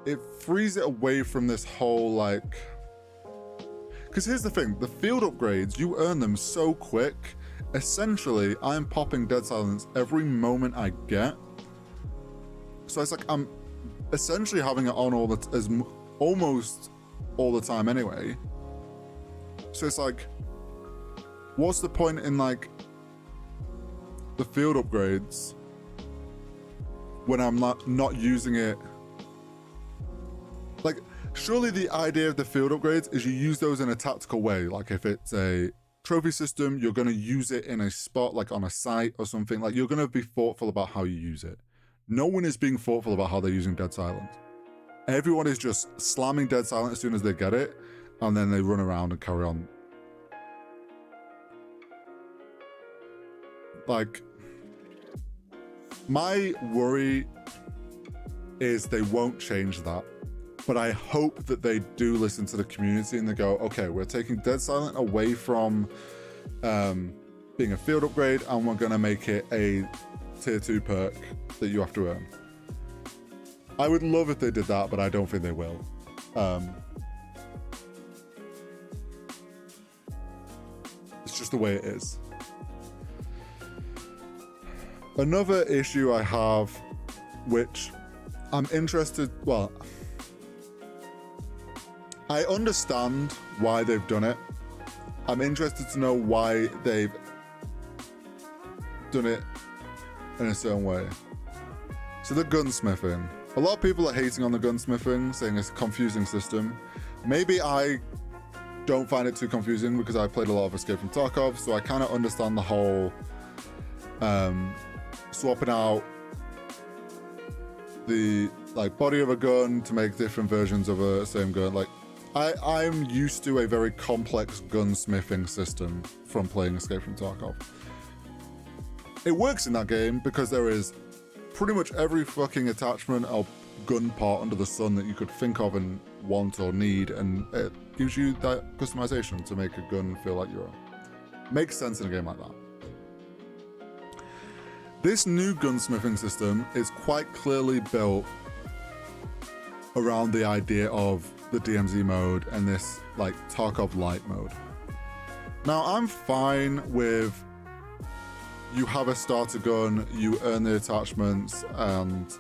it frees it away from this whole like. Because here's the thing, the field upgrades, you earn them so quick. Essentially, I'm popping Dead Silence every moment I get. So it's like I'm essentially having it on almost all the time anyway. So it's like, what's the point in like the field upgrades when I'm not using it? Like, surely the idea of the field upgrades is you use those in a tactical way. Like if it's a trophy system, you're going to use it in a spot, like on a site or something. Like you're going to be thoughtful about how you use it. No one is being thoughtful about how they're using Dead Silent. Everyone is just slamming Dead Silent as soon as they get it, and then they run around and carry on. Like, my worry is they won't change that. But I hope that they do listen to the community and they go, okay, we're taking Dead Silent away from being a field upgrade and we're going to make it a tier 2 perk that you have to earn. I would love if they did that, but I don't think they will. It's just the way it is. Another issue I have, which I'm interested, well, I understand why they've done it. I'm interested to know why they've done it in a certain way. So the gunsmithing. A lot of people are hating on the gunsmithing, saying it's a confusing system. Maybe I don't find it too confusing because I played a lot of Escape from Tarkov, so I kind of understand the whole swapping out the like body of a gun to make different versions of a same gun. Like I'm used to a very complex gunsmithing system from playing Escape from Tarkov. It works in that game because there is pretty much every fucking attachment or gun part under the sun that you could think of and want or need, and it gives you that customization to make a gun feel like your own. Makes sense in a game like that. This new gunsmithing system is quite clearly built around the idea of the DMZ mode and this like Tarkov light mode. Now I'm fine with you have a starter gun, you earn the attachments, and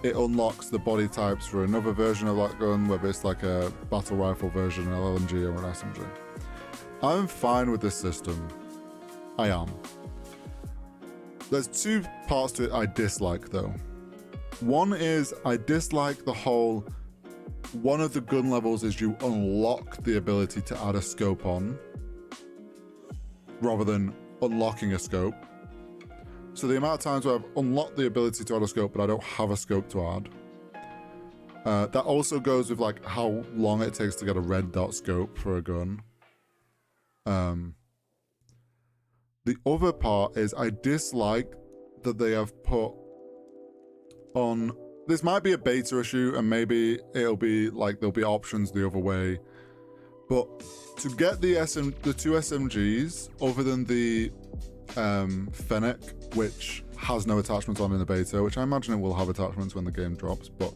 it unlocks the body types for another version of that gun, whether it's like a battle rifle version, an LMG or an SMG. I'm fine with this system. I am. There's two parts to it I dislike though. One is I dislike the whole, one of the gun levels is you unlock the ability to add a scope on, rather than unlocking a scope. So the amount of times where I've unlocked the ability to add a scope, but I don't have a scope to add. That also goes with like how long it takes to get a red dot scope for a gun. The other part is I dislike that they have put on, this might be a beta issue and maybe it'll be like there'll be options the other way, but to get the two SMGs other than the Fennec, which has no attachments on in the beta, which I imagine it will have attachments when the game drops, but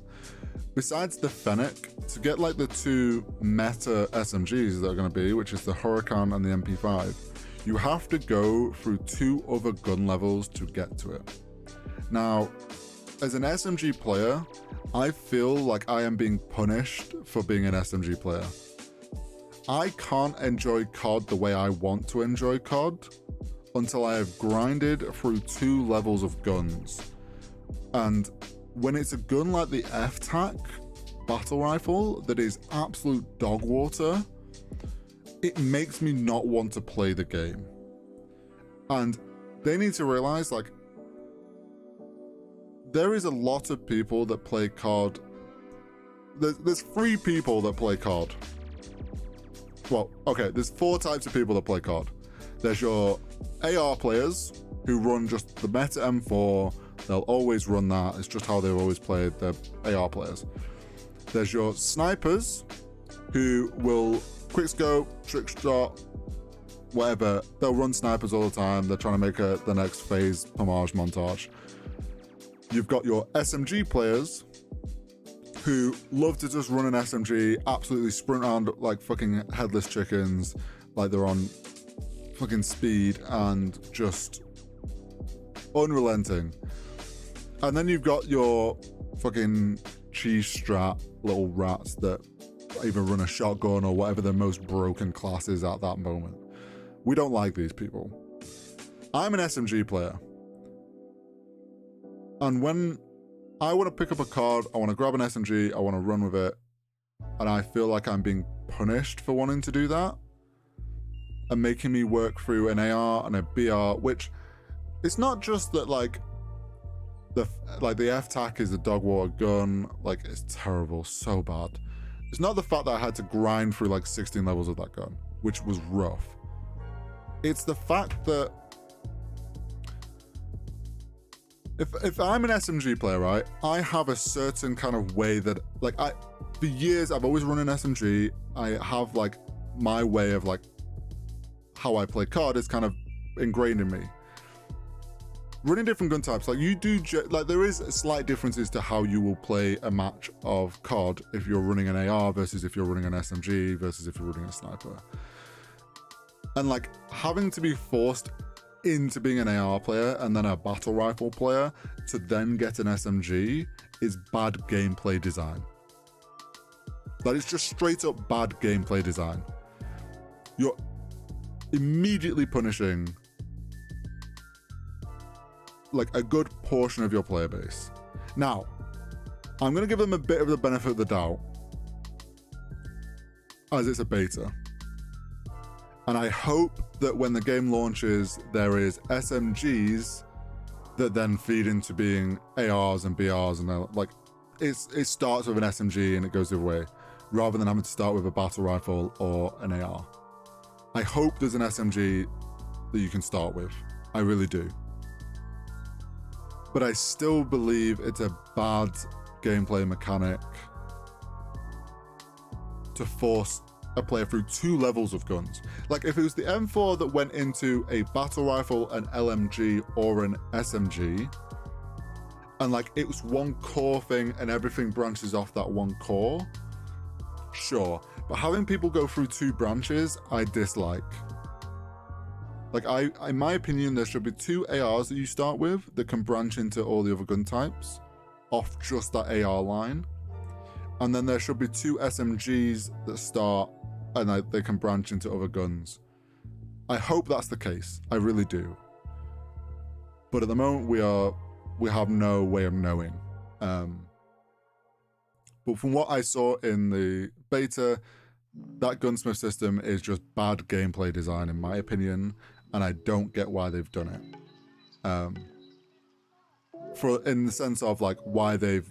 besides the Fennec, to get like the two meta SMGs that are going to be, which is the Huracan and the MP5, you have to go through two other gun levels to get to it. Now, as an SMG player, I feel like I am being punished for being an SMG player. I can't enjoy COD the way I want to enjoy COD until I have grinded through two levels of guns. And when it's a gun like the F-Tac battle rifle that is absolute dog water, it makes me not want to play the game. And they need to realize, like, there is a lot of people that play COD. There's 3 people that play COD. Well, okay, there's 4 types of people that play COD. There's your AR players who run just the meta M4. They'll always run that. It's just how they've always played. They're AR players. There's your snipers who will quickscope, trick shot, whatever. They'll run snipers all the time. They're trying to make the next phase homage montage. You've got your SMG players who love to just run an SMG, absolutely sprint around like fucking headless chickens, like they're on fucking speed and just unrelenting. And then you've got your fucking cheese strat little rats that either run a shotgun or whatever their most broken class is at that moment. We don't like these people. I'm an SMG player. And when I want to pick up a card, I want to grab an SMG, I want to run with it, and I feel like I'm being punished for wanting to do that and making me work through an AR and a BR, which it's not just that like the F-Tac is a dog water gun, like it's terrible, so bad. It's not the fact that I had to grind through like 16 levels of that gun, which was rough. It's the fact that if I'm an SMG player, right, I have a certain kind of way that, like, for years, I've always run an SMG. I have, like, my way of, like, how I play COD is kind of ingrained in me. Running different gun types, like, there is slight differences to how you will play a match of COD if you're running an AR versus if you're running an SMG versus if you're running a sniper. And, like, having to be forced into being an AR player and then a battle rifle player to then get an SMG is bad gameplay design. That is just straight up bad gameplay design. You're immediately punishing like a good portion of your player base. Now, I'm going to give them a bit of the benefit of the doubt as it's a beta. And I hope that when the game launches, there is SMGs that then feed into being ARs and BRs, and like it starts with an SMG and it goes the other way, rather than having to start with a battle rifle or an AR. I hope there's an SMG that you can start with. I really do. but I still believe it's a bad gameplay mechanic to force a player through 2 levels of guns. Like if it was the M4 that went into a battle rifle, an LMG, or an SMG, and like it was one core thing and everything branches off that one core, sure. But having people go through 2 branches, I dislike. Like in my opinion, there should be 2 ARs that you start with that can branch into all the other gun types off just that AR line. And then there should be 2 SMGs that start and they can branch into other guns. I hope that's the case. I really do. But at the moment we have no way of knowing. But from what I saw in the beta, that gunsmith system is just bad gameplay design in my opinion, and I don't get why they've done it. In the sense of like why they've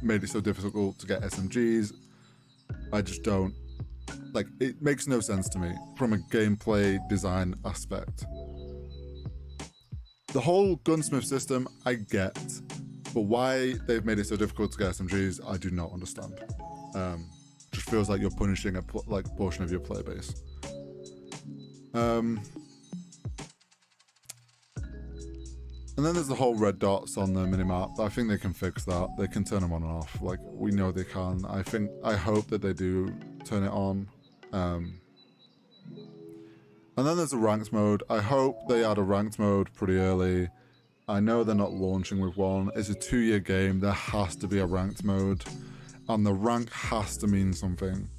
made it so difficult to get SMGs, I just don't, like, it makes no sense to me from a gameplay design aspect. The whole gunsmith system I get, but why they've made it so difficult to get SMGs, I do not understand. Just feels like you're punishing a portion of your player base. And then there's the whole red dots on the minimap. I think they can fix that. They can turn them on and off. Like, we know they can. I hope that they do turn it on. And then there's the ranked mode. I hope they add a ranked mode pretty early. I know they're not launching with one. It's a 2-year game. There has to be a ranked mode. And the rank has to mean something.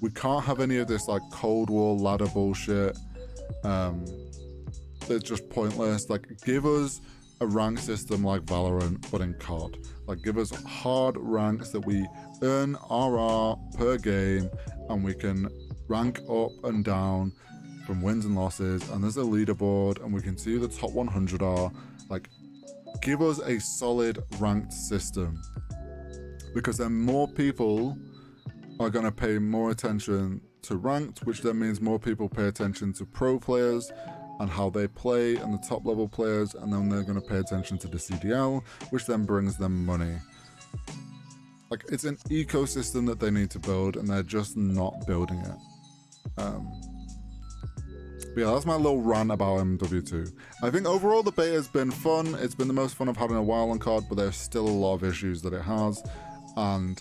We can't have any of this like Cold War ladder bullshit. It's just pointless. Like, give us a rank system like Valorant, but in COD. Like, give us hard ranks that we earn RR per game, and we can rank up and down from wins and losses, and there's a leaderboard, and we can see who the top 100 are. Like, give us a solid ranked system, because then more people are going to pay more attention to ranked, which then means more people pay attention to pro players and how they play and the top level players, and then they're going to pay attention to the CDL, which then brings them money. Like, it's an ecosystem that they need to build, and they're just not building it. But yeah, that's my little rant about MW2. I think overall the beta has been fun. It's been the most fun I've had in a while on COD, but there's still a lot of issues that it has, and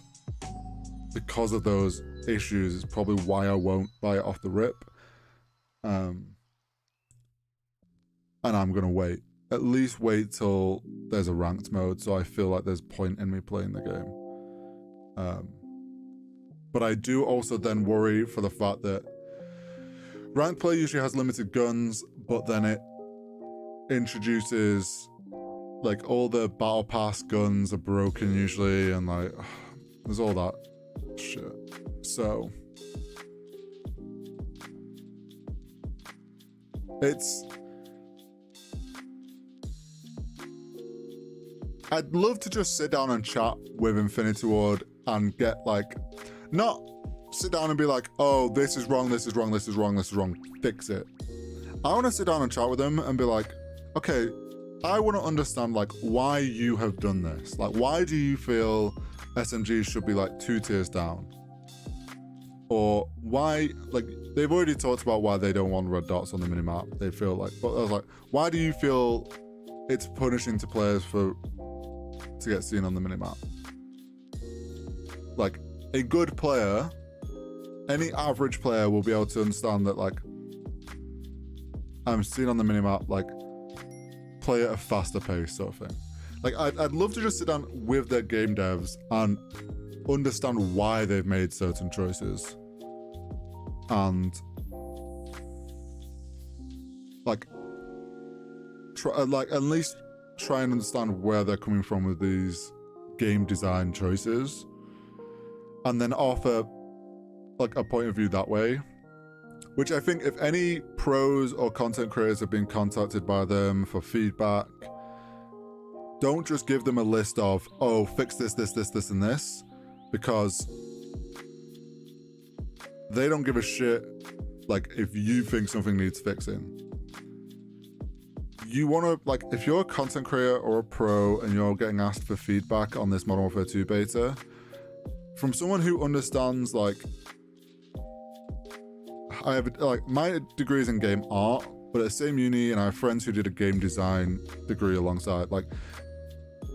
because of those issues, it's probably why I won't buy it off the rip. And I'm gonna wait. At least wait till there's a ranked mode, so I feel like there's point in me playing the game. But I do also then worry for the fact that ranked play usually has limited guns, but then it introduces, like, all the battle pass guns are broken usually, and like, there's all that shit. So I'd love to just sit down and chat with Infinity Ward and get, like, not sit down and be like, oh, this is wrong, this is wrong, this is wrong, this is wrong, fix it. I want to sit down and chat with them and be like, okay, I want to understand, like, why you have done this. Like, why do you feel SMGs should be, like, 2 tiers down? Or why, like, they've already talked about why they don't want red dots on the minimap. They feel like, but I was like, why do you feel it's punishing to players to get seen on the minimap? Like, a good player, any average player will be able to understand that, like, I'm seen on the minimap, like, play at a faster pace sort of thing. Like, I'd love to just sit down with their game devs and understand why they've made certain choices. And, like, at least try and understand where they're coming from with these game design choices, and then offer, like, a point of view that way. Which I think if any pros or content creators have been contacted by them for feedback, don't just give them a list of, oh, fix this, this, this, this, and this, because they don't give a shit, like, if you think something needs fixing. you want to, like, if you're a content creator or a pro and you're getting asked for feedback on this Modern Warfare 2 beta, from someone who understands, like, I have, like, my degree is in game art, but at the same uni, and I have friends who did a game design degree alongside. Like,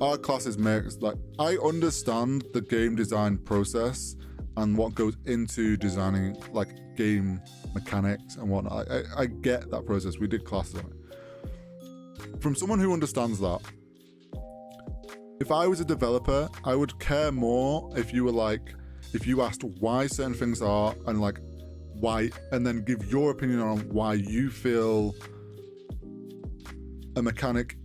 our classes mixed. Like, I understand the game design process and what goes into designing, like, game mechanics and whatnot. I get that process. We did classes on it. From someone who understands that, if I was a developer, I would care more if you were like, if you asked why certain things are and like why, and then give your opinion on why you feel a mechanic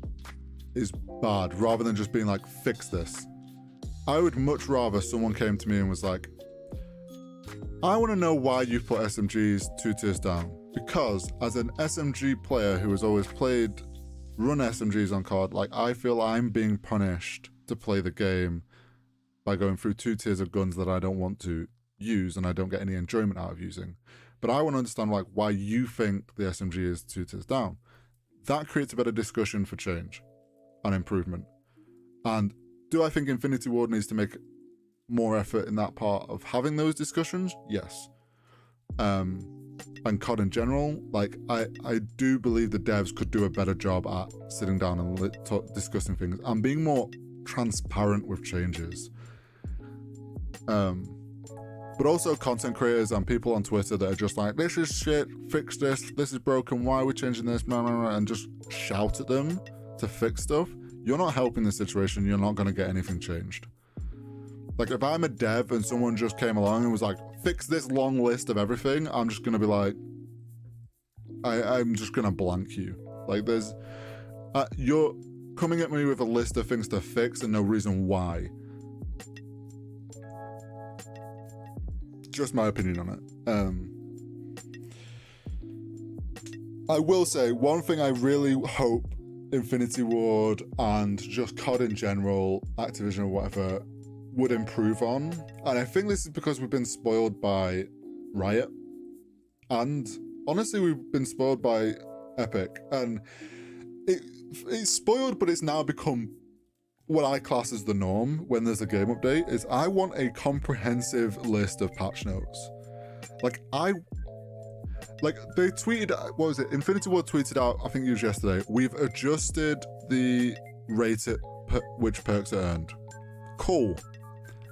is bad, rather than just being like, fix this. I would much rather someone came to me and was like, I want to know why you put SMGs 2 tiers down, because as an SMG player who has always run SMGs on COD, like, I feel I'm being punished to play the game by going through 2 tiers of guns that I don't want to use and I don't get any enjoyment out of using. But I want to understand, like, why you think the SMG is 2 tiers down. That creates a better discussion for change and improvement. And do I think Infinity Ward needs to make more effort in that part of having those discussions? Yes. And COD in general, like, I do believe the devs could do a better job at sitting down and discussing things and being more transparent with changes. But also content creators and people on Twitter that are just like, this is shit, fix this is broken, why are we changing this, and just shout at them to fix stuff. You're not helping the situation, you're not going to get anything changed. Like, if I'm a dev and someone just came along and was like, fix this long list of everything, I'm just going to be like, I'm just going to blank you. Like, you're coming at me with a list of things to fix and no reason why. Just my opinion on it. I will say, one thing I really hope Infinity Ward and just COD in general, Activision or whatever, would improve on, and I think this is because we've been spoiled by Riot, and honestly we've been spoiled by Epic, and it's spoiled, but it's now become what I class as the norm when there's a game update. Is I want a comprehensive list of patch notes. They tweeted, what was it, Infinity Ward tweeted out, I think it was yesterday, we've adjusted the rate at which perks are earned. Cool.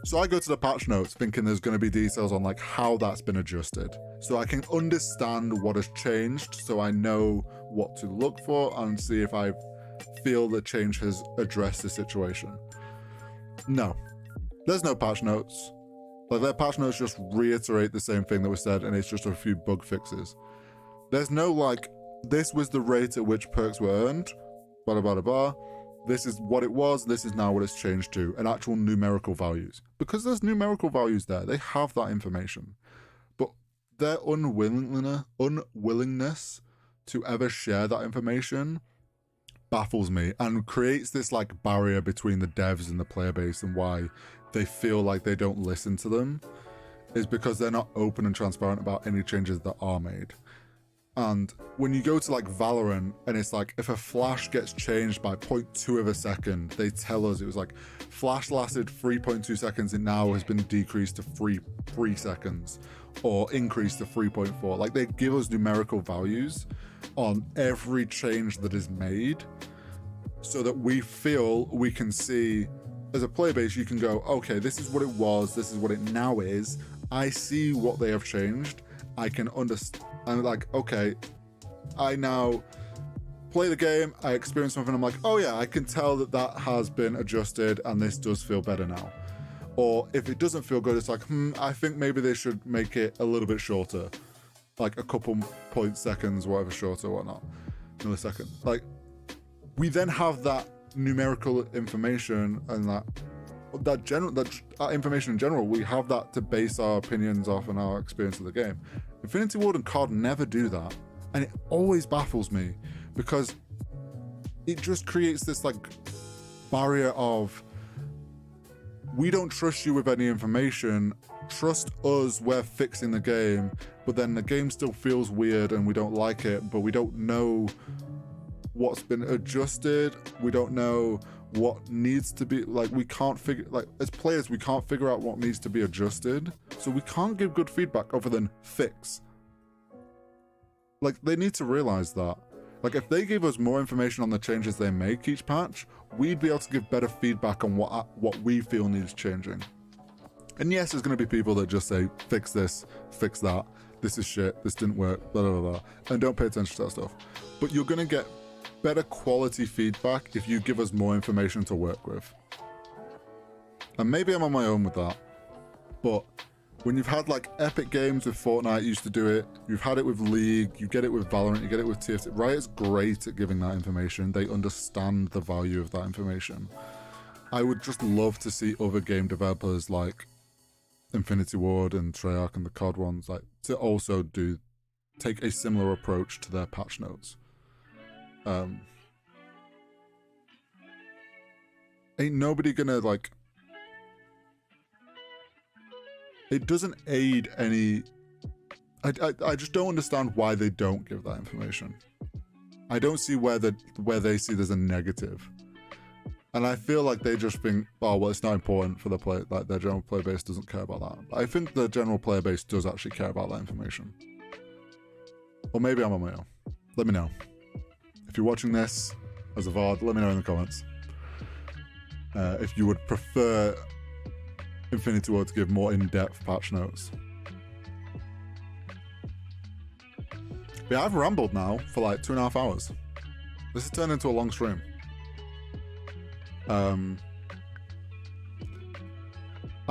So I go to the patch notes thinking there's going to be details on like how that's been adjusted, so I can understand what has changed, so I know what to look for and see if I feel the change has addressed the situation. No, there's no patch notes. Like, their patch notes just reiterate the same thing that was said, and it's just a few bug fixes. There's no like, this was the rate at which perks were earned, blah blah blah blah. This is what it was, this is now what it's changed to, and actual numerical values. Because there's numerical values there, they have that information. But their unwillingness to ever share that information baffles me and creates this like barrier between the devs and the player base, and why they feel like they don't listen to them is because they're not open and transparent about any changes that are made. And when you go to like Valorant and it's like, if a flash gets changed by 0.2 of a second, they tell us it was like, flash lasted 3.2 seconds and now has been decreased to 3 seconds or increased to 3.4. Like, they give us numerical values on every change that is made so that we feel we can see, as a player base, you can go, okay, this is what it was, this is what it now is. I see what they have changed. I can understand. I'm like, okay, I now play the game, I experience something, I'm like, oh yeah, I can tell that that has been adjusted and this does feel better now. Or if it doesn't feel good, it's like, I think maybe they should make it a little bit shorter. Like a couple seconds, whatever, shorter, whatnot, millisecond. Like, we then have that numerical information and that information in general. We have that to base our opinions off and our experience of the game. Infinity Ward and COD never do that, and it always baffles me because it just creates this like barrier of, we don't trust you with any information, trust us, we're fixing the game, but then the game still feels weird and we don't like it, but we don't know what's been adjusted. We don't know what needs to be, like, we can't figure, like, as players, we can't figure out what needs to be adjusted. So we can't give good feedback other than fix. Like, they need to realize that. Like, if they gave us more information on the changes they make each patch, we'd be able to give better feedback on what we feel needs changing. And yes, there's going to be people that just say, fix this, fix that, this is shit, this didn't work, blah, blah, blah, and don't pay attention to that stuff. But you're going to get better quality feedback if you give us more information to work with. And maybe I'm on my own with that, but when you've had like epic games with Fortnite used to do it, you've had it with League, you get it with Valorant, you get it with TFT. Riot's great at giving that information. They understand the value of that information. I would just love to see other game developers like Infinity Ward and Treyarch and the COD ones, like, to also take a similar approach to their patch notes. Ain't nobody gonna, like, it doesn't aid any. I just don't understand why they don't give that information. I don't see where they see there's a negative. And I feel like they just think, oh, well, it's not important for the play, like their general player base doesn't care about that. But I think the general player base does actually care about that information. Or maybe I'm on my own. Let me know. If you're watching this as a VOD, let me know in the comments. If you would prefer Infinity Ward to give more in-depth patch notes. But yeah, I've rambled now for like 2.5 hours. This has turned into a long stream. I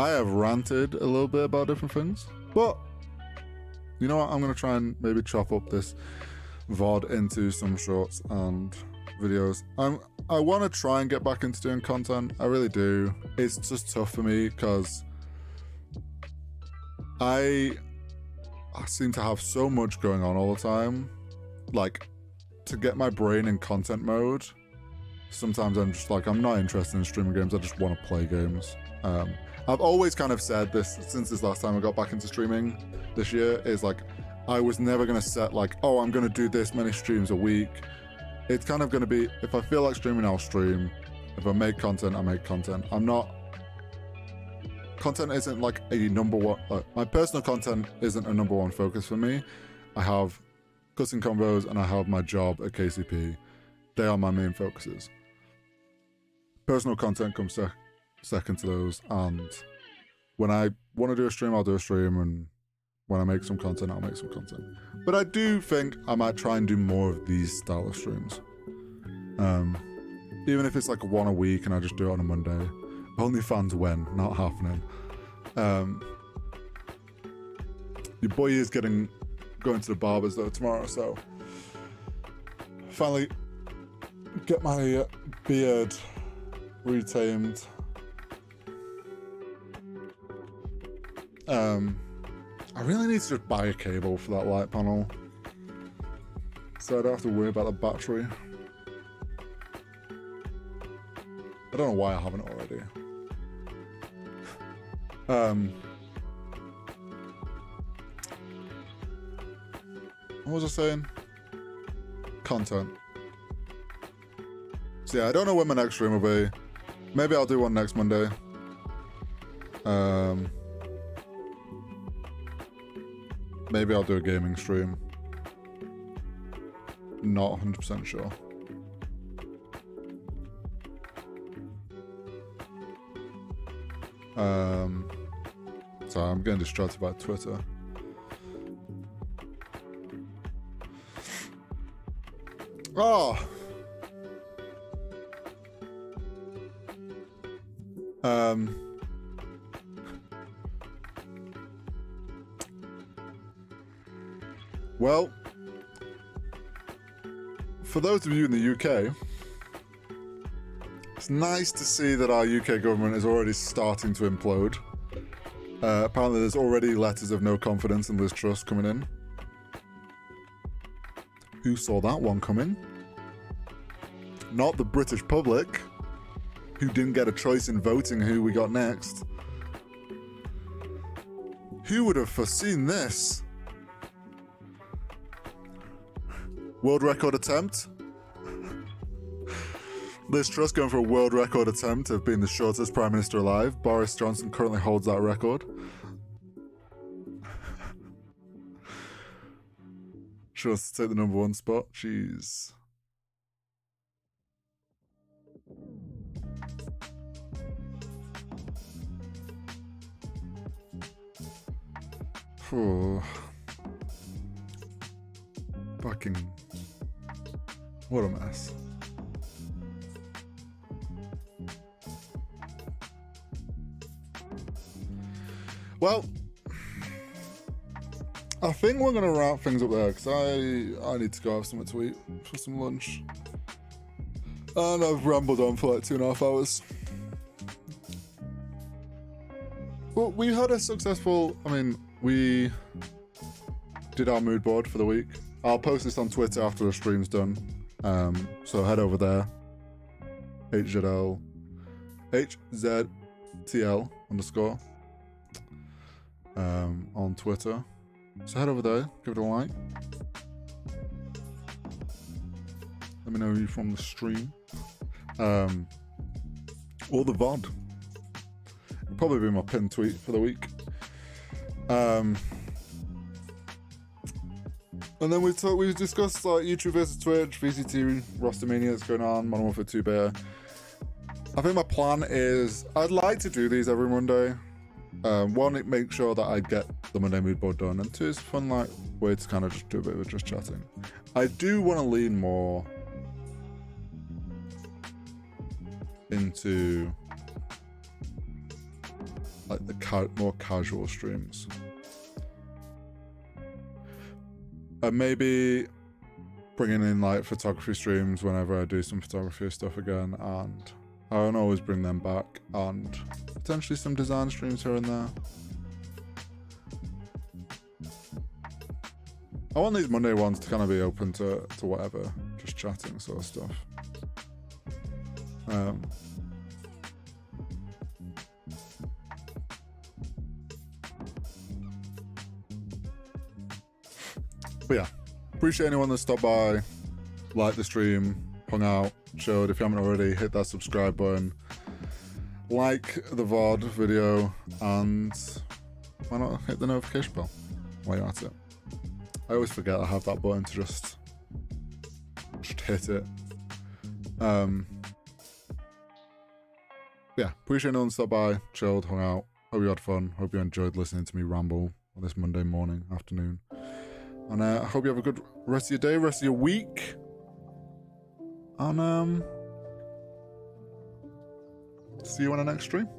have ranted a little bit about different things, but you know what? I'm going to try and maybe chop up this VOD into some shorts and videos. I want to try and get back into doing content. I really do. It's just tough for me because I seem to have so much going on all the time. Like, to get my brain in content mode, sometimes I'm just like, I'm not interested in streaming games, I just want to play games. I've always kind of said this since this last time I got back into streaming this year, is like, I was never going to set like, oh, I'm going to do this many streams a week. It's kind of going to be, if I feel like streaming, I'll stream. If I make content, I make content. Content isn't like a number one, my personal content isn't a number one focus for me. I have cutting combos and I have my job at KCP. They are my main focuses. Personal content comes second to those, and when I want to do a stream, I'll do a stream, and when I make some content, I'll make some content. But I do think I might try and do more of these style of streams. Even if it's like one a week and I just do it on a Monday. OnlyFans when, not happening. Your boy is going to the barbers though tomorrow, so finally get my beard retamed. I really need to just buy a cable for that light panel, so I don't have to worry about the battery. I don't know why I haven't already. What was I saying? Content. So yeah, I don't know when my next stream will be. Maybe I'll do one next Monday. Maybe I'll do a gaming stream. Not 100% sure. So I'm getting distracted by Twitter. Oh! Well, for those of you in the UK, it's nice to see that our UK government is already starting to implode. Apparently there's already letters of no confidence and Liz Truss coming in. Who saw that one coming? Not the British public, who didn't get a choice in voting who we got next. Who would have foreseen this? World record attempt? Liz Truss going for a world record attempt of being the shortest Prime Minister alive. Boris Johnson currently holds that record. She wants to take the #1 spot. Jeez. Oh. Fucking. What a mess. Well, I think we're gonna wrap things up there because I need to go have something to eat for some lunch. And I've rambled on for like 2.5 hours. But we had a successful, we did our mood board for the week. I'll post this on Twitter after the stream's done. So head over there. HZTL _ on Twitter. So head over there, give it a like. Let me know you from the stream. Or the VOD. It'll probably be my pinned tweet for the week. And then we discussed like YouTube versus Twitch, VCT, Rostermania that's going on, Modern Warfare 2 beta. I think my plan is I'd like to do these every Monday. One, it makes sure that I get the Monday mood board done, and two, it's a fun like way to kind of just do a bit of just chatting. I do want to lean more into like the more casual streams. Maybe bringing in like photography streams whenever I do some photography stuff again, and I don't always bring them back, and potentially some design streams here and there. I want these Monday ones to kind of be open to whatever, just chatting sort of stuff. But yeah, appreciate anyone that stopped by, liked the stream, hung out, chilled. If you haven't already, hit that subscribe button, like the VOD video, and why not hit the notification bell while you're at it. I always forget I have that button to just hit it. Yeah, appreciate anyone that stopped by, chilled, hung out. Hope you had fun. Hope you enjoyed listening to me ramble on this Monday morning, afternoon. And I hope you have a good rest of your day, rest of your week. And see you on the next stream.